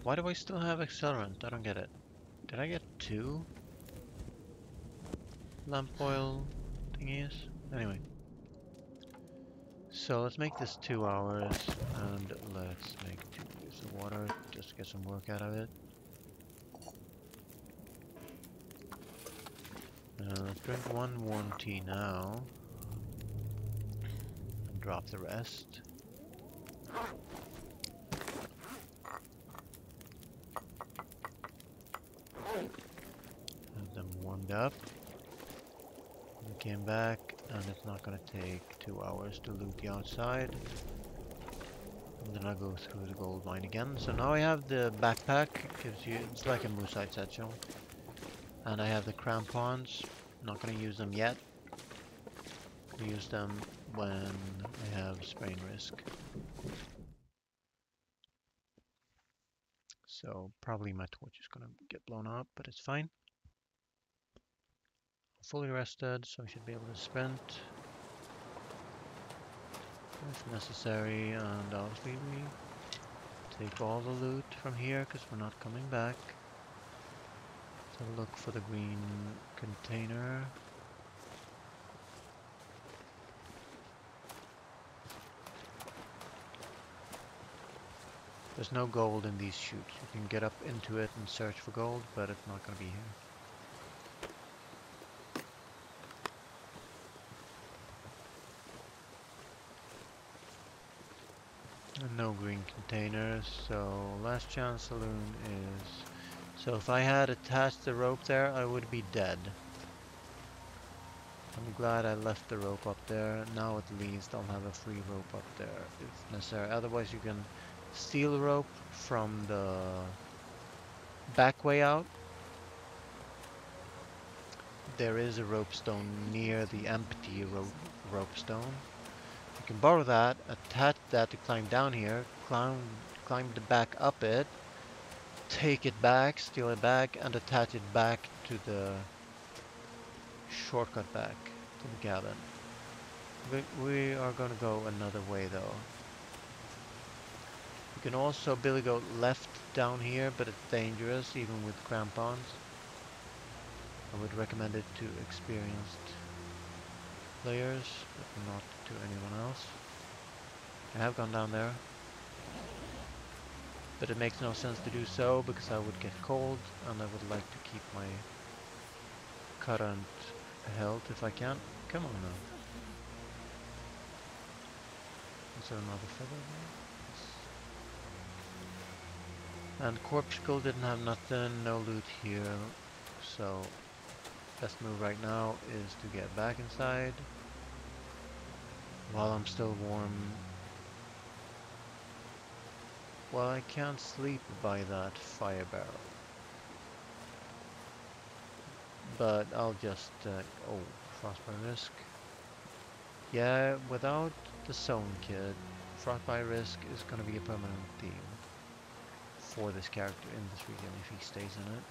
[SPEAKER 1] Why do I still have accelerant? I don't get it. Did I get 2 lamp oil thingies? Anyway. So let's make this 2 hours, and let's make 2 liters of water, just to get some work out of it. Let's drink 1 warm tea now, and drop the rest. Have them warmed up. We came back, and it's not going to take 2 hours to loot the outside. And then I'll go through the gold mine again. So now I have the backpack, it's like a moosite satchel. And I have the crampons, not going to use them yet. I'll use them when I have sprain risk. So probably my torch is going to get blown up, but it's fine. I'm fully rested, so I should be able to sprint if necessary, and obviously we take all the loot from here because we're not coming back. So look for the green container. There's no gold in these chutes. You can get up into it and search for gold, but it's not going to be here. And no green containers, so last chance saloon is... So if I had attached the rope there, I would be dead. I'm glad I left the rope up there. Now at least I'll have a free rope up there if necessary. Otherwise you can steal the rope from the back way out. There is a rope stone near the empty rope stone. You can borrow that, attach that to climb down here, climb the back up it, take it back, steal it back, and attach it back to the shortcut back to the cabin. We are going to go another way though. You can also billy goat left down here, but it's dangerous even with crampons. I would recommend it to experienced players, but not to anyone else. I have gone down there, but it makes no sense to do so because I would get cold and I would like to keep my current health if I can. Come on now. Is there another feather there? Yes. And Corpsicle didn't have nothing, no loot here, so best move right now is to get back inside while I'm still warm. Well, I can't sleep by that fire barrel, but I'll just oh, frostbite risk. Yeah, without the zone kit, frostbite risk is going to be a permanent theme for this character in this region if he stays in it.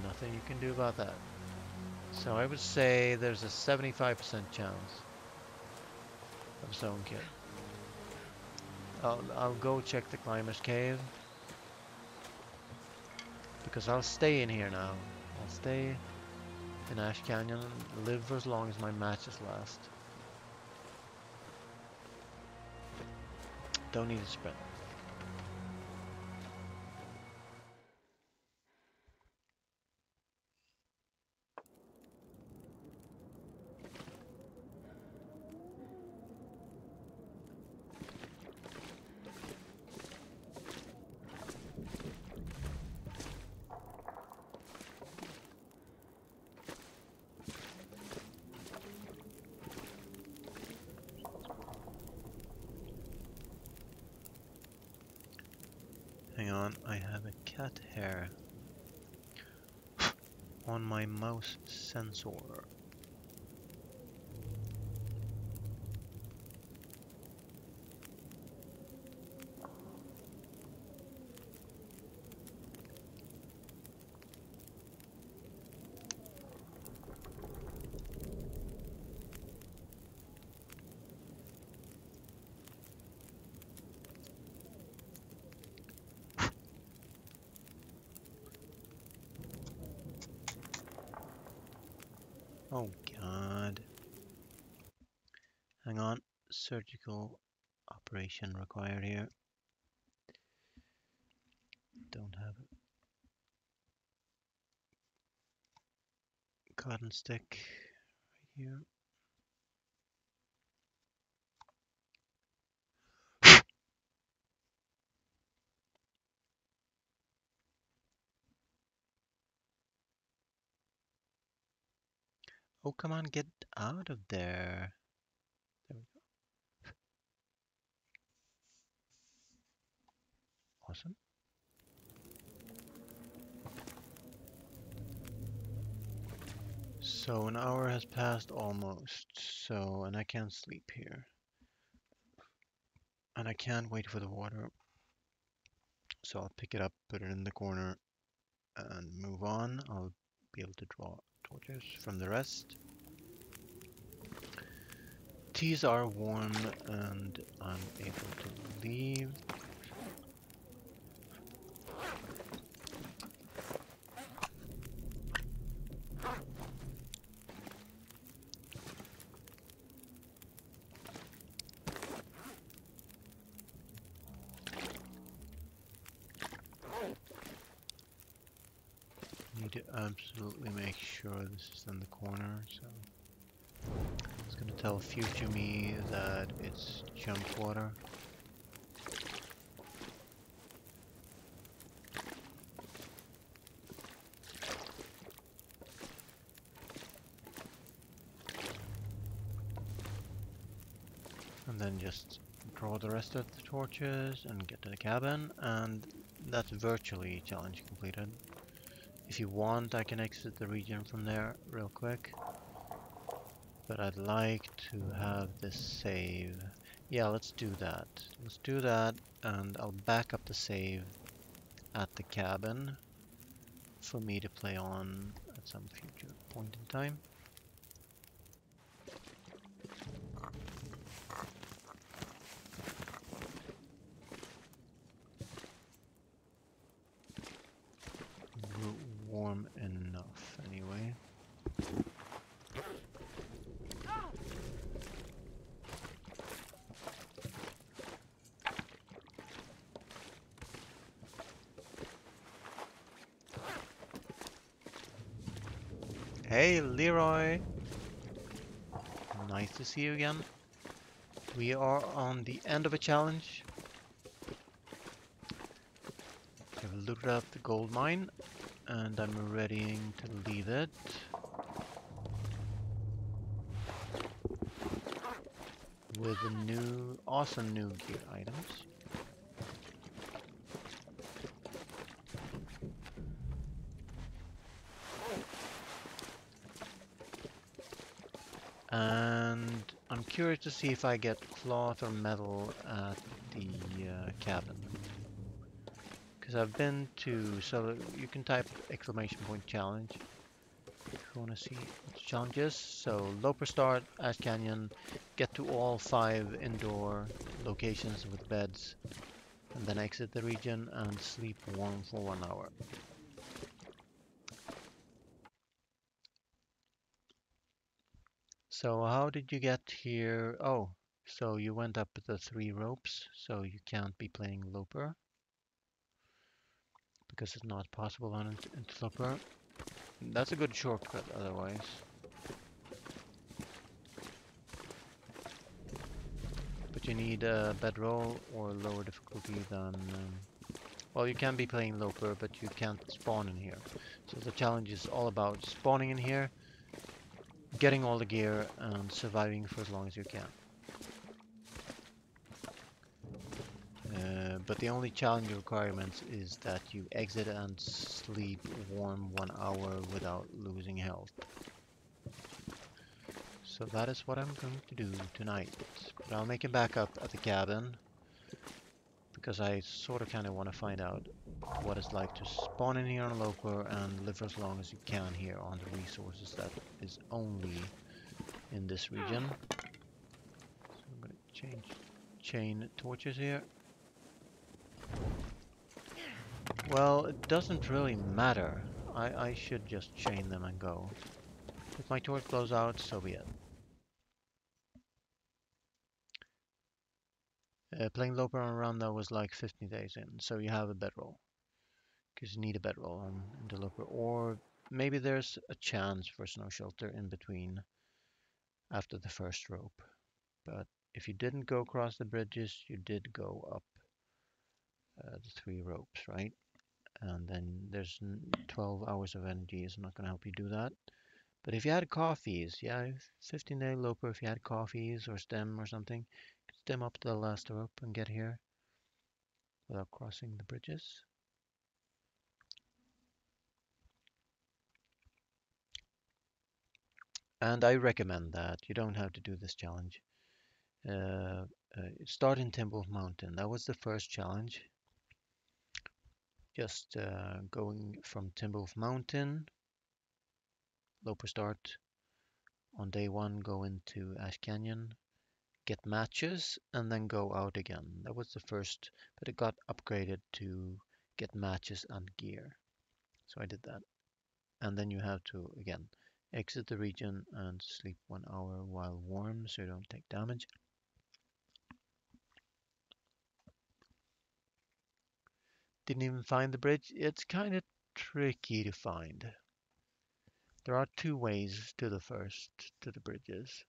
[SPEAKER 1] Nothing you can do about that. So I would say there's a 75% chance of zone kit. I'll go check the climber's cave because I'll stay in here now. I'll stay in Ash Canyon and live for as long as my matches last. Don't need a sprint. Hang on, I have a cat hair on my mouse sensor. Oh god. Hang on, surgical operation required here. Don't have a cotton stick right here. Oh, come on, get out of there. There we go. Awesome. So an hour has passed almost, so, and I can't sleep here. And I can't wait for the water. So I'll pick it up, put it in the corner, and move on. I'll be able to draw torches from the rest. teas are warm and I'm able to leave. Need to absolutely make sure this is in the corner, so it's gonna tell future me that it's junk water. And then just draw the rest of the torches and get to the cabin, and that's virtually challenge completed. If you want, I can exit the region from there real quick, but I'd like to have this save. Yeah, let's do that. Let's do that, and I'll back up the save at the cabin for me to play on at some future point in time. Warm enough anyway. Hey Leroy! Nice to see you again. We are on the end of a challenge. I've looted up the gold mine and I'm readying to leave it. With the new, awesome new gear items. And I'm curious to see if I get cloth or metal at the cabin. Because I've been to, so you can type exclamation point challenge if you want to see what the challenge is. So Loper start, Ash Canyon, get to all 5 indoor locations with beds, and then exit the region and sleep warm for 1 hour. So how did you get here? Oh, so you went up the 3 ropes, so you can't be playing Loper because it's not possible on Interloper. That's a good shortcut otherwise. But you need a bedroll or lower difficulty than... well, you can be playing Loper, but you can't spawn in here. So the challenge is all about spawning in here, getting all the gear, and surviving for as long as you can. But the only challenge requirements is that you exit and sleep warm 1 hour without losing health. So that is what I'm going to do tonight. But I'll make a backup at the cabin, because I sort of kind of want to find out what it's like to spawn in here on a Loper and live for as long as you can here on the resources that is only in this region. So I'm going to chain torches here. Well, it doesn't really matter. I should just chain them and go. If my torch blows out, so be it. Playing Loper on a run that was like 15 days in, so you have a bedroll. Because you need a bedroll on Interloper, or maybe there's a chance for snow shelter in between after the first rope. But if you didn't go across the bridges, you did go up the 3 ropes, right? And then there's 12 hours of energy is not going to help you do that. But if you had coffees, yeah, 15-day Loper, if you had coffees or stem or something, you could stem up to the last rope and get here without crossing the bridges. And I recommend that. You don't have to do this challenge. Start in Temple Mountain. That was the first challenge. Just going from Temple Mountain, Loper start. On day 1, go into Ash Canyon. get matches, and then go out again. That was the first, but it got upgraded to get matches and gear. So I did that. And then you have to, again, exit the region and sleep 1 hour while warm so you don't take damage. Didn't even find the bridge. It's kind of tricky to find. There are two ways to the bridges.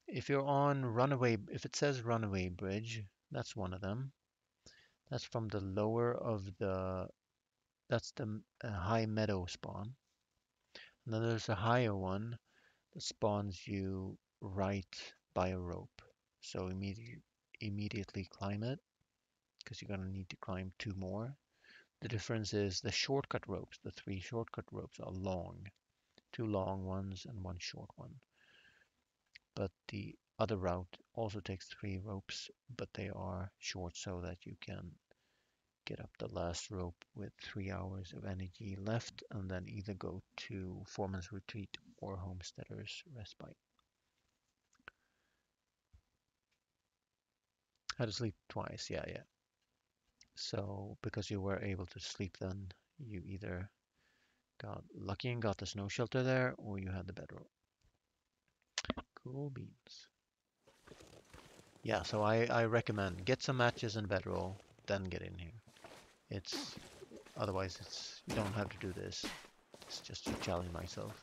[SPEAKER 1] If you're on runaway, if it says runaway bridge, that's one of them. That's from the lower of that's the high meadow spawn. And then there's a higher one that spawns you right by a rope. So immediately climb it because you're going to need to climb two more. The difference is the shortcut ropes, the three shortcut ropes are long, two long ones and one short one. But the other route also takes three ropes, but they are short so that you can get up the last rope with 3 hours of energy left and then either go to Foreman's Retreat or Homesteader's Respite. Had to sleep twice, yeah. So because you were able to sleep then, you either got lucky and got the snow shelter there, or you had the bedroll. Cool beans. Yeah, so I recommend get some matches and bedroll, then get in here. It's otherwise you don't have to do this. It's just to challenge myself.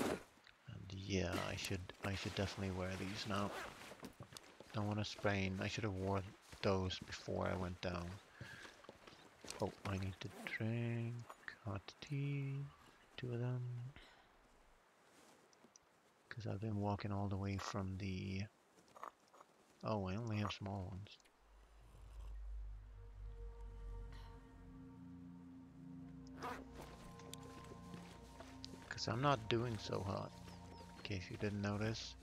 [SPEAKER 1] And yeah, I should definitely wear these now. Don't want to sprain. I should have worn those before I went down. Oh, I need to drink hot tea. Two of them. Because I've been walking all the way from the... Oh, I only have small ones. Because I'm not doing so hot, in case you didn't notice.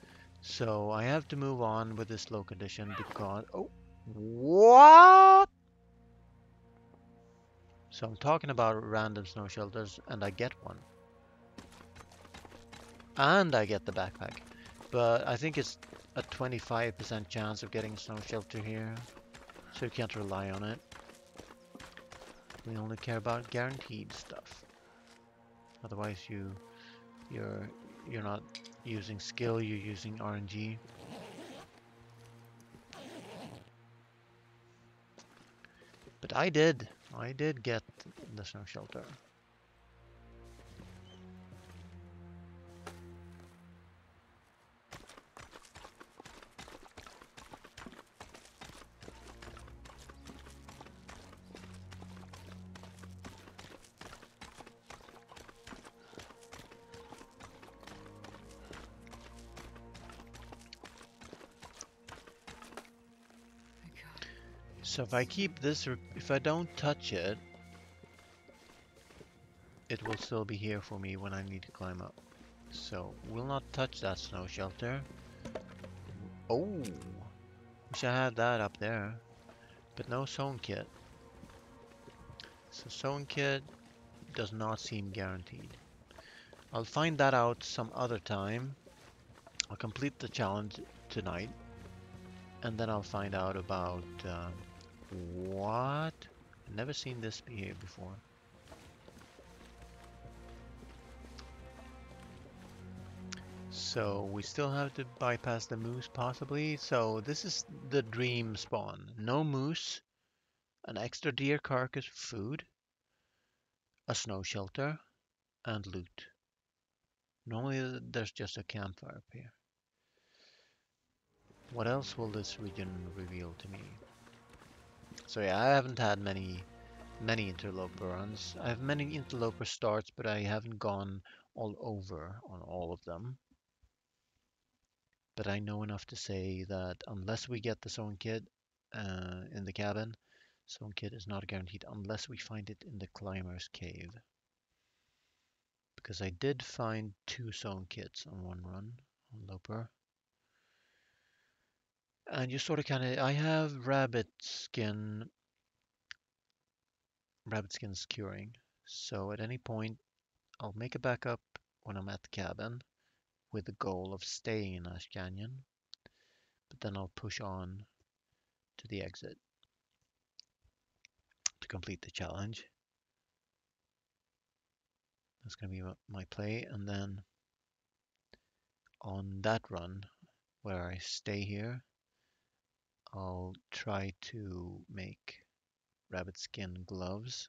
[SPEAKER 1] So I have to move on with this low condition because... Oh! What? So I'm talking about random snow shelters, and I get one. And I get the backpack. But I think it's a 25% chance of getting a snow shelter here. So you can't rely on it. We only care about guaranteed stuff. Otherwise you're not using skill, you're using RNG. But I did get the snow shelter. So if I keep this, if I don't touch it, it will still be here for me when I need to climb up. So we'll not touch that snow shelter. Oh, wish I had that up there, but no sewn kit. So sewn kit does not seem guaranteed. I'll find that out some other time. I'll complete the challenge tonight, and then I'll find out about what? I've never seen this be here before. So we still have to bypass the moose possibly. So this is the dream spawn. No moose, an extra deer carcass food, a snow shelter, and loot. Normally there's just a campfire up here. What else will this region reveal to me? So yeah, I haven't had many interloper runs. I have many interloper starts, but I haven't gone all over on all of them. But I know enough to say that unless we get the sewn kit in the cabin, sewn kit is not guaranteed unless we find it in the climber's cave. Because I did find 2 sewn kits on one run on Loper. And you sort of kind of, I have rabbit skin skewering. So at any point I'll make it back up when I'm at the cabin with the goal of staying in Ash Canyon, but then I'll push on to the exit to complete the challenge. That's going to be my play, and then on that run where I stay here, I'll try to make rabbit skin gloves,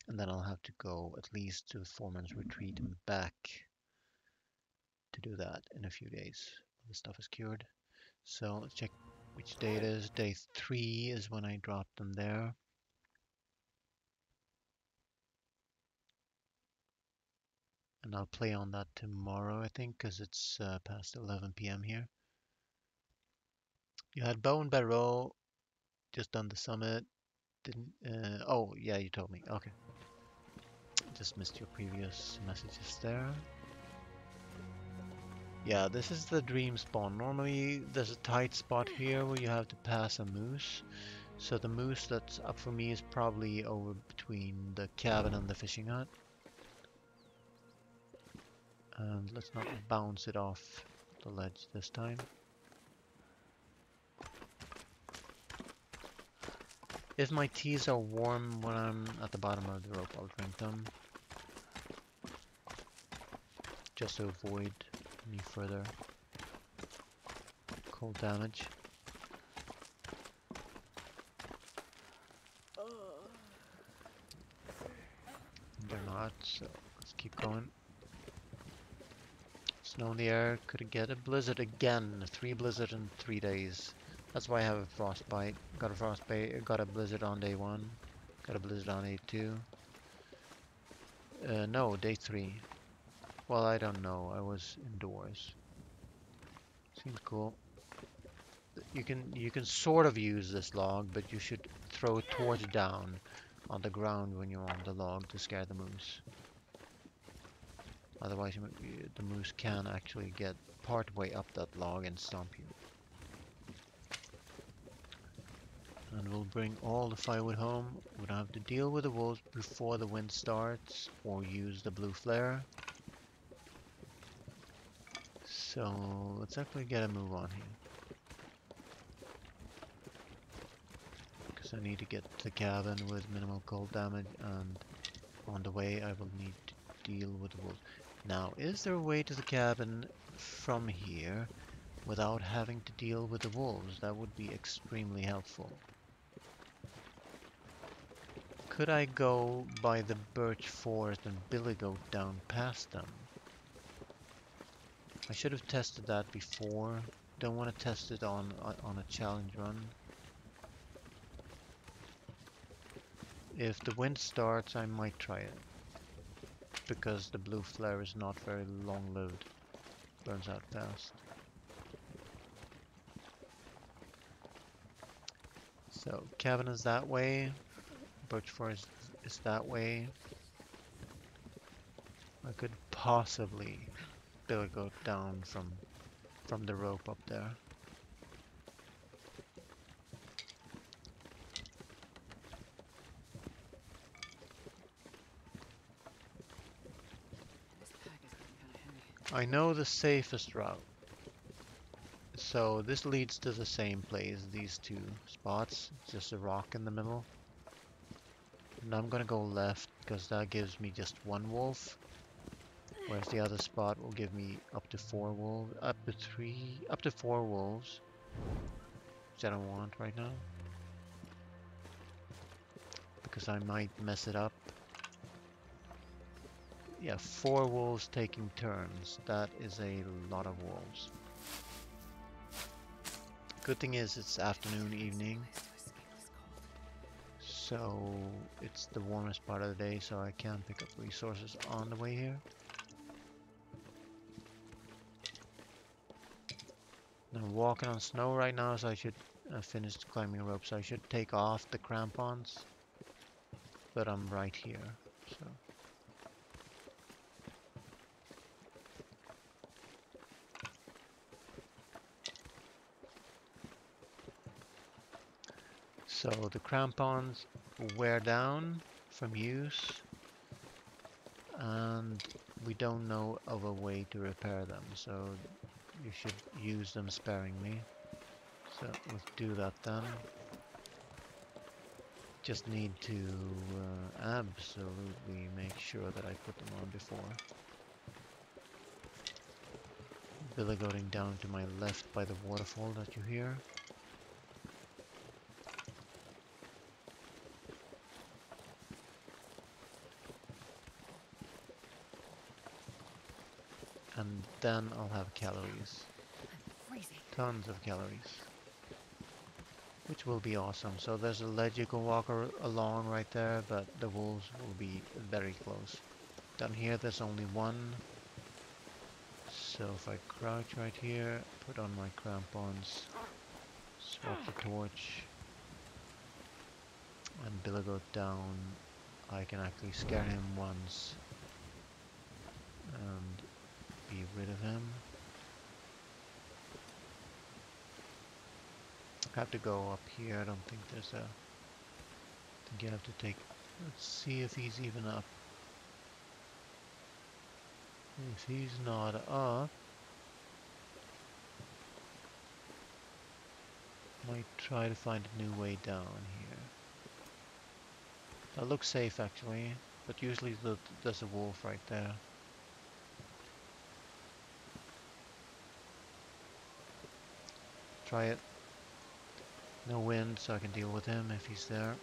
[SPEAKER 1] and then I'll have to go at least to the Foreman's Retreat and back to do that in a few days. The stuff is cured. So let's check which day it is. Day 3 is when I dropped them there. And I'll play on that tomorrow, I think, because it's past 11 p.m. here. You had Bow and Barrow just done the summit. Didn't? Oh, yeah, you told me. Okay. Just missed your previous messages there. Yeah, this is the dream spawn. Normally, there's a tight spot here where you have to pass a moose. So the moose that's up for me is probably over between the cabin and the fishing hut. And let's not bounce it off the ledge this time. If my teas are warm when I'm at the bottom of the rope, I'll drink them. Just to avoid any further cold damage. They're not, so let's keep going. Snow in the air, could get a blizzard again. 3 blizzard in 3 days. That's why I have a frostbite. Got a frostbite, got a blizzard on day 1. Got a blizzard on day 2. No, day 3. Well, I don't know. I was indoors. Seems cool. You can sort of use this log, but you should throw a torch down on the ground when you're on the log to scare the moose. Otherwise, the moose can actually get part way up that log and stomp you. And we'll bring all the firewood home. We don't have to deal with the wolves before the wind starts or use the blue flare. So let's actually get a move on here. Because I need to get to the cabin with minimal cold damage, and on the way I will need to deal with the wolves. Now, is there a way to the cabin from here without having to deal with the wolves? That would be extremely helpful. Could I go by the birch forest and billy goat down past them? I should have tested that before. Don't want to test it on a challenge run. If the wind starts, I might try it. Because the blue flare is not very long-lived. Burns out fast. So, cabin is that way. Birch forest is that way. I could possibly billy goat down from the rope up there. I know the safest route. So this leads to the same place, these 2 spots, just a rock in the middle. And I'm gonna go left because that gives me just 1 wolf. Whereas the other spot will give me up to 4 wolves, up to 4 wolves. Which I don't want right now. Because I might mess it up. Yeah, 4 wolves taking turns. That is a lot of wolves. Good thing is it's afternoon, evening. So it's the warmest part of the day, so I can pick up resources on the way here. I'm walking on snow right now, so I should finish climbing ropes. I should take off the crampons. But I'm right here, so. So the crampons wear down from use. and we don't know of a way to repair them, so you should use them sparingly. So let's do that then. Just need to absolutely make sure that I put them on before. Billy going down to my left by the waterfall that you hear. And then I'll have calories.
[SPEAKER 2] Freezing.
[SPEAKER 1] Tons of calories. Which will be awesome. So there's a ledge you can walk along right there, but the wolves will be very close. Down here there's only one. So if I crouch right here, put on my crampons, swap the torch, and Billy goes down, I can actually scare him once and be rid of him. I have to go up here. I don't think there's a... I think you have to take... Let's see if he's even up. If he's not up, might try to find a new way down here. That looks safe actually, but usually there's a wolf right there. Try it. No wind, so I can deal with him if he's there.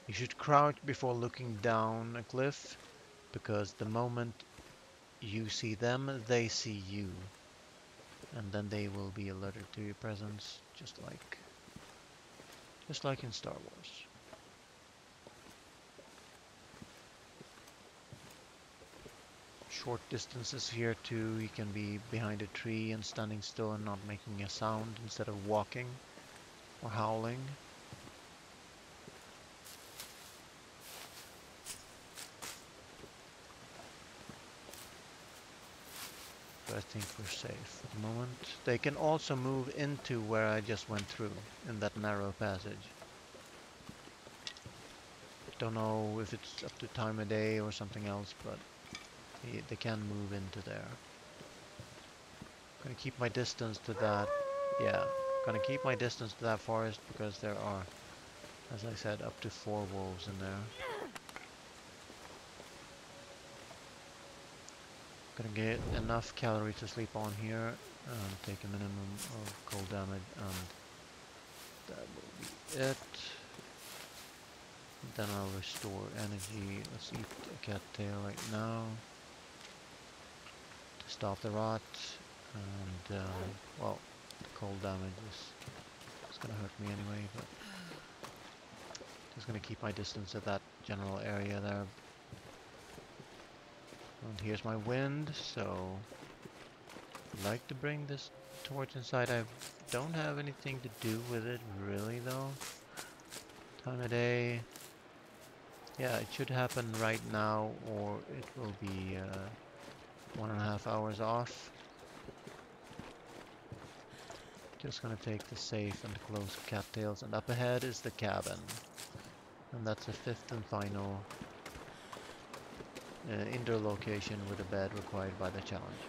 [SPEAKER 1] You should crouch before looking down a cliff, because the moment you see them, they see you. And then they will be alerted to your presence, just like in Star Wars. Short distances here too, you can be behind a tree and standing still and not making a sound instead of walking or howling. But I think we're safe at the moment. They can also move into where I just went through, in that narrow passage. Don't know if it's up to time of day or something else, but they can move into there. Gonna keep my distance to that. Yeah, gonna keep my distance to that forest because there are, as I said, up to 4 wolves in there. Gonna get enough calorie to sleep on here and take a minimum of cold damage, and that will be it. Then I'll restore energy. Let's eat a cattail right now to stop the rot. And well, the cold damage is gonna hurt me anyway, but just gonna keep my distance at that general area there. And here's my wind, so I'd like to bring this torch inside. I don't have anything to do with it really though. Time of day. Yeah, it should happen right now, or it will be 1.5 hours off. Just gonna take the safe and close cattails, and up ahead is the cabin. And that's the 5th and final indoor location with a bed required by the challenge.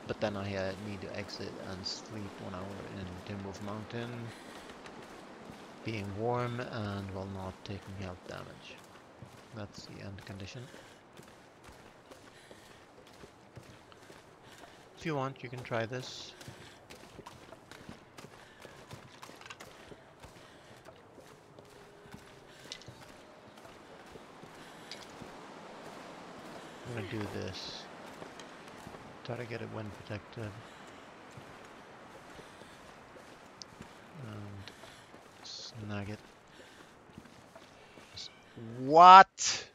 [SPEAKER 1] But then I need to exit and sleep 1 hour in Timberwolf Mountain, being warm and while not taking health damage. That's the end condition. If you want, you can try this. I'm gonna do this. Try to get it wind protected. And snag it. What?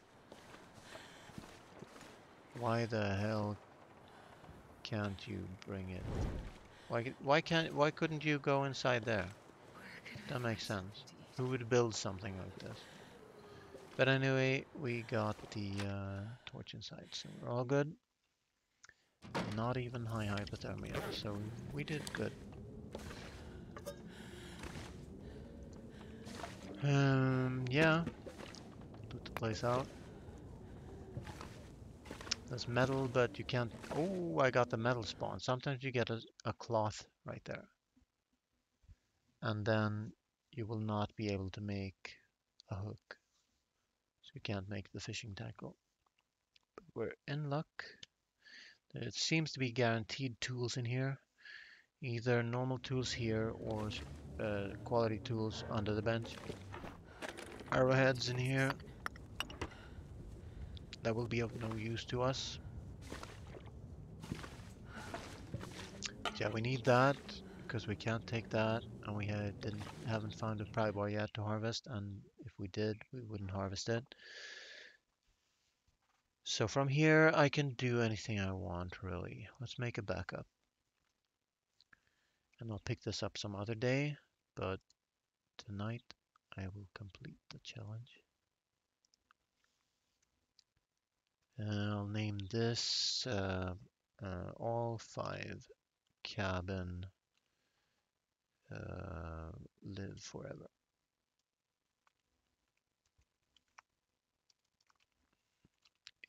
[SPEAKER 1] Why the hell can't you bring it? Why couldn't you go inside there? That makes sense. Who would build something like this? But anyway, we got the torch inside, so we're all good. Not even high hypothermia, so we did good. Yeah. place out. There's metal, but you can't... Oh, I got the metal spawn. Sometimes you get a cloth right there. And then you will not be able to make a hook. So you can't make the fishing tackle. But we're in luck. It seems to be guaranteed tools in here. Either normal tools here or quality tools under the bench. Arrowheads in here. That will be of no use to us. Yeah, we need that because we can't take that, and we haven't found a pry bar yet to harvest, and if we did, we wouldn't harvest it. So from here, I can do anything I want, really. Let's make a backup. And I'll pick this up some other day, but tonight I will complete the challenge. I'll name this all 5 cabin live forever.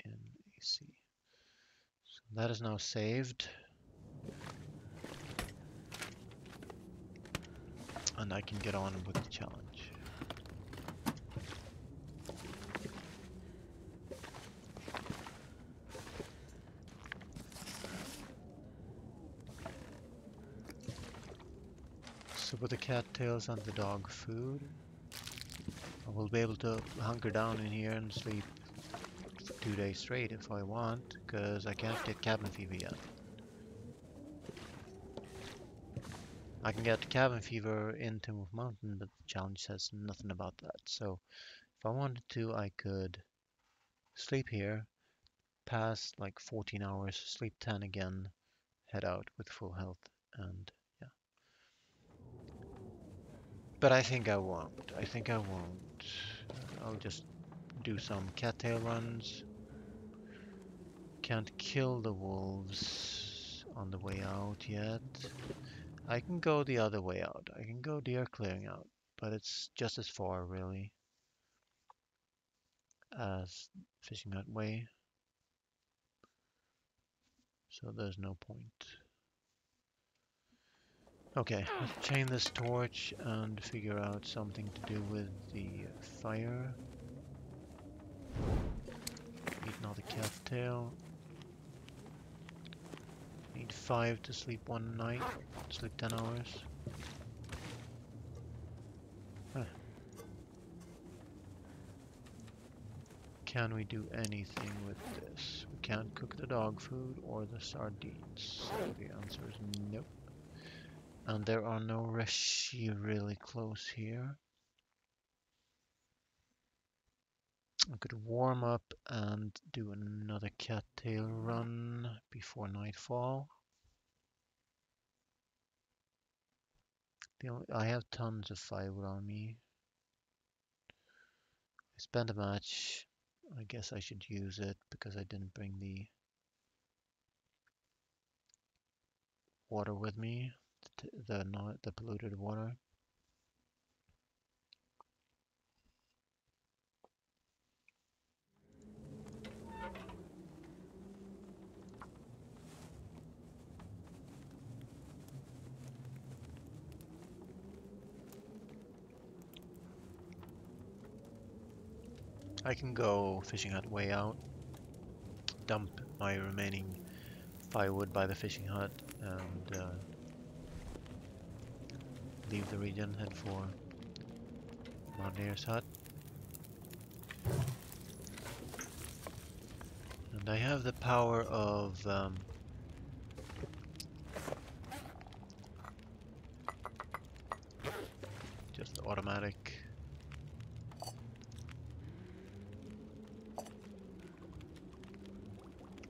[SPEAKER 1] NAC. So that is now saved. And I can get on with the challenge. So with the cattails and the dog food, I will be able to hunker down in here and sleep for 2 days straight if I want, because I can't get cabin fever yet. I can get cabin fever in Timber Mountain, but the challenge says nothing about that. So if I wanted to, I could sleep here, pass like 14 hours, sleep 10 again, head out with full health, and yeah. But I think I won't. I think I won't. I'll just do some cattail runs. Can't kill the wolves on the way out yet. I can go the other way out. I can go deer clearing out, but it's just as far really as fishing hut way. So there's no point. Okay, let's chain this torch and figure out something to do with the fire. Need another cattail. Need 5 to sleep one night. Sleep 10 hours. Huh. Can we do anything with this? We can't cook the dog food or the sardines. So the answer is nope. And there are no reshi really close here. I could warm up and do another cattail run before nightfall. I have tons of firewood on me. I spent a match. I guess I should use it because I didn't bring the water with me, the polluted water. I can go fishing hut way out, dump my remaining firewood by the fishing hut, and leave the region, head for Mountaineer's hut. And I have the power of just automatic.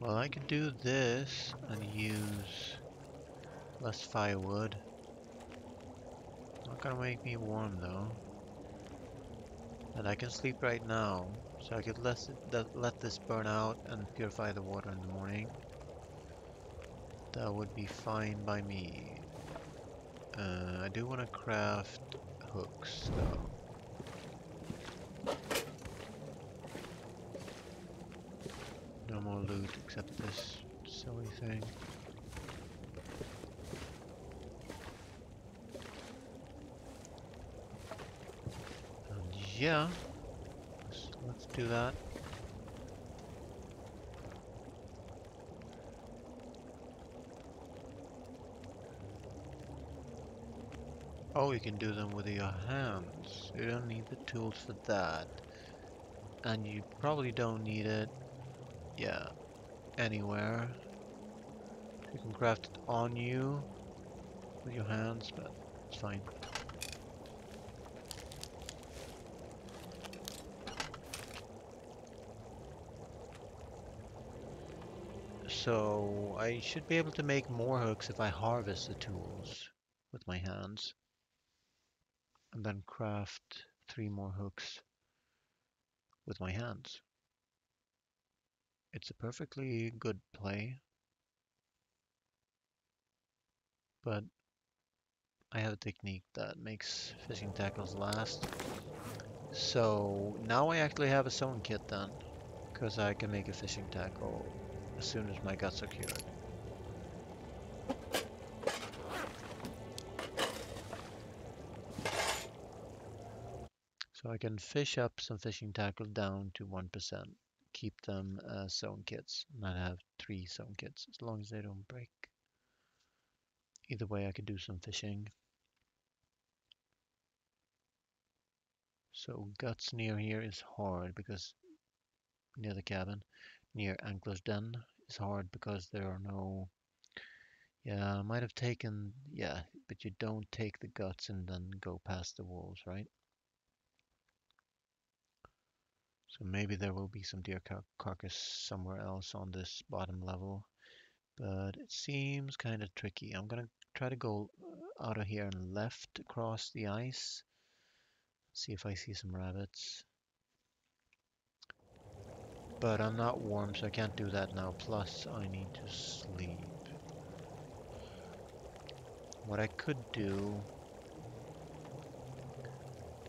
[SPEAKER 1] Well, I could do this and use less firewood. Not gonna make me warm though. And I can sleep right now, so I could let this burn out and purify the water in the morning. That would be fine by me. I do want to craft hooks though. more loot except this silly thing. And yeah, let's do that. Oh, you can do them with your hands. You don't need the tools for that. And you probably don't need it, yeah, anywhere. You can craft it on you with your hands, but it's fine. So I should be able to make more hooks if I harvest the tools with my hands. And then craft 3 more hooks with my hands. It's a perfectly good play, but I have a technique that makes fishing tackles last. So now I actually have a sewn kit then, because I can make a fishing tackle as soon as my guts are cured. So I can fish up some fishing tackle down to 1%, keep them as sewn kits, and I have 3 sewn kits, as long as they don't break. Either way I could do some fishing. So guts near here is hard because near the cabin, near Ankler's Den is hard because there are no. Yeah, I might have taken. Yeah, but you don't take the guts and then go past the wolves, right? So maybe there will be some deer carcass somewhere else on this bottom level, but it seems kind of tricky. I'm gonna try to go out of here and left across the ice, see if I see some rabbits. But I'm not warm, so I can't do that now. Plus, I need to sleep. What I could do,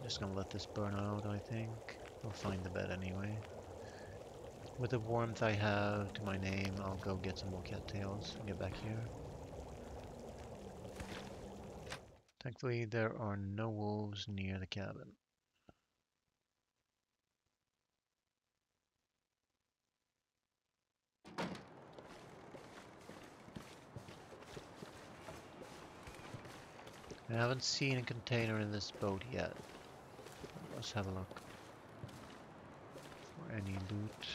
[SPEAKER 1] just gonna let this burn out, I think. I'll find the bed anyway. With the warmth I have to my name, I'll go get some more cattails and get back here. Thankfully, there are no wolves near the cabin. I haven't seen a container in this boat yet. Let's have a look for any loot.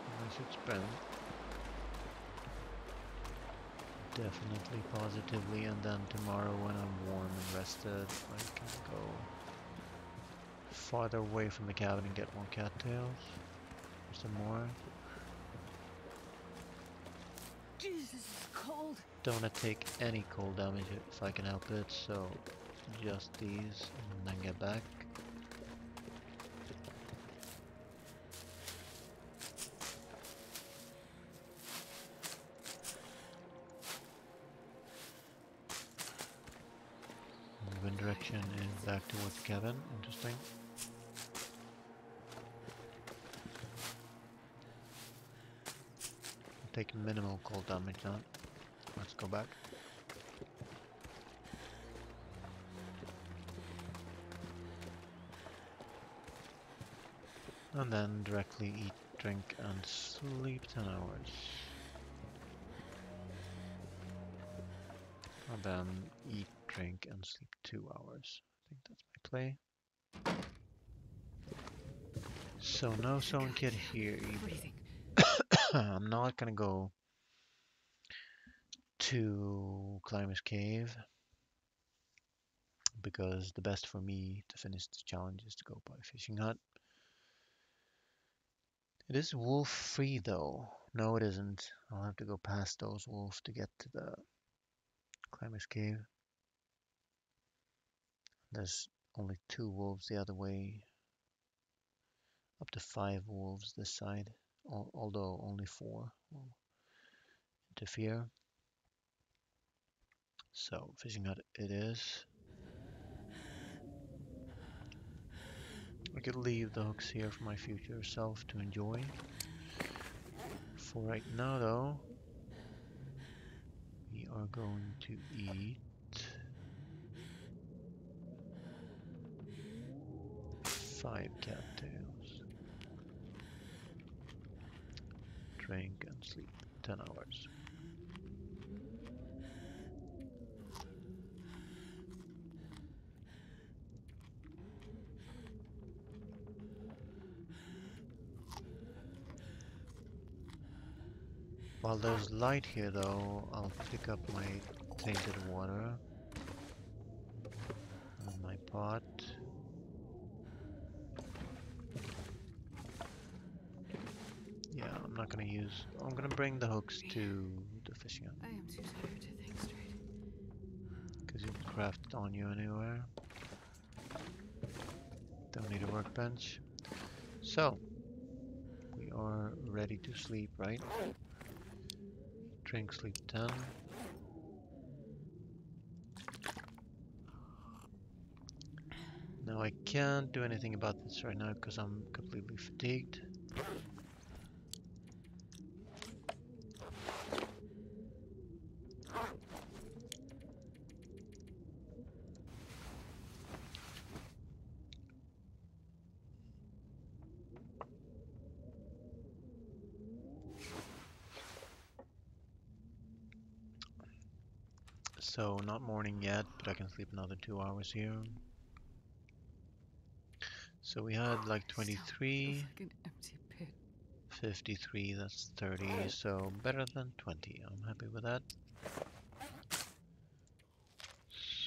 [SPEAKER 1] My suit's brown. Definitely, positively, and then tomorrow when I'm warm and rested, I can go farther away from the cabin and get more cattails. Some more.
[SPEAKER 2] Jesus, this is cold.
[SPEAKER 1] Don't want to take any cold damage if I can help it, so just these and then get back. The wind direction is back towards the cabin. Interesting. Take minimal cold damage now. Let's go back. And then directly eat, drink, and sleep 10 hours. And then eat, drink, and sleep 2 hours. I think that's my play. So no sewn kit here either. I'm not gonna go to Climber's Cave because the best for me to finish the challenge is to go by fishing hut. It is wolf free though. No, it isn't. I'll have to go past those wolves to get to the Climber's Cave. There's only 2 wolves the other way. Up to 5 wolves this side, although only 4 will interfere. So fishing hut it is. I could leave the hooks here for my future self to enjoy. For right now, though, we are going to eat 5 cattails. Drink and sleep 10 hours. While there's light here, though, I'll pick up my tainted water and my pot. Yeah, I'm not gonna use. I'm gonna bring the hooks to the fishing hut
[SPEAKER 2] I am too tired to think straight.
[SPEAKER 1] because you can craft it on you anywhere. Don't need a workbench. So we are ready to sleep, right? Drink, sleep 10. Now I can't do anything about this right now because I'm completely fatigued. So not morning yet, but I can sleep another 2 hours here. So we had like
[SPEAKER 2] Still feels
[SPEAKER 1] 23,
[SPEAKER 2] like an empty pit.
[SPEAKER 1] 53, that's 30, so better than 20. I'm happy with that.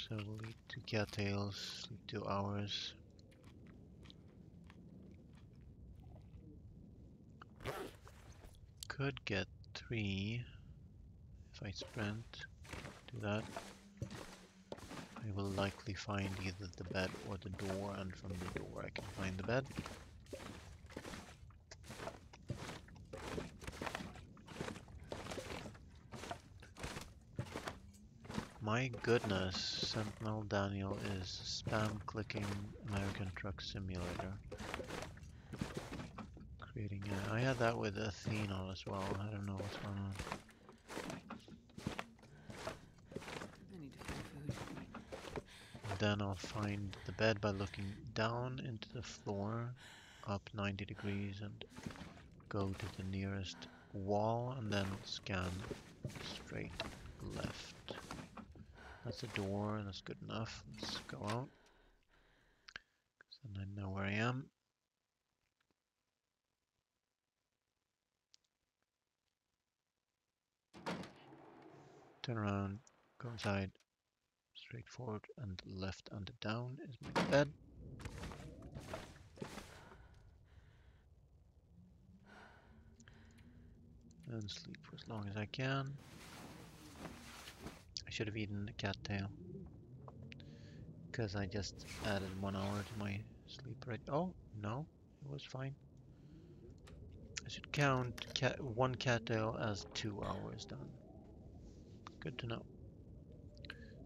[SPEAKER 1] So we'll eat 2 cattails, sleep 2 hours. Could get 3 if I sprint. Do that. I will likely find either the bed or the door, and from the door I can find the bed. My goodness, Sentinel Daniel is spam clicking American Truck Simulator. Creating I had that with Athena as well. I don't know what's going on.
[SPEAKER 2] I need to find food.
[SPEAKER 1] Then I'll find the bed by looking down into the floor, up 90 degrees, and go to the nearest wall, and then scan straight left. That's a door, that's good enough. Let's go out. Then I know where I am. Turn around, go inside, straight forward and left and down is my bed. And sleep for as long as I can. I should have eaten the cattail, because I just added 1 hour to my sleep rate. Oh, no, it was fine. I should count 1 cattail as 2 hours done. Good to know.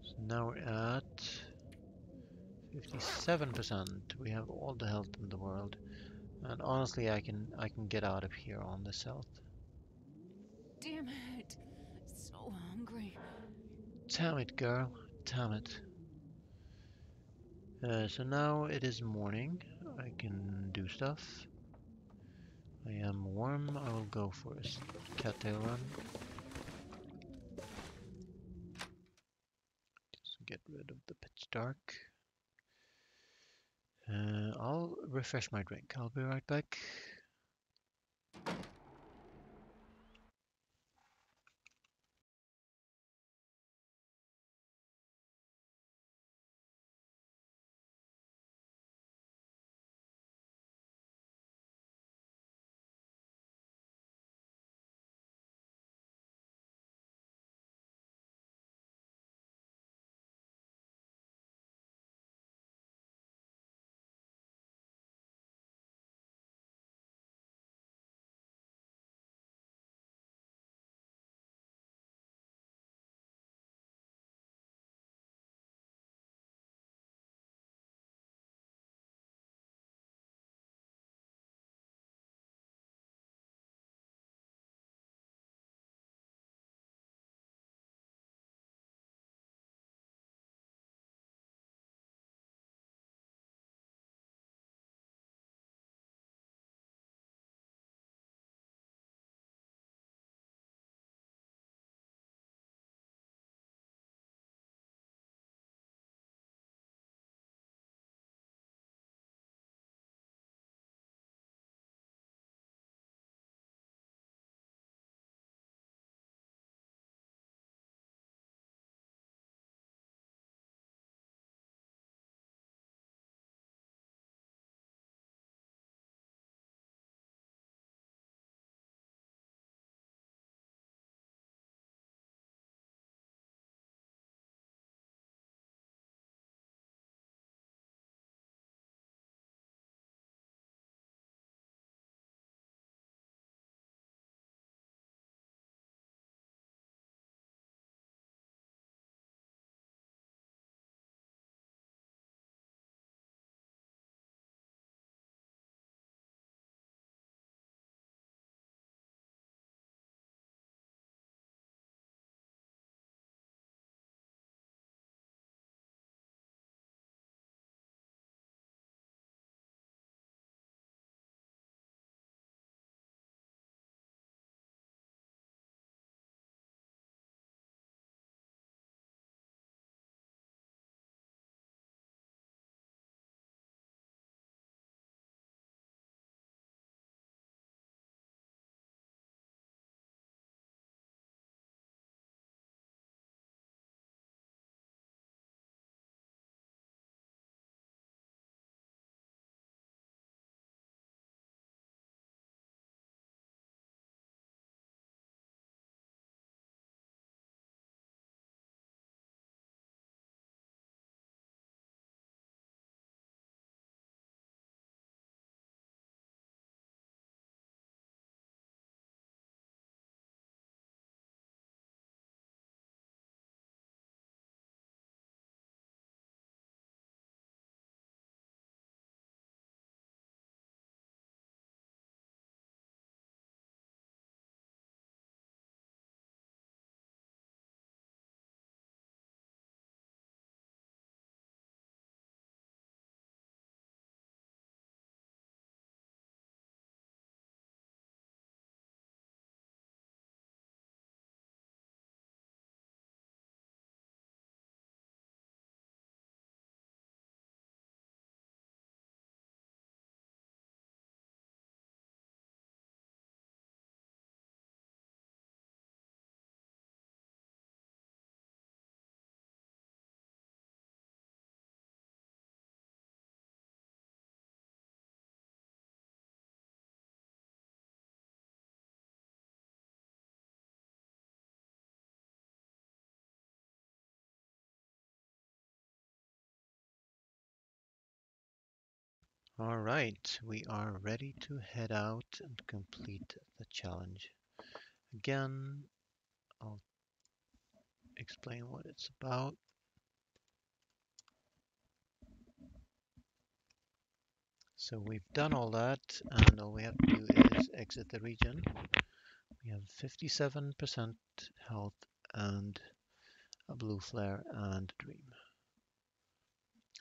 [SPEAKER 1] So now we're at 57%. We have all the health in the world. And honestly, I can get out of here on this health.
[SPEAKER 2] Damn it! So hungry.
[SPEAKER 1] Damn it, girl. Damn it. So now it is morning. I can do stuff. I am warm. I will go for a cattail run. Just get rid of the pitch dark. I'll refresh my drink. I'll be right back. All right, we are ready to head out and complete the challenge. Again, I'll explain what it's about. So we've done all that, and all we have to do is exit the region. We have 57% health and a blue flare and a dream.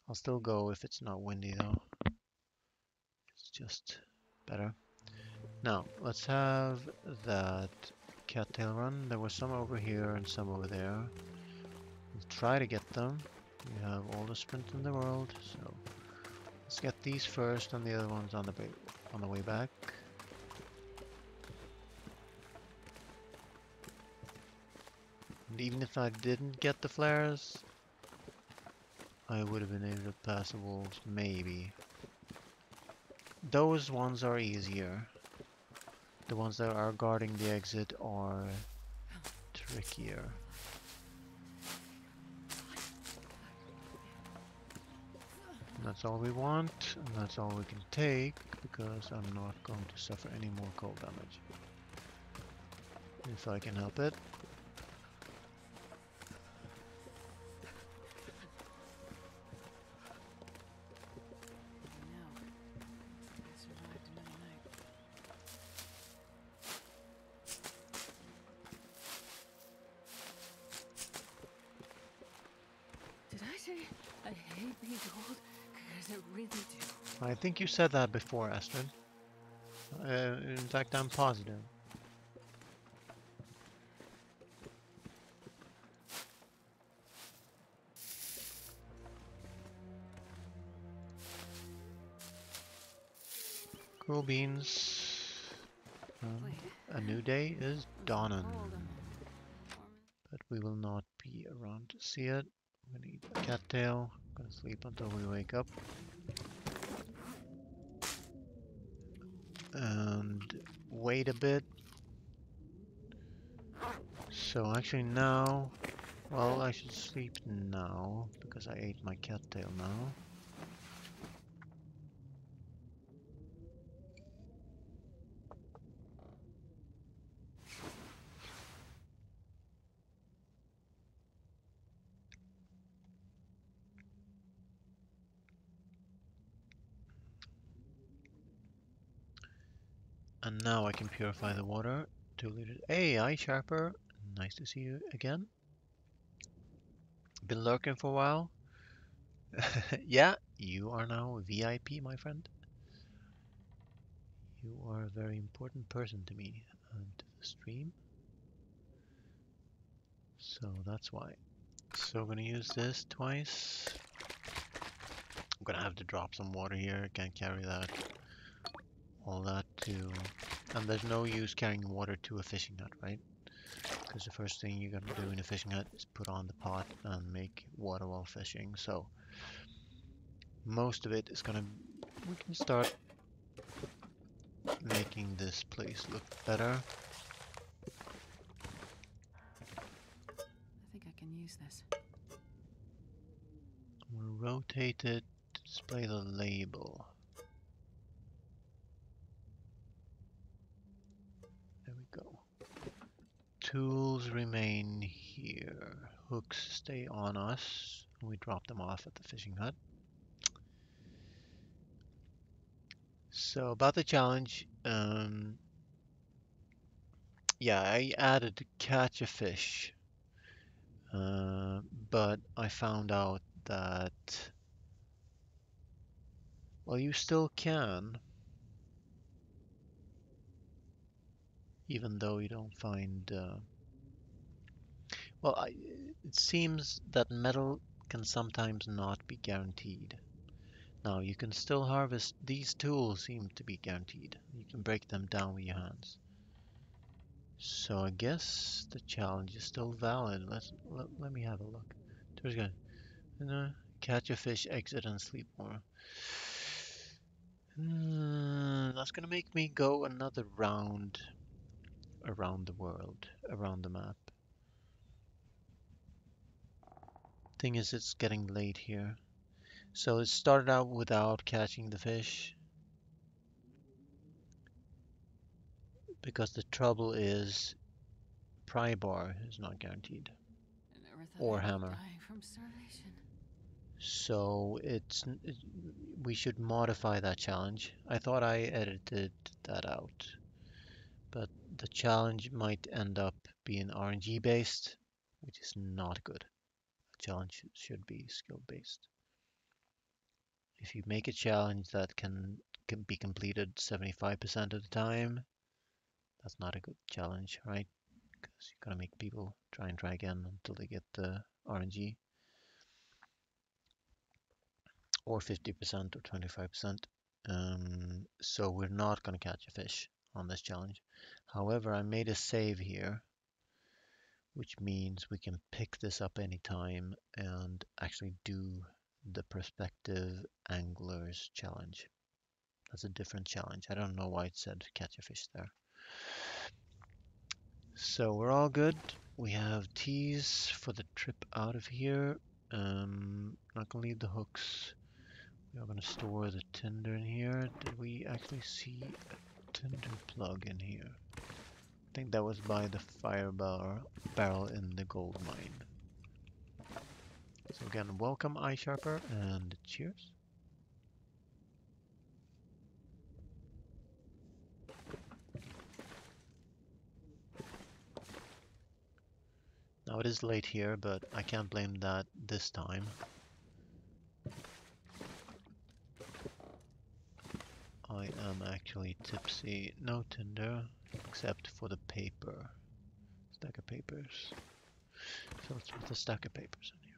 [SPEAKER 1] I'll still go if it's not windy though. It's just better. Now, let's have that cattail run. There were some over here and some over there. We'll try to get them. We have all the sprint in the world, so let's get these first and the other ones on the way back. And even if I didn't get the flares, I would have been able to pass the wolves, maybe. Those ones are easier. The ones that are guarding the exit are trickier. And that's all we want, and that's all we can take, because I'm not going to suffer any more cold damage. If I can help it.
[SPEAKER 2] No. I survived another night. Did I say I hate being cold? Because I really do.
[SPEAKER 1] I think you said that before, Astrid. In fact, I'm positive. Cool beans.
[SPEAKER 2] Wait.
[SPEAKER 1] A new day is dawning,
[SPEAKER 2] Cold, I'm warm.
[SPEAKER 1] but we will not be around to see it. I'm gonna eat a cattail. Gonna sleep until we wake up. And wait a bit. So actually now, well, I should sleep now because I ate my cattail now. And now I can purify the water. 2 liters. Hey, Eye Sharper. Nice to see you again. Been lurking for a while. Yeah, you are now a VIP, my friend. You are a very important person to me and to the stream. So that's why. So I'm gonna use this twice. I'm gonna have to drop some water here. Can't carry that. All that too. And there's no use carrying water to a fishing hut, right? Because the first thing you're gonna do in a fishing hut is put on the pot and make water while fishing. So most of it is gonna, we can start making this place look better.
[SPEAKER 2] I think I can use this.
[SPEAKER 1] We'll rotate it to display the label. There we go. Tools remain here. Hooks stay on us. We drop them off at the fishing hut. So about the challenge, yeah, I added to catch a fish, but I found out that, well, you still can, even though you don't find, well, it seems that metal can sometimes not be guaranteed. Now, you can still harvest, these tools seem to be guaranteed. You can break them down with your hands. So I guess the challenge is still valid. Let me have a look. There's good. Catch a fish, exit, and sleep more. That's gonna make me go another round around the world, around the map. Thing is, it's getting late here. So it started out without catching the fish because the trouble is pry bar is not guaranteed
[SPEAKER 2] I never thought
[SPEAKER 1] or
[SPEAKER 2] I'd be
[SPEAKER 1] hammer.
[SPEAKER 2] dying from starvation.
[SPEAKER 1] So we should modify that challenge. I thought I edited that out, but the challenge might end up being RNG based, which is not good. A challenge should be skill based. If you make a challenge that can be completed 75% of the time, that's not a good challenge, right? Because you're gonna make people try again until they get the RNG, or 50% or 25%. So we're not gonna catch a fish on this challenge. However, I made a save here, which means we can pick this up anytime and actually do the prospective anglers challenge. That's a different challenge. I don't know why it said catch a fish there. So we're all good. We have teas for the trip out of here. Not gonna leave the hooks. We are gonna store the tinder in here. Did we actually see a tinder plug in here? I think that was by the fire barrel in the gold mine. So again, welcome Eye Sharper and cheers. Now it is late here, but I can't blame that this time. I am actually tipsy. No tinder, except for the paper. Stack of papers. So let's put the stack of papers in here.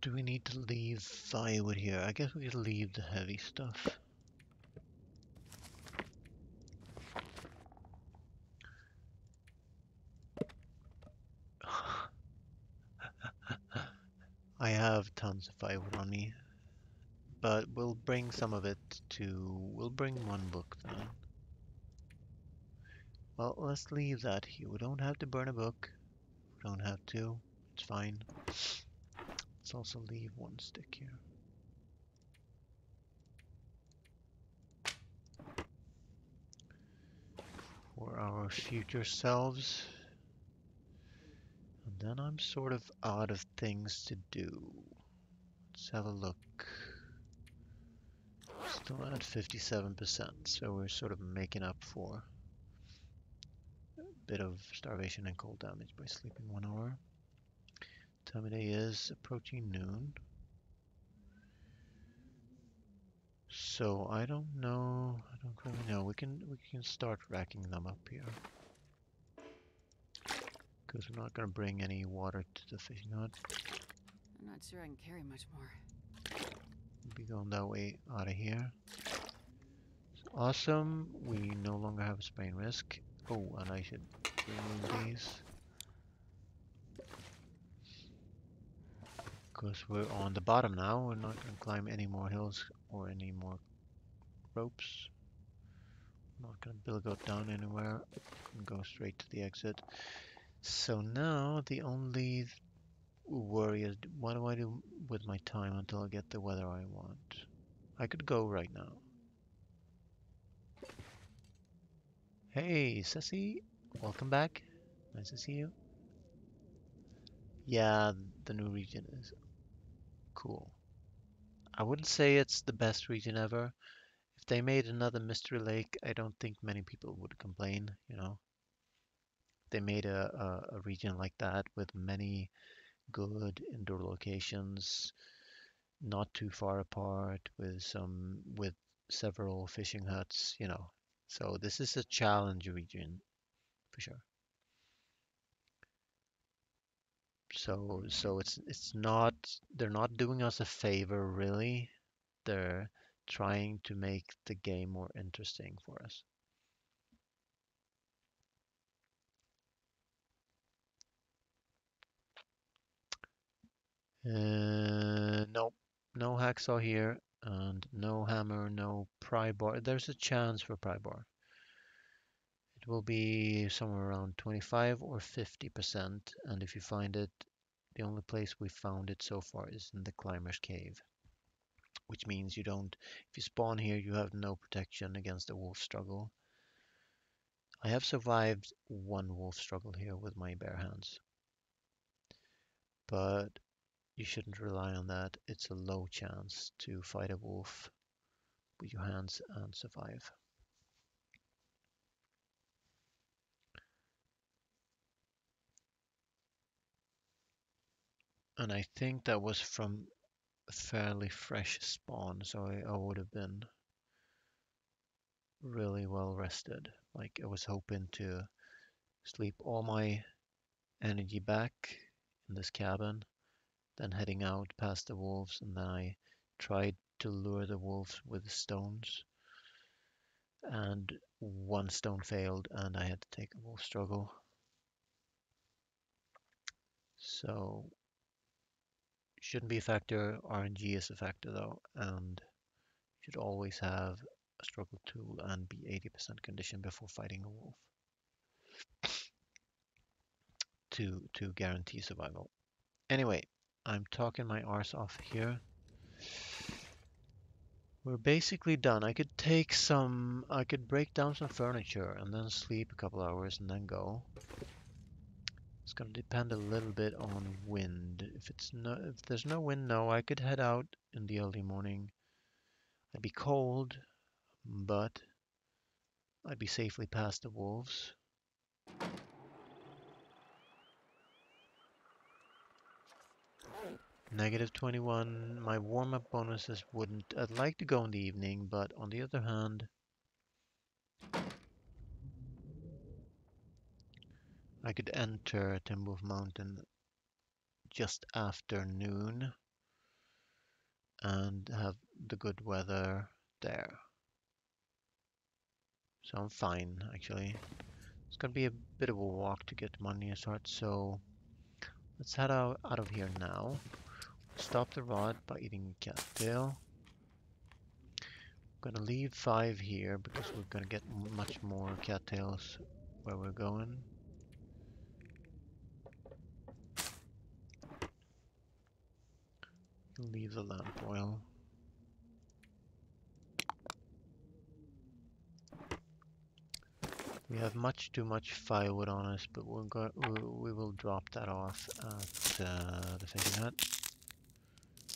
[SPEAKER 1] Do we need to leave firewood here? I guess we could leave the heavy stuff. I have tons of firewood on me, but we'll bring some of it to... We'll bring one book then. Well, let's leave that here. We don't have to burn a book. We don't have to. It's fine. Let's also leave one stick here. For our future selves. And then I'm sort of out of things to do. Let's have a look. Still at 57%, so we're sort of making up for a bit of starvation and cold damage by sleeping 1 hour. Time of day is approaching noon. So I don't know. I don't really know. We can start racking them up here. Because we're not going to bring any water to the fishing hut.
[SPEAKER 2] I'm not sure I can carry much more.
[SPEAKER 1] We'll be going that way out of here. Awesome. We no longer have a sprain risk. Oh, and I should remove these. Because we're on the bottom now. We're not going to climb any more hills or any more ropes. Not going to bilgoat down anywhere. Go straight to the exit. So now the only worry is, what do I do with my time until I get the weather I want? I could go right now. Hey, Ceci, welcome back. Nice to see you. Yeah, the new region is cool. I wouldn't say it's the best region ever. If they made another Mystery Lake, I don't think many people would complain, you know. They made a region like that with many good indoor locations, not too far apart, with several fishing huts, you know. So this is a challenge region for sure. So it's not, they're not doing us a favor really. They're trying to make the game more interesting for us. Nope, no hacksaw here, and no hammer, no pry bar. There's a chance for pry bar. It will be somewhere around 25 or 50%, and if you find it, the only place we found it so far is in the Climber's Cave, which means you don't, if you spawn here, you have no protection against a wolf struggle. I have survived one wolf struggle here with my bare hands, but you shouldn't rely on that. It's a low chance to fight a wolf with your hands and survive. And I think that was from a fairly fresh spawn, so I would have been really well rested. Like I was hoping to sleep all my energy back in this cabin, then heading out past the wolves, and then I tried to lure the wolves with stones, and one stone failed, and I had to take a wolf struggle. So shouldn't be a factor. RNG is a factor though, and should always have a struggle tool and be 80% condition before fighting a wolf to guarantee survival. Anyway, I'm talking my arse off here. We're basically done. I could break down some furniture and then sleep a couple hours and then go. It's gonna depend a little bit on wind. If there's no wind, no, I could head out in the early morning. I'd be cold, but I'd be safely past the wolves. Negative 21. My warm-up bonuses wouldn't. I'd like to go in the evening, but on the other hand, I could enter Timberwolf Mountain just after noon and have the good weather there. So I'm fine, actually. It's gonna be a bit of a walk to get to Money Start, so let's head out of here now. Stop the rod by eating a cattail. I'm gonna leave 5 here because we're gonna get much more cattails where we're going. Leave the lamp oil. We have much too much firewood on us, but we will drop that off at the fishing hut.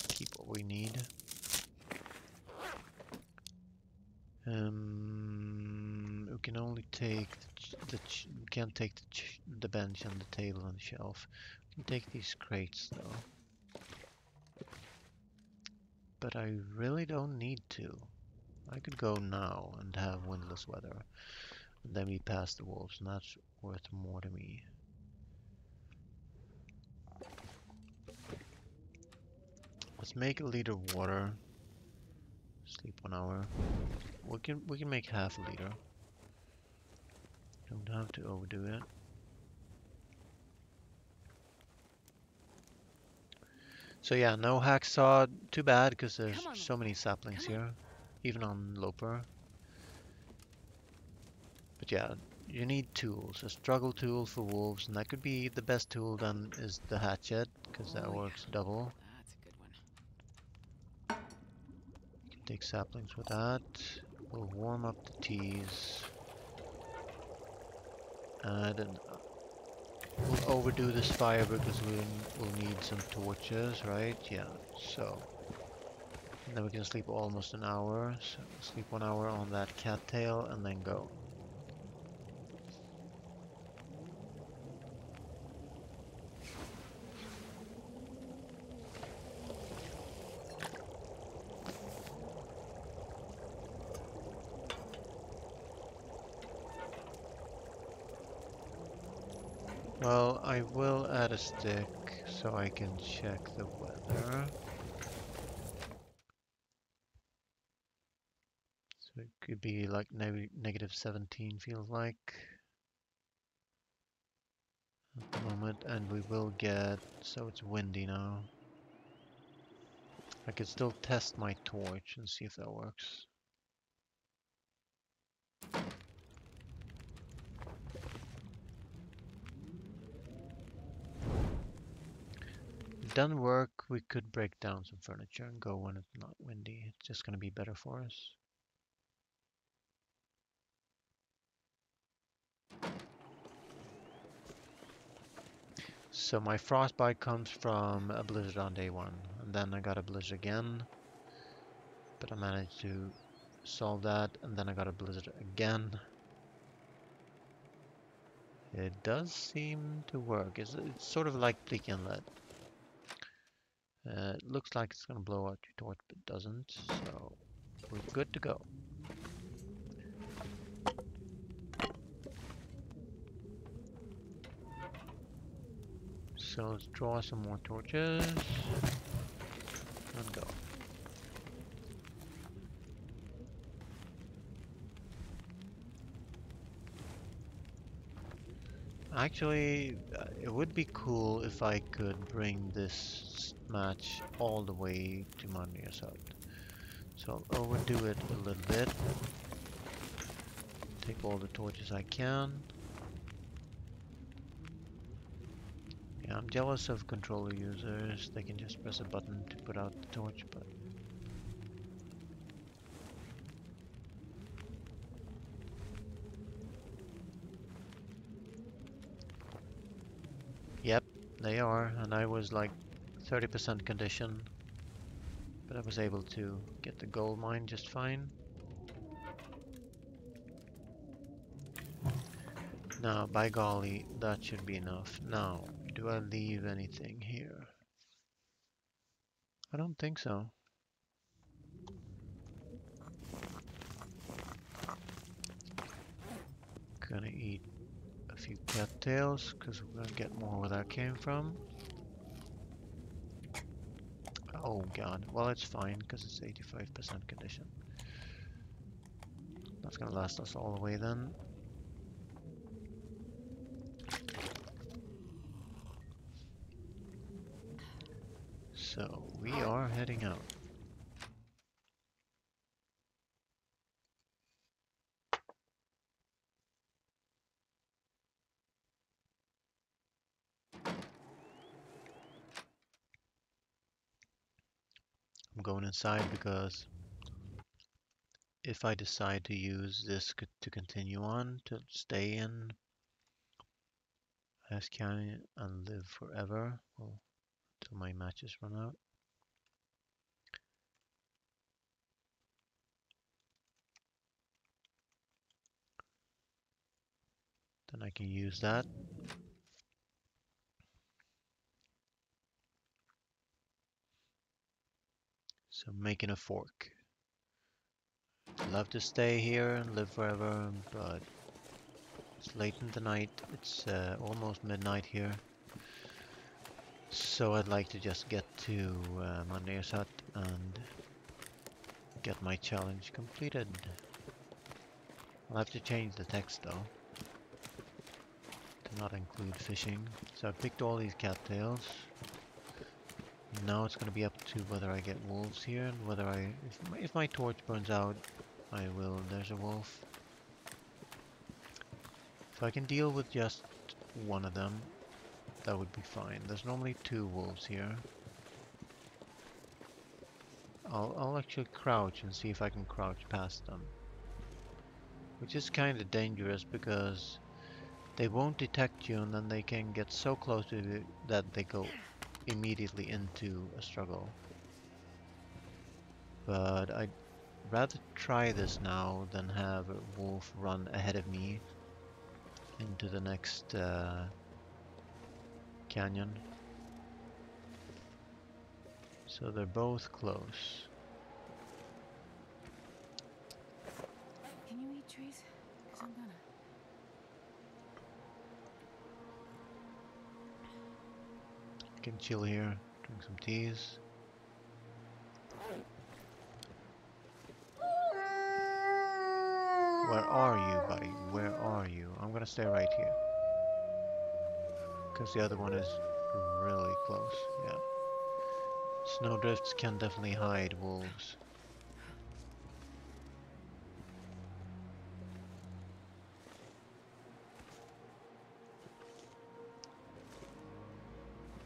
[SPEAKER 1] Keep what we need. We can only take we can't take the bench and the table and the shelf. We can take these crates though. But I really don't need to. I could go now and have windless weather, and then we pass the wolves, and that's worth more to me. Let's make a liter of water. Sleep 1 hour. We can make half a liter. Don't have to overdo it. So yeah, no hacksaw. Too bad because there's so many saplings here, even on Loper. But yeah, you need tools. A struggle tool for wolves, and that could be the best tool then is the hatchet because that works double.
[SPEAKER 2] That's a good one.
[SPEAKER 1] You can take saplings with that. We'll warm up the teas. And we'll overdo this fire because we'll need some torches, right? Yeah, so. And then we can sleep almost an hour. So sleep 1 hour on that cattail and then go. Well, I will add a stick so I can check the weather. So it could be like negative 17 feels like at the moment, and we will get, so it's windy now. I could still test my torch and see if that works. doesn't work, we could break down some furniture and go when it's not windy. It's just gonna be better for us. So my frostbite comes from a blizzard on day 1, and then I got a blizzard again, but I managed to solve that, and then I got a blizzard again. It does seem to work. It's sort of like Bleak Inlet. It looks like it's gonna blow out your torch, but it doesn't, so we're good to go. So let's draw some more torches and go. Actually, it would be cool if I could bring this match all the way to Mania's hut. So I'll overdo it a little bit. Take all the torches I can. Yeah, I'm jealous of controller users. They can just press a button to put out the torch, but yep, they are, and I was like 30% condition, but I was able to get the gold mine just fine. Now, by golly, that should be enough. Now, do I leave anything here? I don't think so. Gonna eat a few cattails, because we're gonna get more where that came from. Oh god, well it's fine, because it's 85% condition. That's gonna last us all the way then. So, we are heading out. I'm going inside because if I decide to use this to continue on, to stay in Ice Canyon and live forever, well, till my matches run out, then I can use that. So making a fork. I'd love to stay here and live forever, but it's late in the night. It's almost midnight here. So I'd like to just get to Mandir's hut and get my challenge completed. I'll have to change the text though, to not include fishing. So I picked all these cattails. Now it's going to be up to whether I get wolves here and whether if my torch burns out, I will. There's a wolf. If I can deal with just one of them, that would be fine. There's normally 2 wolves here. I'll actually crouch and see if I can crouch past them. Which is kind of dangerous because they won't detect you and then they can get so close to you that they go immediately into a struggle. But I'd rather try this now than have a wolf run ahead of me into the next canyon. So they're both close.
[SPEAKER 2] Can you eat trees? Because I'm gonna.
[SPEAKER 1] I can chill here, drink some teas. Where are you, buddy? Where are you? I'm gonna stay right here. Because the other one is really close, yeah. Snowdrifts can definitely hide wolves.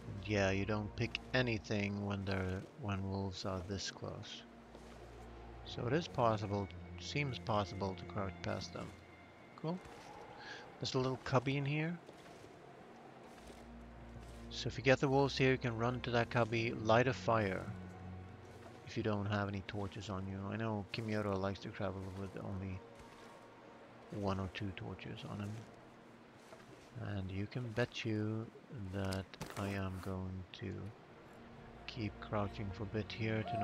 [SPEAKER 1] And yeah, you don't pick anything when wolves are this close. So it is possible, seems possible to crouch past them. Cool. There's a little cubby in here. So if you get the wolves here, you can run to that cubby, light a fire. If you don't have any torches on you. I know Meadow likes to travel with only 1 or 2 torches on him. And you can bet you that I am going to keep crouching for a bit here to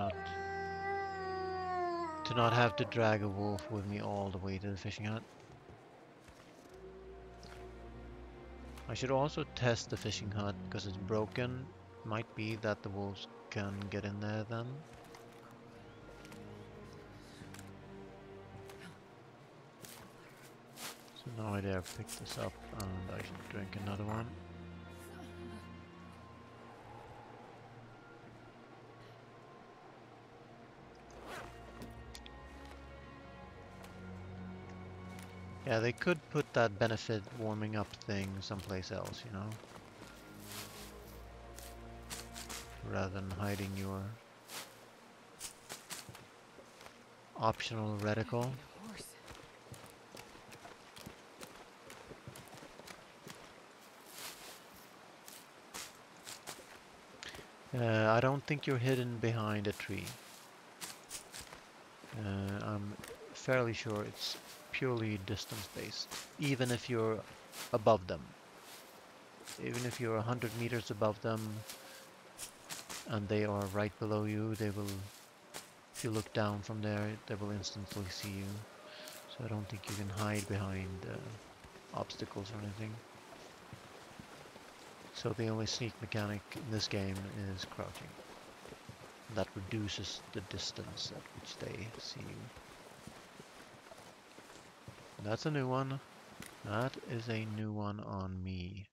[SPEAKER 1] not have to drag a wolf with me all the way to the fishing hut. I should also test the fishing hut because it's broken. Might be that the wolves can get in there then. So now I dare pick this up and I should drink another one. Yeah, they could put that benefit warming up thing someplace else, you know? Rather than hiding your optional reticle. I don't think you're hidden behind a tree. I'm fairly sure it's purely distance based, even if you're above them. Even if you're 100 meters above them and they are right below you, they will, if you look down from there, they will instantly see you. So I don't think you can hide behind obstacles or anything. So the only sneak mechanic in this game is crouching. That reduces the distance at which they see you. That's a new one. That is a new one on me.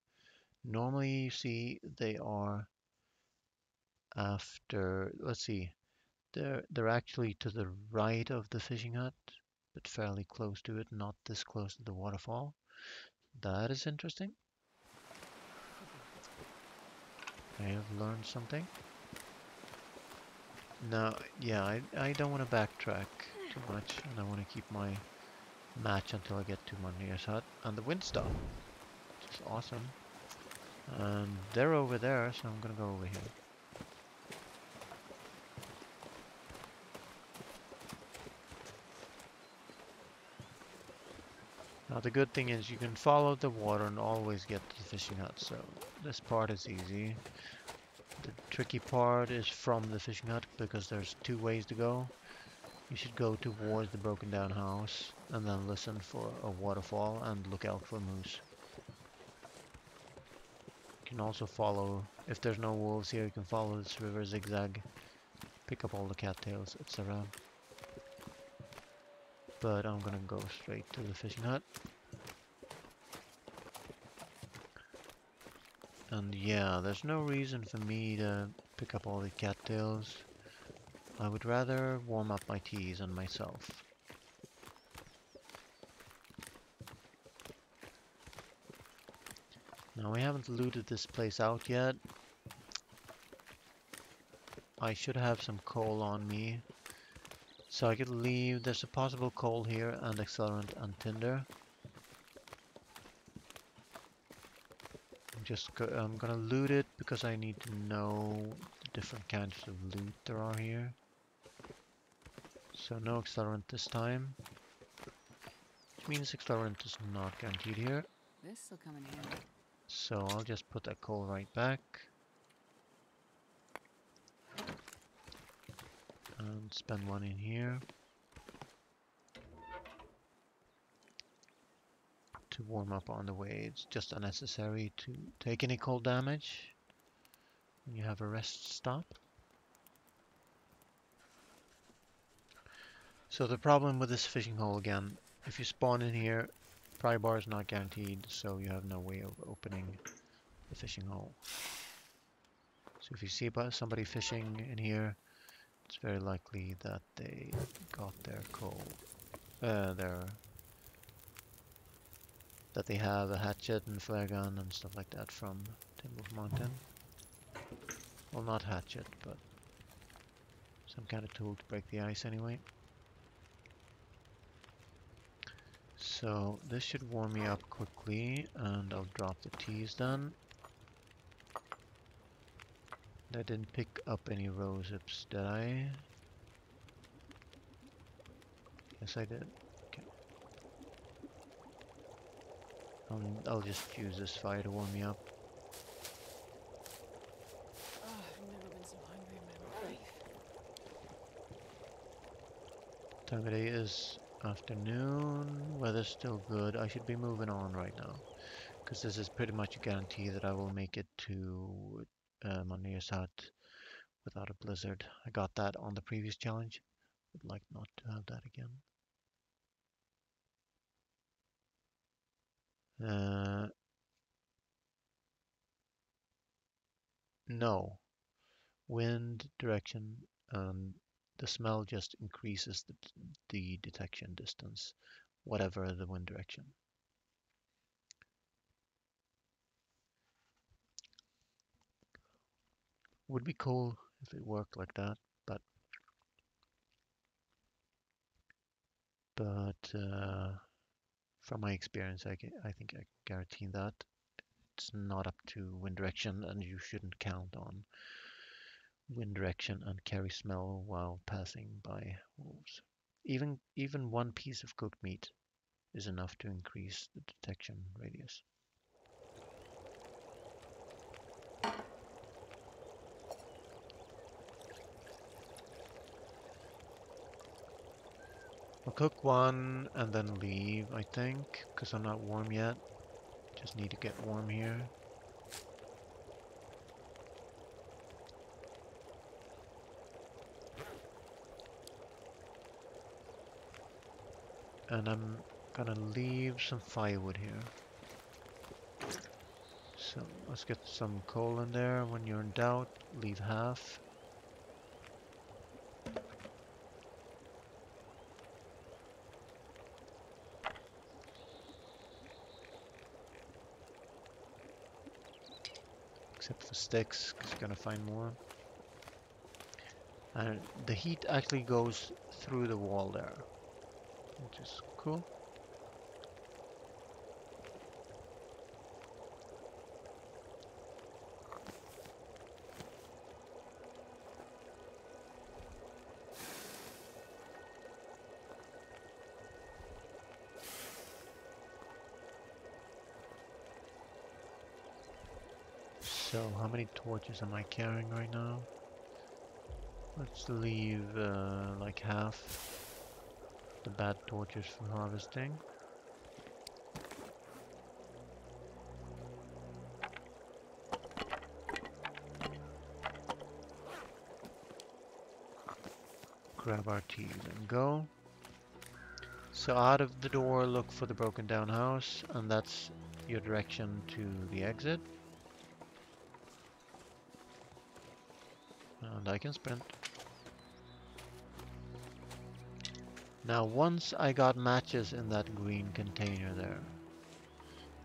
[SPEAKER 1] Normally you see they are after, let's see, they're actually to the right of the fishing hut, but fairly close to it, not this close to the waterfall. That is interesting. I have learned something. Now, yeah, I don't want to backtrack too much, and I want to keep my match until I get to my nearest hut. And the wind stopped, which is awesome. And they're over there, so I'm gonna go over here. Now the good thing is you can follow the water and always get to the fishing hut, so this part is easy. The tricky part is from the fishing hut because there's 2 ways to go. You should go towards the broken down house and then listen for a waterfall and look out for moose. You can also follow, if there's no wolves here, you can follow this river zigzag, pick up all the cattails, etc. But I'm gonna go straight to the fishing hut. And yeah, there's no reason for me to pick up all the cattails. I would rather warm up my teas and myself. Now we haven't looted this place out yet. I should have some coal on me. So I could leave, there's a possible coal here and accelerant and tinder. I'm gonna loot it because I need to know the different kinds of loot there are here. So no accelerant this time. Which means accelerant is not guaranteed here.
[SPEAKER 2] This'll come in handy.
[SPEAKER 1] So I'll just put that coal right back. And spend 1 in here. To warm up on the way. It's just unnecessary to take any cold damage when you have a rest stop. So the problem with this fishing hole again, if you spawn in here, pry bar is not guaranteed, so you have no way of opening the fishing hole. So if you see somebody fishing in here, it's very likely that they got their coal, that they have a hatchet and flare gun and stuff like that from Timber Mountain. Well, not hatchet, but some kind of tool to break the ice anyway. So this should warm me up quickly, and I'll drop the teas then. I didn't pick up any rosehips, did I? Yes, I did. Okay. I'll just use this fire to warm me up.
[SPEAKER 2] Oh, I've never been so hungry in my life.
[SPEAKER 1] Time of day is afternoon. Weather's still good. I should be moving on right now, because this is pretty much a guarantee that I will make it to Monir's hut without a blizzard. I got that on the previous challenge. Would like not to have that again. No. Wind direction, the smell just increases the detection distance, whatever the wind direction. Would be cool if it worked like that, but from my experience, I think I can guarantee that it's not up to wind direction, and you shouldn't count on wind direction and carry smell while passing by wolves. Even one piece of cooked meat is enough to increase the detection radius. I'll cook one and then leave, I think, because I'm not warm yet. Just need to get warm here. And I'm gonna leave some firewood here. So let's get some coal in there. When you're in doubt, leave half. Except for sticks, because you're gonna find more. And the heat actually goes through the wall there, which is cool. So how many torches am I carrying right now? Let's leave like half the bad torches for harvesting. Grab our teas and go. So out of the door, look for the broken down house, and that's your direction to the exit. And I can sprint. Now once I got matches in that green container there,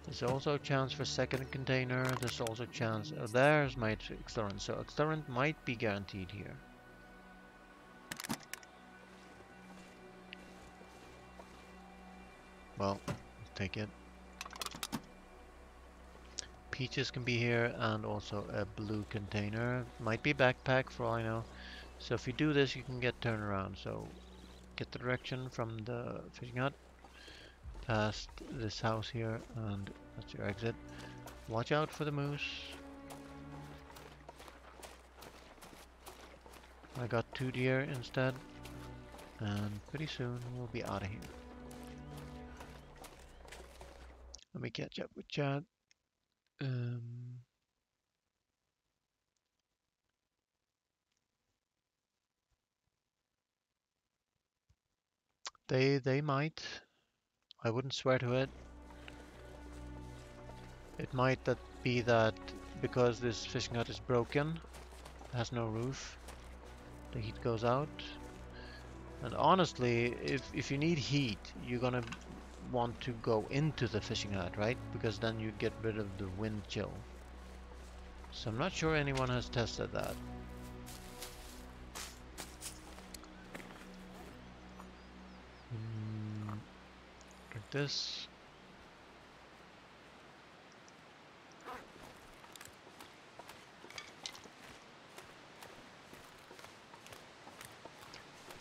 [SPEAKER 1] there's also a chance for second container. There's also a chance, there's my accelerant. So accelerant might be guaranteed here. Well, take it. Peaches can be here, and also a blue container. Might be backpack for all I know. So if you do this, you can get turned around. So get the direction from the fishing hut, past this house here, and that's your exit. Watch out for the moose. I got 2 deer instead, and pretty soon we'll be out of here. Let me catch up with Chad. They might. I wouldn't swear to it. It might be that because this fishing hut is broken, has no roof, the heat goes out. And honestly, if you need heat, you're gonna want to go into the fishing hut, right? Because then you get rid of the wind chill. So I'm not sure anyone has tested that. Like this.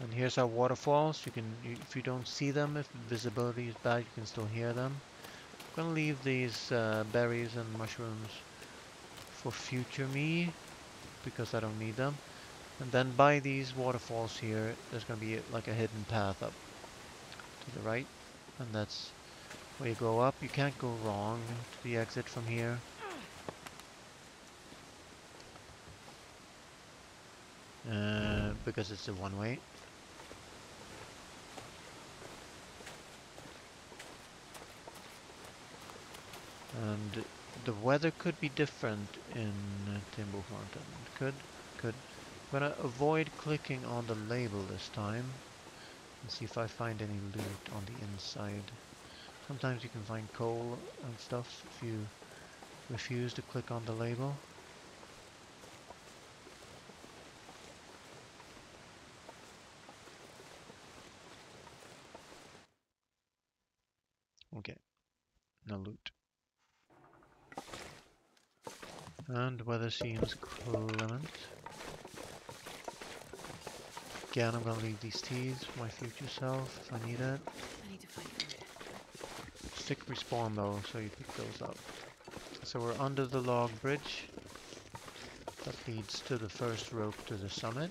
[SPEAKER 1] And here's our waterfalls. If you don't see them, if visibility is bad, you can still hear them. I'm gonna leave these berries and mushrooms for future me because I don't need them. And then by these waterfalls here, there's gonna be like a hidden path up to the right, and that's where you go up. You can't go wrong to the exit from here. Because it's a one-way. And the weather could be different in Timber Mountain. Could. I'm gonna avoid clicking on the label this time and see if I find any loot on the inside. Sometimes you can find coal and stuff if you refuse to click on the label. Okay, no loot. And weather seems clement. Again, I'm gonna leave these teas for my future self if I need it.
[SPEAKER 2] I need to find food.
[SPEAKER 1] Stick respawn though, so you pick those up. So we're under the log bridge. That leads to the first rope to the summit.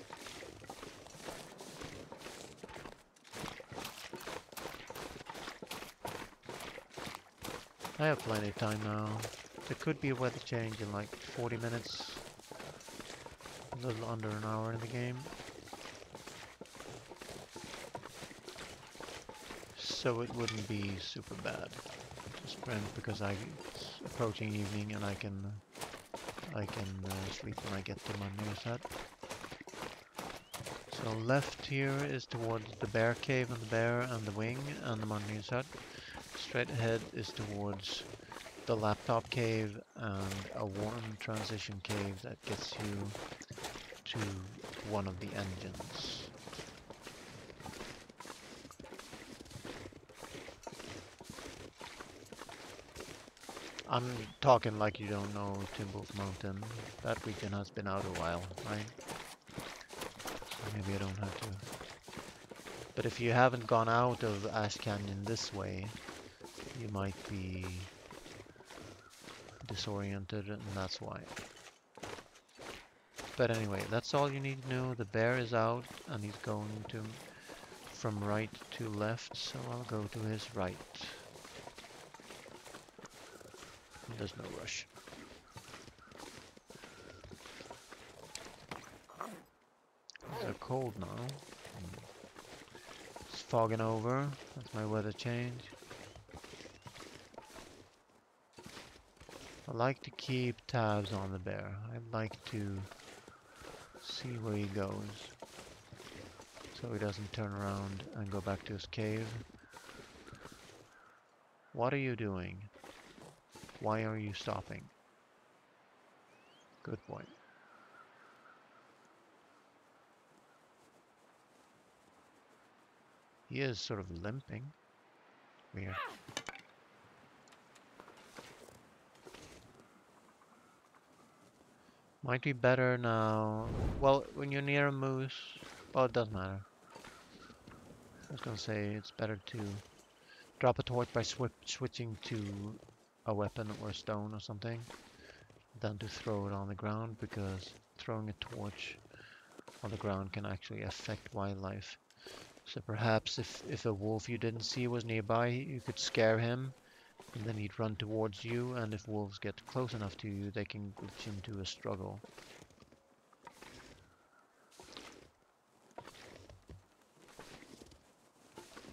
[SPEAKER 1] I have plenty of time now. There could be a weather change in like 40 minutes. A little under an hour in the game. So it wouldn't be super bad to sprint because it's approaching evening and I can sleep when I get to my nearest hut. So left here is towards the bear cave and the bear and the wing and the Mountaineer's hut. Straight ahead is towards the laptop cave and a warm transition cave that gets you to one of the engines. I'm talking like you don't know Timber Mountain. That region has been out a while, right? So maybe I don't have to. But if you haven't gone out of Ash Canyon this way, you might be disoriented, and that's why. But anyway, that's all you need to know. The bear is out, and he's going to from right to left, so I'll go to his right. There's no rush. They're cold now. It's fogging over. That's my weather change. I like to keep tabs on the bear. I'd like to see where he goes, so he doesn't turn around and go back to his cave. What are you doing? Why are you stopping? Good boy. He is sort of limping. Weird. Might be better now. Well, when you're near a moose, well, it doesn't matter. I was gonna say it's better to drop a torch by switching to a weapon or a stone or something than to throw it on the ground, because throwing a torch on the ground can actually affect wildlife. So perhaps if a wolf you didn't see was nearby, you could scare him and then he'd run towards you, and if wolves get close enough to you, they can glitch into a struggle.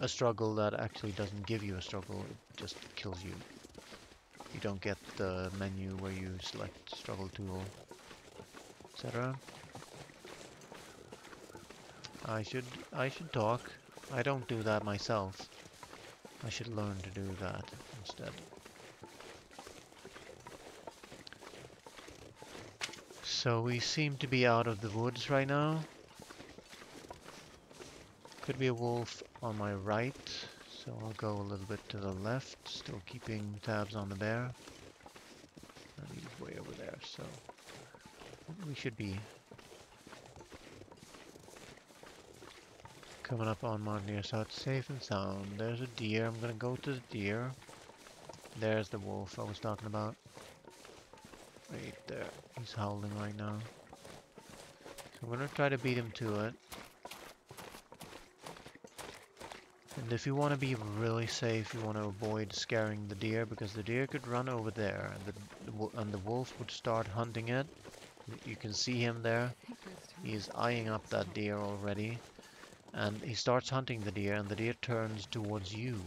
[SPEAKER 1] A struggle that actually doesn't give you a struggle, it just kills you. You don't get the menu where you select struggle tool, etc. I should talk. I don't do that myself. I should learn to do that instead. So we seem to be out of the woods right now. Could be a wolf on my right, so I'll go a little bit to the left, still keeping tabs on the bear. And he's way over there, so we should be coming up on Mountaineer, so it's safe and sound. There's a deer. I'm gonna go to the deer. There's the wolf I was talking about. Right there. He's howling right now. So I'm gonna try to beat him to it. And if you want to be really safe, you want to avoid scaring the deer, because the deer could run over there, and the wolf would start hunting it. You can see him there. He's eyeing up that deer already. And he starts hunting the deer, and the deer turns towards you.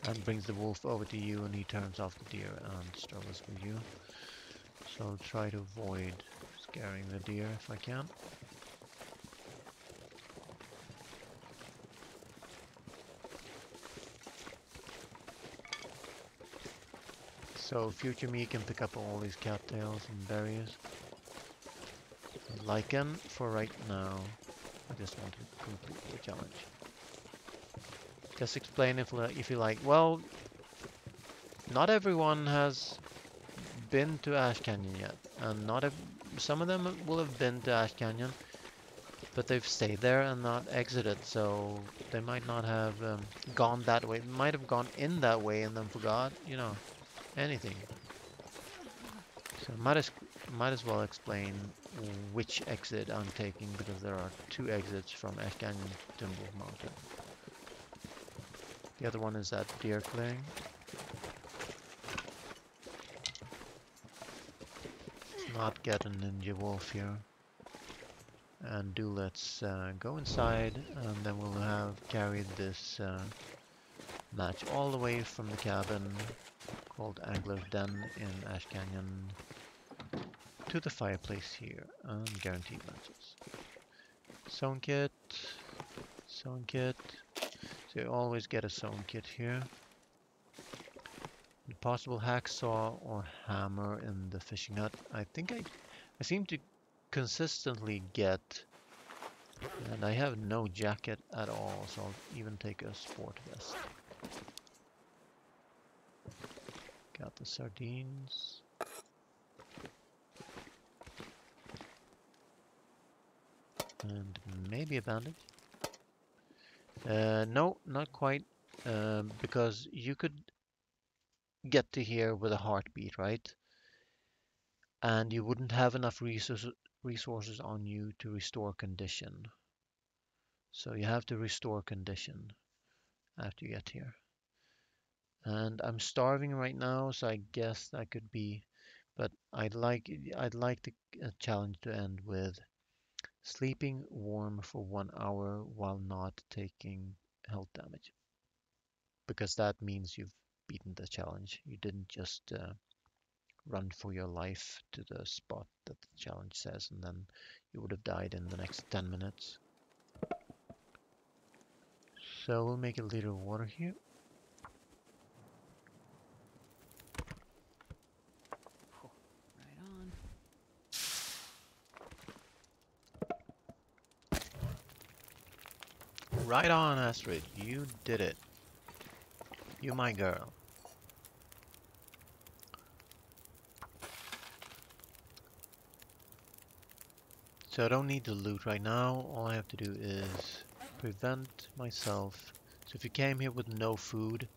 [SPEAKER 1] And brings the wolf over to you, and he turns off the deer and struggles with you. So try to avoid scaring the deer if I can. So future me can pick up all these cattails and berries. Lichen for right now. I just want to complete the challenge. Just explain if you like. Well, not everyone has been to Ash Canyon yet, and some of them will have been to Ash Canyon, but they've stayed there and not exited, so they might not have gone that way. They might have gone in that way and then forgot, you know, anything. So might as well explain which exit I'm taking, because there are 2 exits from Ash Canyon to Timber Mountain. The other one is at deer clearing. Let's not get a ninja wolf here. And let's go inside, and then we'll have carried this match all the way from the cabin called Angler's Den in Ash Canyon to the fireplace here, and guaranteed matches. Sewn kit, sewn kit. So you always get a sewn kit here. The possible hacksaw or hammer in the fishing hut. I think I seem to consistently get, and I have no jacket at all, so I'll even take a sport vest. Got the sardines. And maybe a bandage. No, not quite, because you could get to here with a heartbeat, right? And you wouldn't have enough resources on you to restore condition. So you have to restore condition after you get here. And I'm starving right now, so I guess that could be, but I'd like the challenge to end with sleeping warm for 1 hour while not taking health damage, because that means you've beaten the challenge. You didn't just run for your life to the spot that the challenge says, and then you would have died in the next 10 minutes. So we'll make a liter of water here.
[SPEAKER 2] Right on.
[SPEAKER 1] Right on, Astrid. You did it. You my girl. So I don't need to loot right now. All I have to do is prevent myself. So if you came here with no food,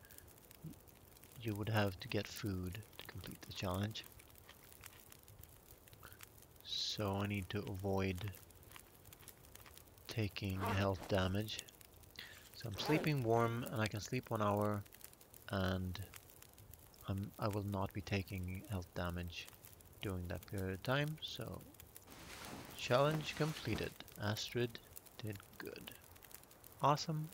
[SPEAKER 1] you would have to get food to complete the challenge. So I need to avoid taking health damage. So I'm sleeping warm, and I can sleep 1 hour, and I will not be taking health damage during that period of time. So challenge completed. Astrid did good. Awesome.